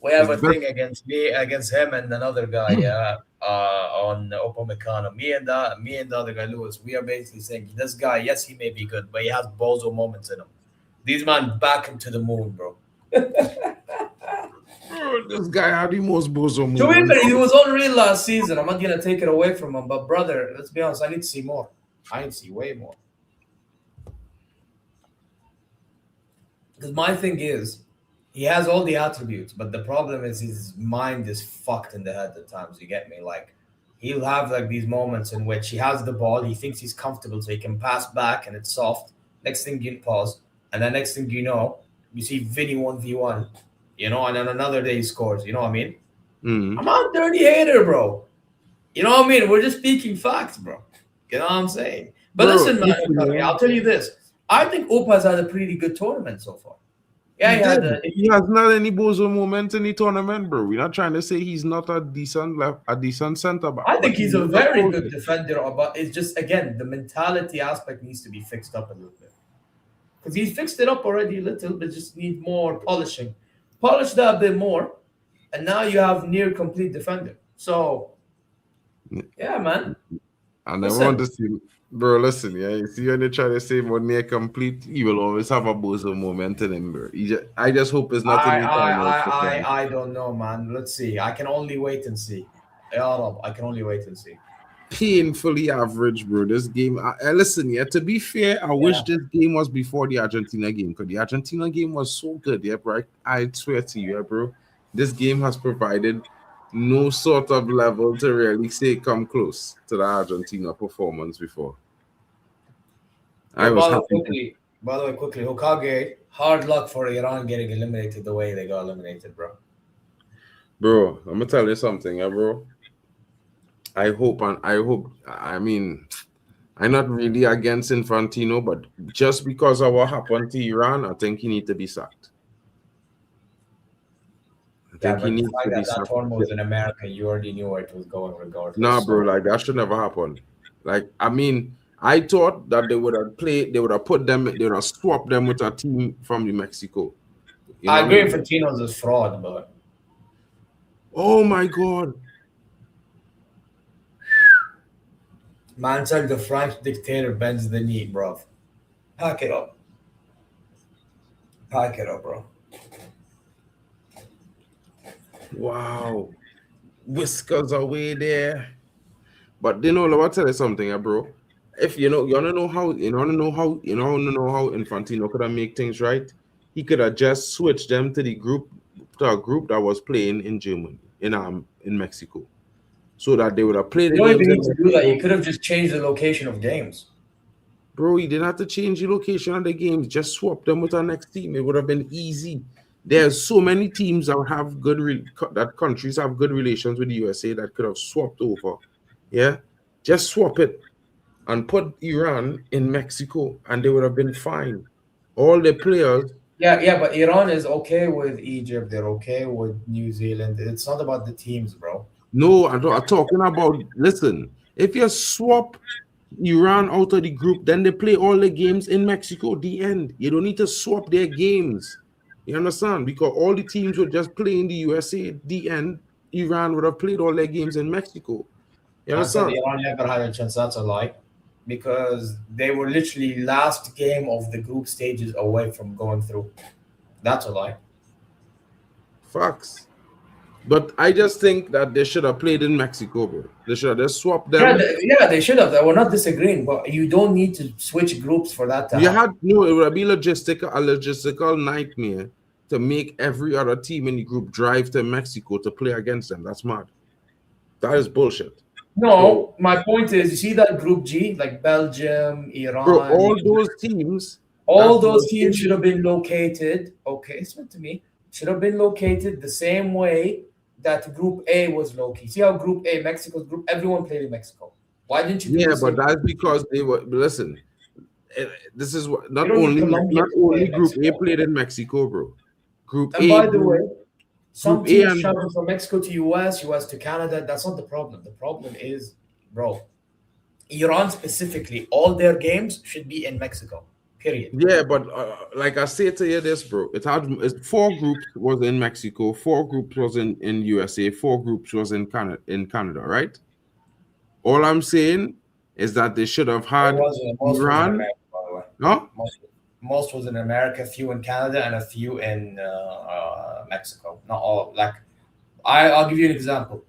we have a thing against him and another guy, on Upamecano. Me and the other guy, Lewis, we are basically saying this guy, yes, he may be good, but he has bozo moments in him. These man back him to the moon, bro. Bro, this guy had the most bozo moments. To be fair, he was unreal last season. I'm not gonna take it away from him, but brother, let's be honest, I need to see more. I need to see way more. Because my thing is, he has all the attributes, but the problem is his mind is fucked in the head at times. You get me? Like, he'll have like these moments in which he has the ball, he thinks he's comfortable, so he can pass back and it's soft. Next thing you pause, and then next thing you know, you see Vinny 1v1, you know, and then another day he scores. You know what I mean? I'm not a dirty hater, bro. You know what I mean? We're just speaking facts, bro. You know what I'm saying? But bro, listen, man, I'll tell you this. I think Opa has had a pretty good tournament so far. Yeah, he has not any bozo moment in the tournament, bro. We're not trying to say he's not a decent center back. I think he's a very good defender, but it's just, again, the mentality aspect needs to be fixed up a little bit. Because he's fixed it up already a little, but just need more polishing. Polish that a bit more, and now you have near complete defender. So, yeah, man. And I want to see, bro, listen, yeah, you see when they try to say more near complete, he will always have a bozo moment in him, bro. I just hope it's not I don't know, man. Let's see. I can only wait and see. I can only wait and see. Painfully average, bro. This game, listen, yeah, to be fair, I wish this game was before the Argentina game, because the Argentina game was so good, yeah, bro. I swear to you, yeah, bro. This game has provided no sort of level to really say come close to the Argentina performance before. By the way, quickly, Hokage, hard luck for Iran getting eliminated the way they got eliminated, bro. Bro, I'm gonna tell you something, yeah, bro. I mean, I'm not really against Infantino, but just because of what happened to Iran, I think he needs to be sacked. That tournament was in America. You already knew where it was going regardless. Nah, bro, like that should never happen. Like, I mean, I thought that they would have swapped them with a team from New Mexico. I agree Infantino's a fraud, but oh my god. Man said the French dictator bends the knee, bro. Pack it up, bro. Wow, whiskers away there. But you know, let me tell you something, bro. If you wanna know how Infantino could have make things right, he could have just switched them to the to a group that was playing in Germany, in Mexico, so that they would have played. You don't even need to do that. You could have just changed the location of games. Bro, you didn't have to change the location of the games. Just swap them with our next team. It would have been easy. There's so many teams that have that countries have good relations with the USA that could have swapped over. Yeah, just swap it and put Iran in Mexico, and they would have been fine. All the players. Yeah, but Iran is okay with Egypt. They're okay with New Zealand. It's not about the teams, bro. No, I'm talking about. Listen, if you swap Iran out of the group, then they play all the games in Mexico. The end. You don't need to swap their games. You understand? Because all the teams would just play in the USA. The end. Iran would have played all their games in Mexico. You understand? I said Iran never had a chance. That's a lie, because they were literally last game of the group stages away from going through. That's a lie. Facts. But I just think that they should have played in Mexico, bro. They should have just swapped them. Yeah, they should have. We're not disagreeing, but you don't need to switch groups for that. It would be a logistical nightmare to make every other team in the group drive to Mexico to play against them. That's mad. That is bullshit. No, my point is, you see that Group G, like Belgium, Iran. Bro, all those teams should have been located. Okay, listen to me. Should have been located the same way that Group A was located. See how Group A, Mexico's group, everyone played in Mexico. Why didn't you? Yeah, but that's because they were. Listen, this is what not only Group A played in Mexico, bro. Group A. By the way, some teams travel from Mexico to US to Canada. That's not the problem. The problem is, bro, Iran specifically, all their games should be in Mexico. Period. Yeah, but like I say to you this, bro, it's 4 groups was in Mexico, 4 groups was in USA, 4 groups was in Canada, right? All I'm saying is that they should have had Iran. America, by the way. No? Most was in America, few in Canada, and a few in Mexico. Not all. Like, I'll give you an example.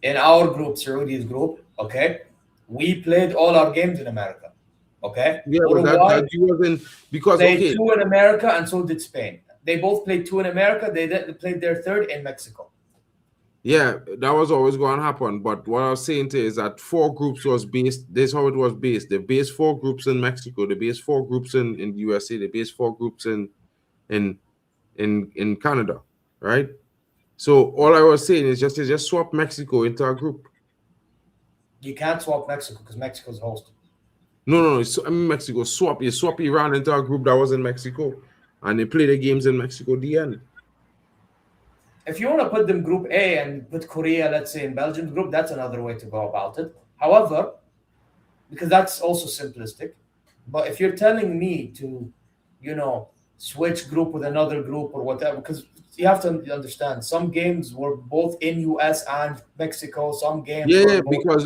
In our group, Saudi's group, okay, we played all our games in America. Okay. Yeah, but that wasn't because played 2 in America, and so did Spain. They both played 2 in America. They played their 3rd in Mexico. Yeah, that was always going to happen. But what I was saying to you is that 4 groups was based. This is how it was based. They based 4 groups in Mexico. They based 4 groups in the USA. They based 4 groups in Canada, right? So all I was saying is just swap Mexico into a group. You can't swap Mexico because Mexico's host. No. Mexico swap. You swap Iran into a group that was in Mexico, and they play the games in Mexico. The end. If you want to put them Group A and put Korea, let's say, in Belgium's group, that's another way to go about it. However, because that's also simplistic. But if you're telling me to, switch group with another group or whatever, because you have to understand, some games were both in US and Mexico. Some games,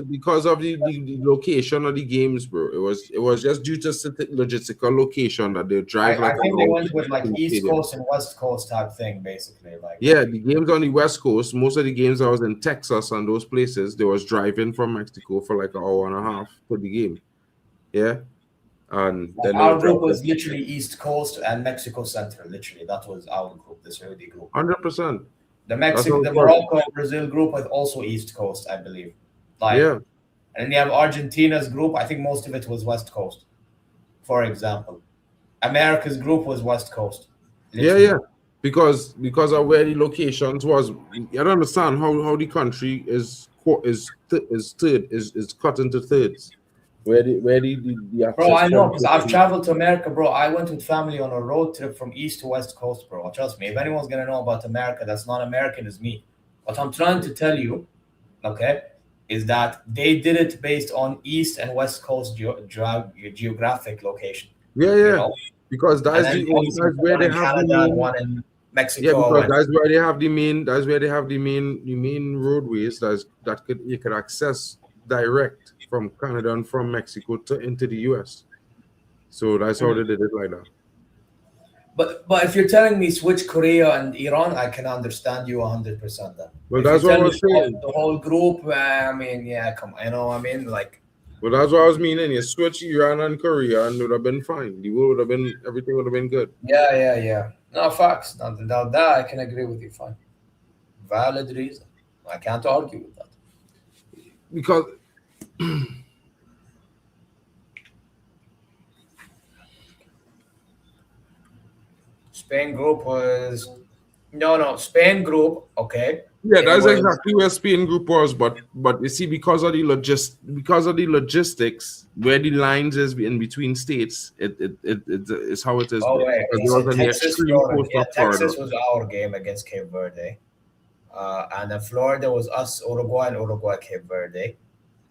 because of the location of the games, bro. It was just due to logistical location that they drive. I think they went with like East Coast and West Coast type thing, basically. Like, yeah, the games on the West Coast, most of the games I was in Texas and those places, they was driving from Mexico for like an hour and a half for the game. Yeah. And then our group was literally East Coast and Mexico Central. Literally, that was our group, the Saudi group. 100%. The Morocco, Brazil group was also East Coast, I believe. And then you have Argentina's group. I think most of it was West Coast, for example. America's group was West Coast. Literally. Yeah. Because of where the locations was. You don't understand how the country is cut into thirds. Where the bro, I know, because I've traveled to America, bro. I went with family on a road trip from East to West Coast, bro. Trust me, if anyone's gonna know about America that's not American, is me. What I'm trying to tell you, okay, is that they did it based on East and West Coast geographic location. Yeah. Because that's where they have Canada, one in Mexico. Yeah, because that's where they have the main. That's where they have the main roadways that you could access direct from Canada and from Mexico into the US. So that's how they did it like that. But if you're telling me switch Korea and Iran, I can understand you 100% then. Well, that's what I was saying. The whole group, I mean, yeah, come on, you know what I mean? Like, well, that's what I was meaning. You switch Iran and Korea and it would have been fine. The world would have been, everything would have been good. Yeah. No, facts. Now that I can agree with you. Fine. Valid reason. I can't argue with that. Because Spain group was no Spain group. Okay, yeah, it that's was exactly where Spain group was. But you see, because of the logistics, where the lines is in between states, it's how it is, oh bro. wait, Because he it was said on the Texas, extreme Florida. coast Yeah, of Florida. Texas was our game against Cape Verde, and then Florida was us, Uruguay, and Uruguay, Cape Verde,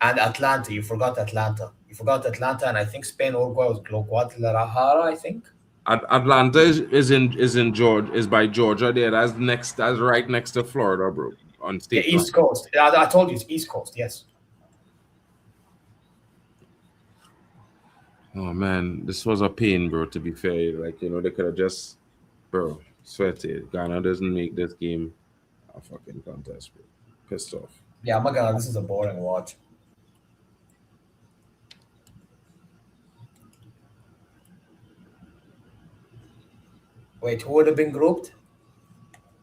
and Atlanta. You forgot Atlanta. You forgot Atlanta, and I think Spain, Uruguay was Guadalajara. I think. Atlanta is by Georgia. There, that's next. That's right next to Florida, bro, on Yeah, state line. East Coast. I told you it's East Coast. Yes. Oh man, this was a pain, bro. To be fair, like they could have just, bro, sweaty. Ghana doesn't make this game a fucking contest, bro. Pissed off. Yeah, I'm not gonna. This is a boring watch. Wait, who would have been grouped?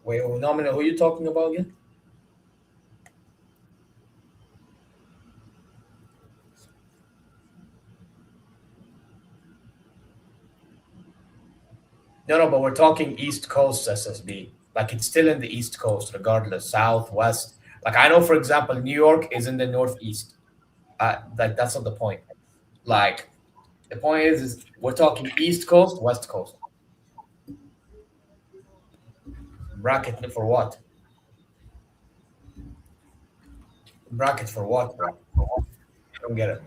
Wait, who are you talking about again? No, but we're talking East Coast SSB. Like it's still in the East Coast, regardless, South, West. Like I know, for example, New York is in the Northeast. Like that's not the point. Like the point is we're talking East Coast, West Coast. Bracket for what? Bracket for what, bro? I don't get it.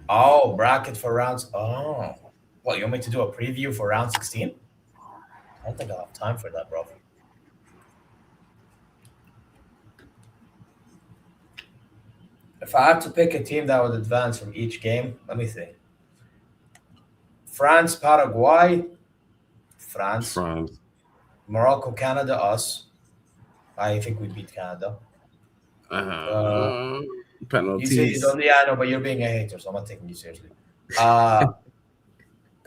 Oh, bracket for rounds. Oh, what? You want me to do a preview for round 16? I don't think I'll have time for that, bro. If I had to pick a team that would advance from each game, let me see. France, Paraguay, France. Morocco, Canada, us. I think we beat Canada. Penalties. You say you don't, yeah, I know, but you're being a hater, so I'm not taking you seriously. And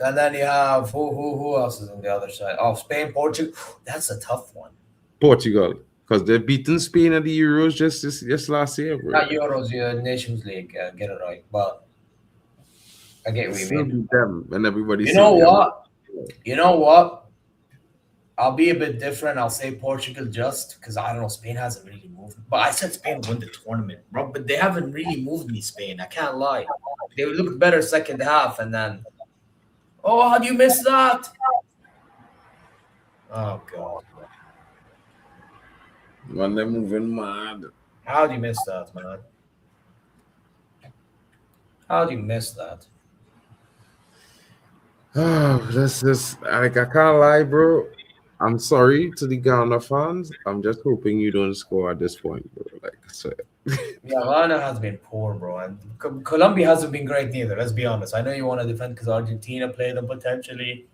then you have who else is on the other side? Oh, Spain, Portugal. That's a tough one. Portugal, because they've beaten Spain at the Euros just last year, bro. Not Euros, Nations League. Get it right, but I get what you Still mean. beat them, and everybody. You know what? You know what? I'll be a bit different. I'll say Portugal just because I don't know. Spain hasn't really moved. But I said Spain won the tournament, bro. But they haven't really moved me, Spain. I can't lie. They looked better second half, and then, oh, how do you miss that? Oh god, When they're moving mad. how do you miss that, man? How do you miss that? Oh, this is like I can't lie, bro. I'm sorry to the Ghana fans. I'm just hoping you don't score at this point, bro. Like I said. Yeah, Ghana has been poor, bro, and Colombia hasn't been great neither. Let's be honest. I know you want to defend because Argentina played them potentially.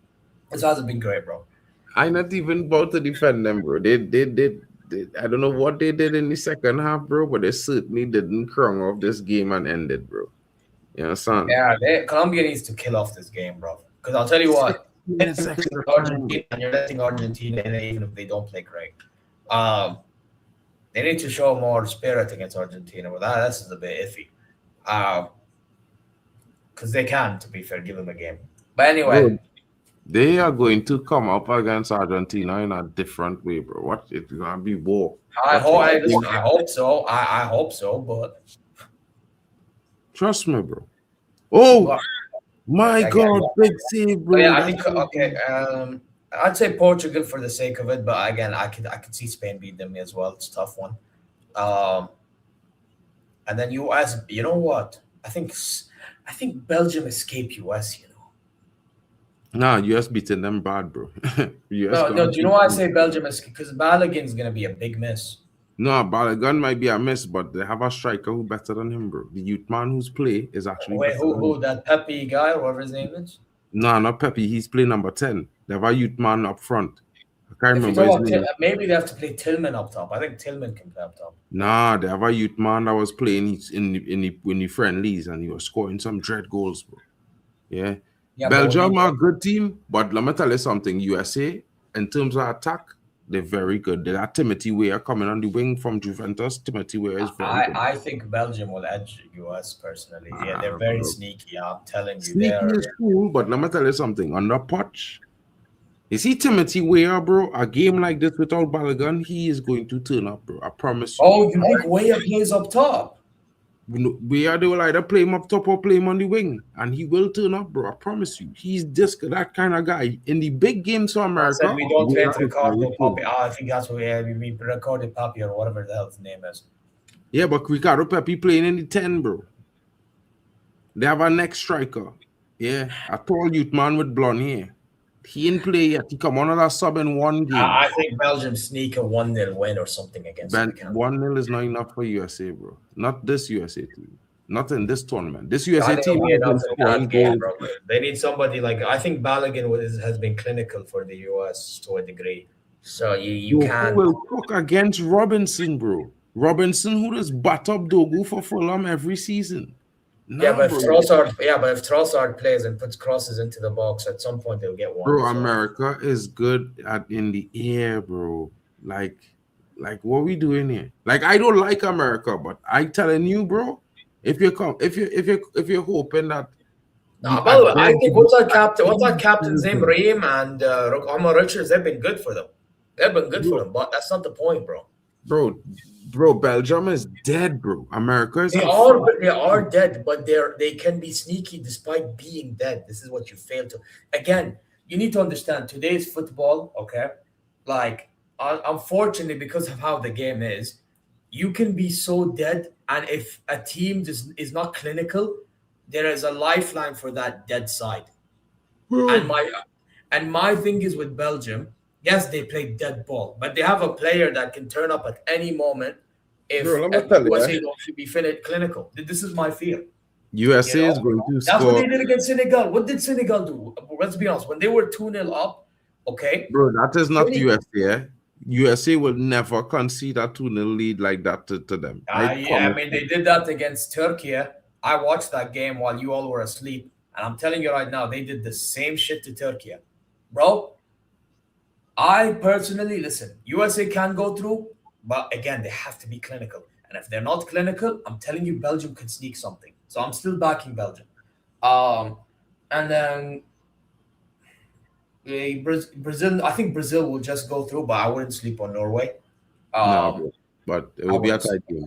This hasn't been great, bro. I'm not even about to defend them, bro. They I don't know what they did in the second half, bro, but they certainly didn't crumb off this game and end it, bro. You understand? Yeah, Colombia needs to kill off this game, bro. Because I'll tell you what, Argentina, and you're letting Argentina in even if they don't play great. They need to show more spirit against Argentina. But this is a bit iffy. Because they can, to be fair, give them a game. But anyway. Bro, they are going to come up against Argentina in a different way, bro. What? It's going to be war. I hope so. I hope so, but... Trust me, bro. Oh, my God. Big save, bro. Yeah, I think, okay. I'd say Portugal for the sake of it, but again, I could see Spain beat them as well. It's a tough one. And then US, you know what? I think Belgium escaped US, you know. Nah, US beating them bad, bro. No, do you know why I say Belgium escaped? Because Balogun's going to be a big miss. No, Balogun might be a miss, but they have a striker who's better than him, bro. The youth man who's play is actually Wait, who that Pepe guy or whatever his name is? No, not Pepe. He's playing number 10. They have a youth man up front. I can't remember his name. Maybe they have to play Tillman up top. I think Tillman can play up top. Nah, they have a youth man that was playing in the friendlies and he was scoring some dread goals, bro. Yeah. Yeah, but Belgium are a good team, but let me tell you something. USA, in terms of attack, they're very good. They got Timothy Weah coming on the wing from Juventus. Timothy Weah is very good. I think Belgium will edge US personally. Yeah, they're Ah, very bro. sneaky. I'm telling you, Sneaky they're. is cool, but let me tell you something. On the pitch, you see Timothy Weah, bro, a game like this without Balogun, he is going to turn up, bro. I promise you. Oh, you think Weah plays up top? Weah, they will either play him up top or play him on the wing, and he will turn up, bro. I promise you. He's just that kind of guy. In the big games for I America, said we don't Weah rate is Ricardo very cool. Papi. Oh, I think that's what we mean. Ricardo Papi or whatever the hell his name is. Yeah, but Ricardo Pepe playing in the 10, bro. They have a next striker. Yeah, a tall youth man with blonde hair. He ain't play yet. He come on as a sub in one game. I think Belgium sneak a 1-0 win or something against Ben, the 1-0 is not enough for USA, bro. Not this USA team. Not in this tournament. This USA team has been scoring goals. They need somebody like I think Balogun has been clinical for the US to a degree. So you can't. Who will cook against Robinson, bro? Robinson, who does bat up Dogu for Fulham every season. Nah, but if Trossard plays and puts crosses into the box, at some point they'll get one. Bro, America is good in the air, bro. Like what we doing here? Like, I don't like America, but I telling you, bro, if you're hoping that. No, by the way, I think what's our captain's name, Reem and Omar Richards, they've been good for them. They've been good for them, but that's not the point, bro. Bro, Belgium is dead, bro. America is. They are dead, but they can be sneaky despite being dead. This is what you fail to. Again, you need to understand today's football. Okay, like unfortunately, because of how the game is, you can be so dead, and if a team just is not clinical, there is a lifeline for that dead side. And my thing is with Belgium. Yes, they play dead ball, but they have a player that can turn up at any moment if USA don't be clinical. This is my fear. USA is going to score. That's what they did against Senegal. What did Senegal do? Let's be honest. When they were 2-0 up, okay? Bro, that is not USA. USA will never concede a 2-0 lead like that to them. I mean, they did that against Turkey. I watched that game while you all were asleep, and I'm telling you right now, they did the same shit to Turkey. Bro, I personally, listen, USA can go through, but again, they have to be clinical. And if they're not clinical, I'm telling you, Belgium could sneak something. So I'm still backing Belgium. And then Brazil, I think Brazil will just go through, but I wouldn't sleep on Norway. No, but it will be a tight game.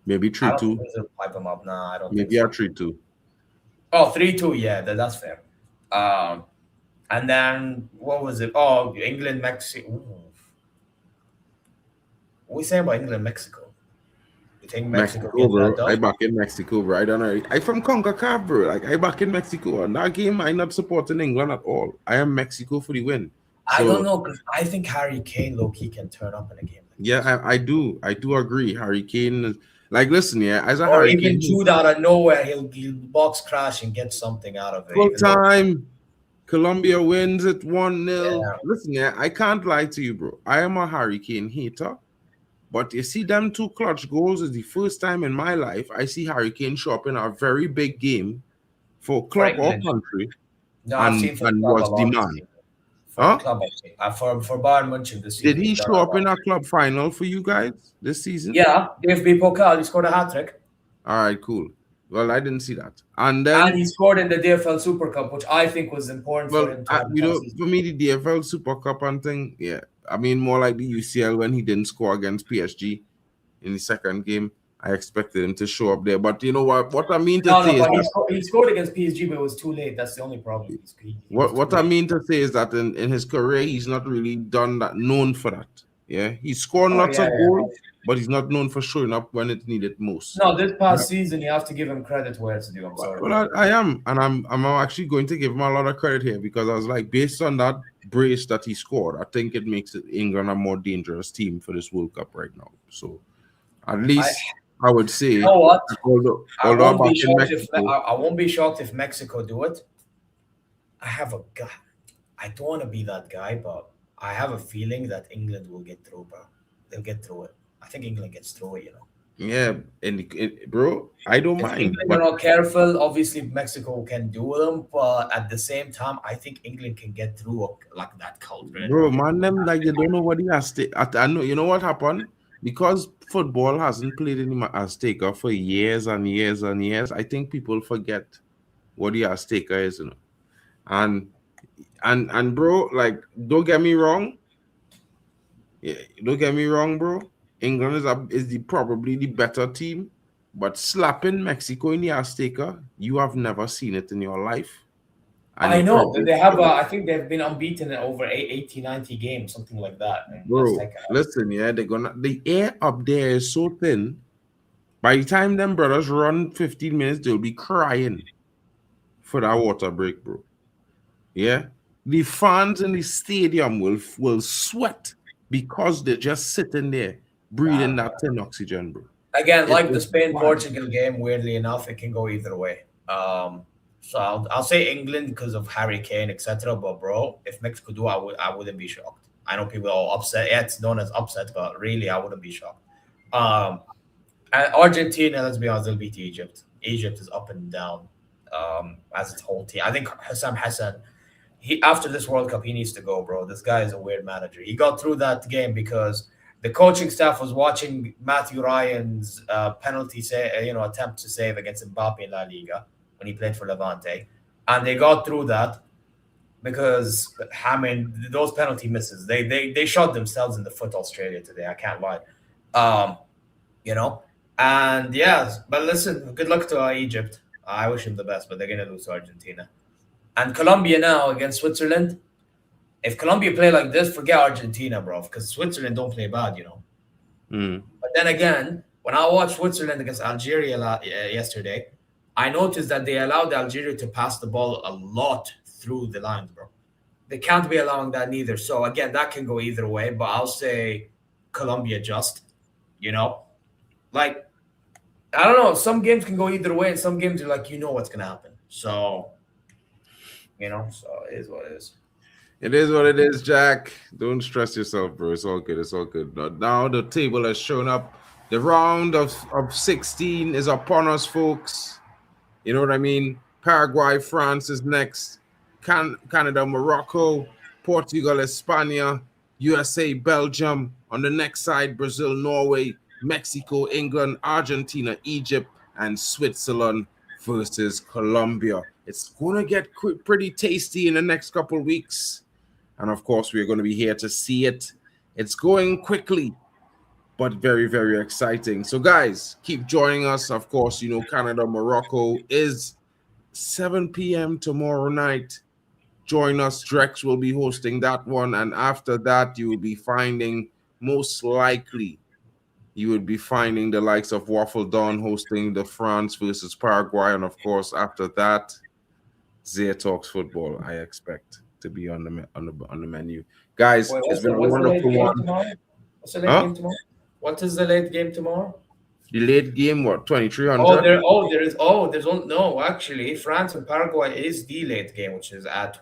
Maybe 3-2. Pipe them up. Nah, I don't Maybe think so. a 3-2. Oh, 3-2, yeah, that's fair. And then what was it? Oh, England, Mexico. What we saying about England, Mexico? You think Mexico bro? I back in Mexico, bro. I don't know. I from CONCACAF, bro. Like, I back in Mexico. On that game, I'm not supporting England at all. I am Mexico for the win. I don't know, because I think Harry Kane low-key can turn up in a game like this. I do agree. Harry Kane is like, listen, as a or Harry even Kane, Jude out of nowhere, he'll box crash and get something out of it. Full time. Colombia wins it 1-0. Yeah. Listen, I can't lie to you, bro. I am a Harry Kane hater. But you see, them 2 clutch goals is the first time in my life I see Harry Kane show up in a very big game for club or country. No, I've seen and was demand. For Bayern München this season. Did he show up in a club final for you guys this season? Yeah, DFB Pokal, he scored a hat-trick. All right, cool. Well, I didn't see that. And he scored in the DFL Super Cup, which I think was important for him. For me, the DFL Super Cup and thing, yeah. I mean, more like the UCL when he didn't score against PSG in the second game. I expected him to show up there. But you know what I mean to say is he scored against PSG, but it was too late. That's the only problem. What I mean to say is that in his career, he's not really known for that. Yeah, he's scored lots of goals, but he's not known for showing up when it's needed most. No, this past season, you have to give him credit where it's due. I'm sorry. Well, I am, and I'm actually going to give him a lot of credit here because I was like, based on that brace that he scored, I think it makes England a more dangerous team for this World Cup right now. So, at least I would say, you know what? I won't be shocked if Mexico do it. I have a guy. I don't want to be that guy, but I have a feeling that England will get through, bro. They'll get through it. I think England gets through it, you know. Yeah, bro, I don't If mind. England are But not careful, obviously Mexico can do them. But at the same time, I think England can get through like that culture. bro, man, them like they don't know what the Azteca. I know. You know what happened because football hasn't played in the Azteca for years and years and years. I think people forget what the Azteca is, you know. And and bro, like, don't get me wrong. Yeah, don't get me wrong, bro. England is the probably the better team, but slapping Mexico in the Azteca, you have never seen it in your life, and I you know that probably they have. I think they've been unbeaten in over 80, 90 games, something like that. And bro. Azteca. Listen, yeah, the air up there is so thin. By the time them brothers run 15 minutes, they'll be crying for that water break, bro. Yeah, the fans in the stadium will sweat because they're just sitting there breathing that thin oxygen, bro. Again, It like the is Spain wild. Portugal game, weirdly enough, it can go either way. So I'll say England because of Harry Kane, etc. But bro, if Mexico do, I wouldn't be shocked. I know people are upset. Yeah, it's known as upset, but really, I wouldn't be shocked. Um, and Argentina, let's be honest, they'll beat Egypt. Egypt is up and down as its whole team. I think Hassan Hassan, he after this World Cup, he needs to go, bro. This guy is a weird manager. He got through that game because the coaching staff was watching Matthew Ryan's penalty attempt to save against Mbappe in La Liga when he played for Levante, and they got through that because I mean those penalty misses, they shot themselves in the foot. Australia today, I can't lie. Um, you know, and yeah, but listen, good luck to Egypt. I wish him the best, but they're gonna lose to Argentina. And Colombia now against Switzerland. If Colombia play like this, forget Argentina, bro, because Switzerland don't play bad, you know. Mm. But then again, when I watched Switzerland against Algeria yesterday, I noticed that they allowed Algeria to pass the ball a lot through the lines, bro. They can't be allowing that neither. So again, that can go either way. But I'll say Colombia just, you know, like I don't know. Some games can go either way, and some games are like what's gonna happen. So so it is what it is. It is what it is, Jack. Don't stress yourself, bro. It's all good. It's all good. Now the table has shown up. The round of 16 is upon us, folks. You know what I mean? Paraguay, France is next. Canada, Morocco, Portugal, España, USA, Belgium. On the next side, Brazil, Norway, Mexico, England, Argentina, Egypt, and Switzerland versus Colombia. It's going to get pretty tasty in the next couple of weeks. And of course, we're going to be here to see it. It's going quickly, but very, very exciting. So, guys, keep joining us. Of course, Canada, Morocco is 7 p.m. tomorrow night. Join us. Drex will be hosting that one. And after that, you will be finding, most likely, you would be finding the likes of Waffle Dawn hosting the France versus Paraguay. And of course, after that, Zia Talks Football, I expect to be on the menu. Guys, Wait, it's been a wonderful one. What's the late game tomorrow? What is the late game tomorrow? The late game, what, 2300? Actually, France and Paraguay is the late game, which is at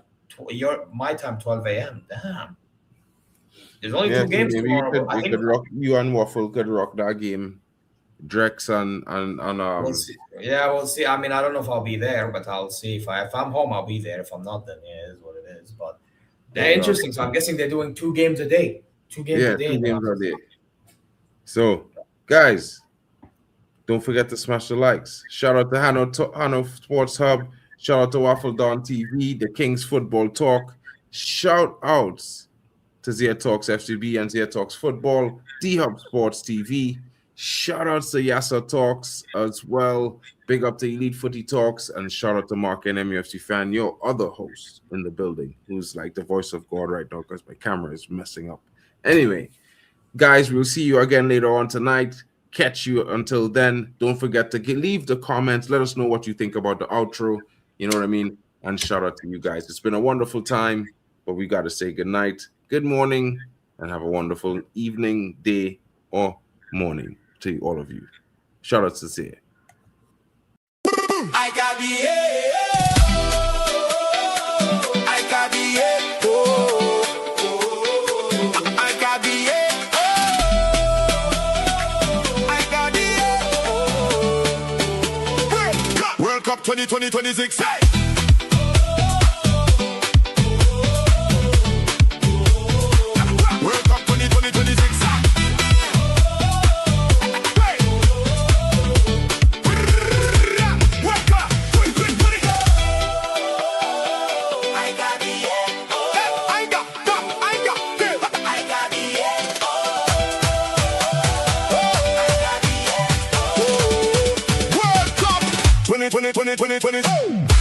my time, 12 a.m. Damn. There's only two games tomorrow. You and Waffle could rock that game. Drex and We'll see. Yeah, we'll see. I mean, I don't know if I'll be there, but I'll see. If I'm home, I'll be there. If I'm not, then it is what it is. But they're interesting. So I'm guessing they're doing 2 games a day. 2 games a day. 2 games a day. So, guys, don't forget to smash the likes. Shout out to Hano Sports Hub. Shout out to Waffle Dawn TV, the Kings Football Talk. Shout outs to Zia Talks FCB and Zia Talks Football, D-Hub Sports TV. Shout outs to Yasa Talks as well. Big up to Elite Footy Talks, and shout out to MarkN MUFCFAN, your other host in the building, who's like the voice of God right now because my camera is messing up. Anyway, guys, we'll see you again later on tonight. Catch you until then. Don't forget to leave the comments. Let us know what you think about the outro. You know what I mean? And shout out to you guys. It's been a wonderful time, but we got to say good night, good morning, and have a wonderful evening, day, or morning to all of you. Shout out to Zia. I got the 2026. World Cup 2026. World Cup 2020.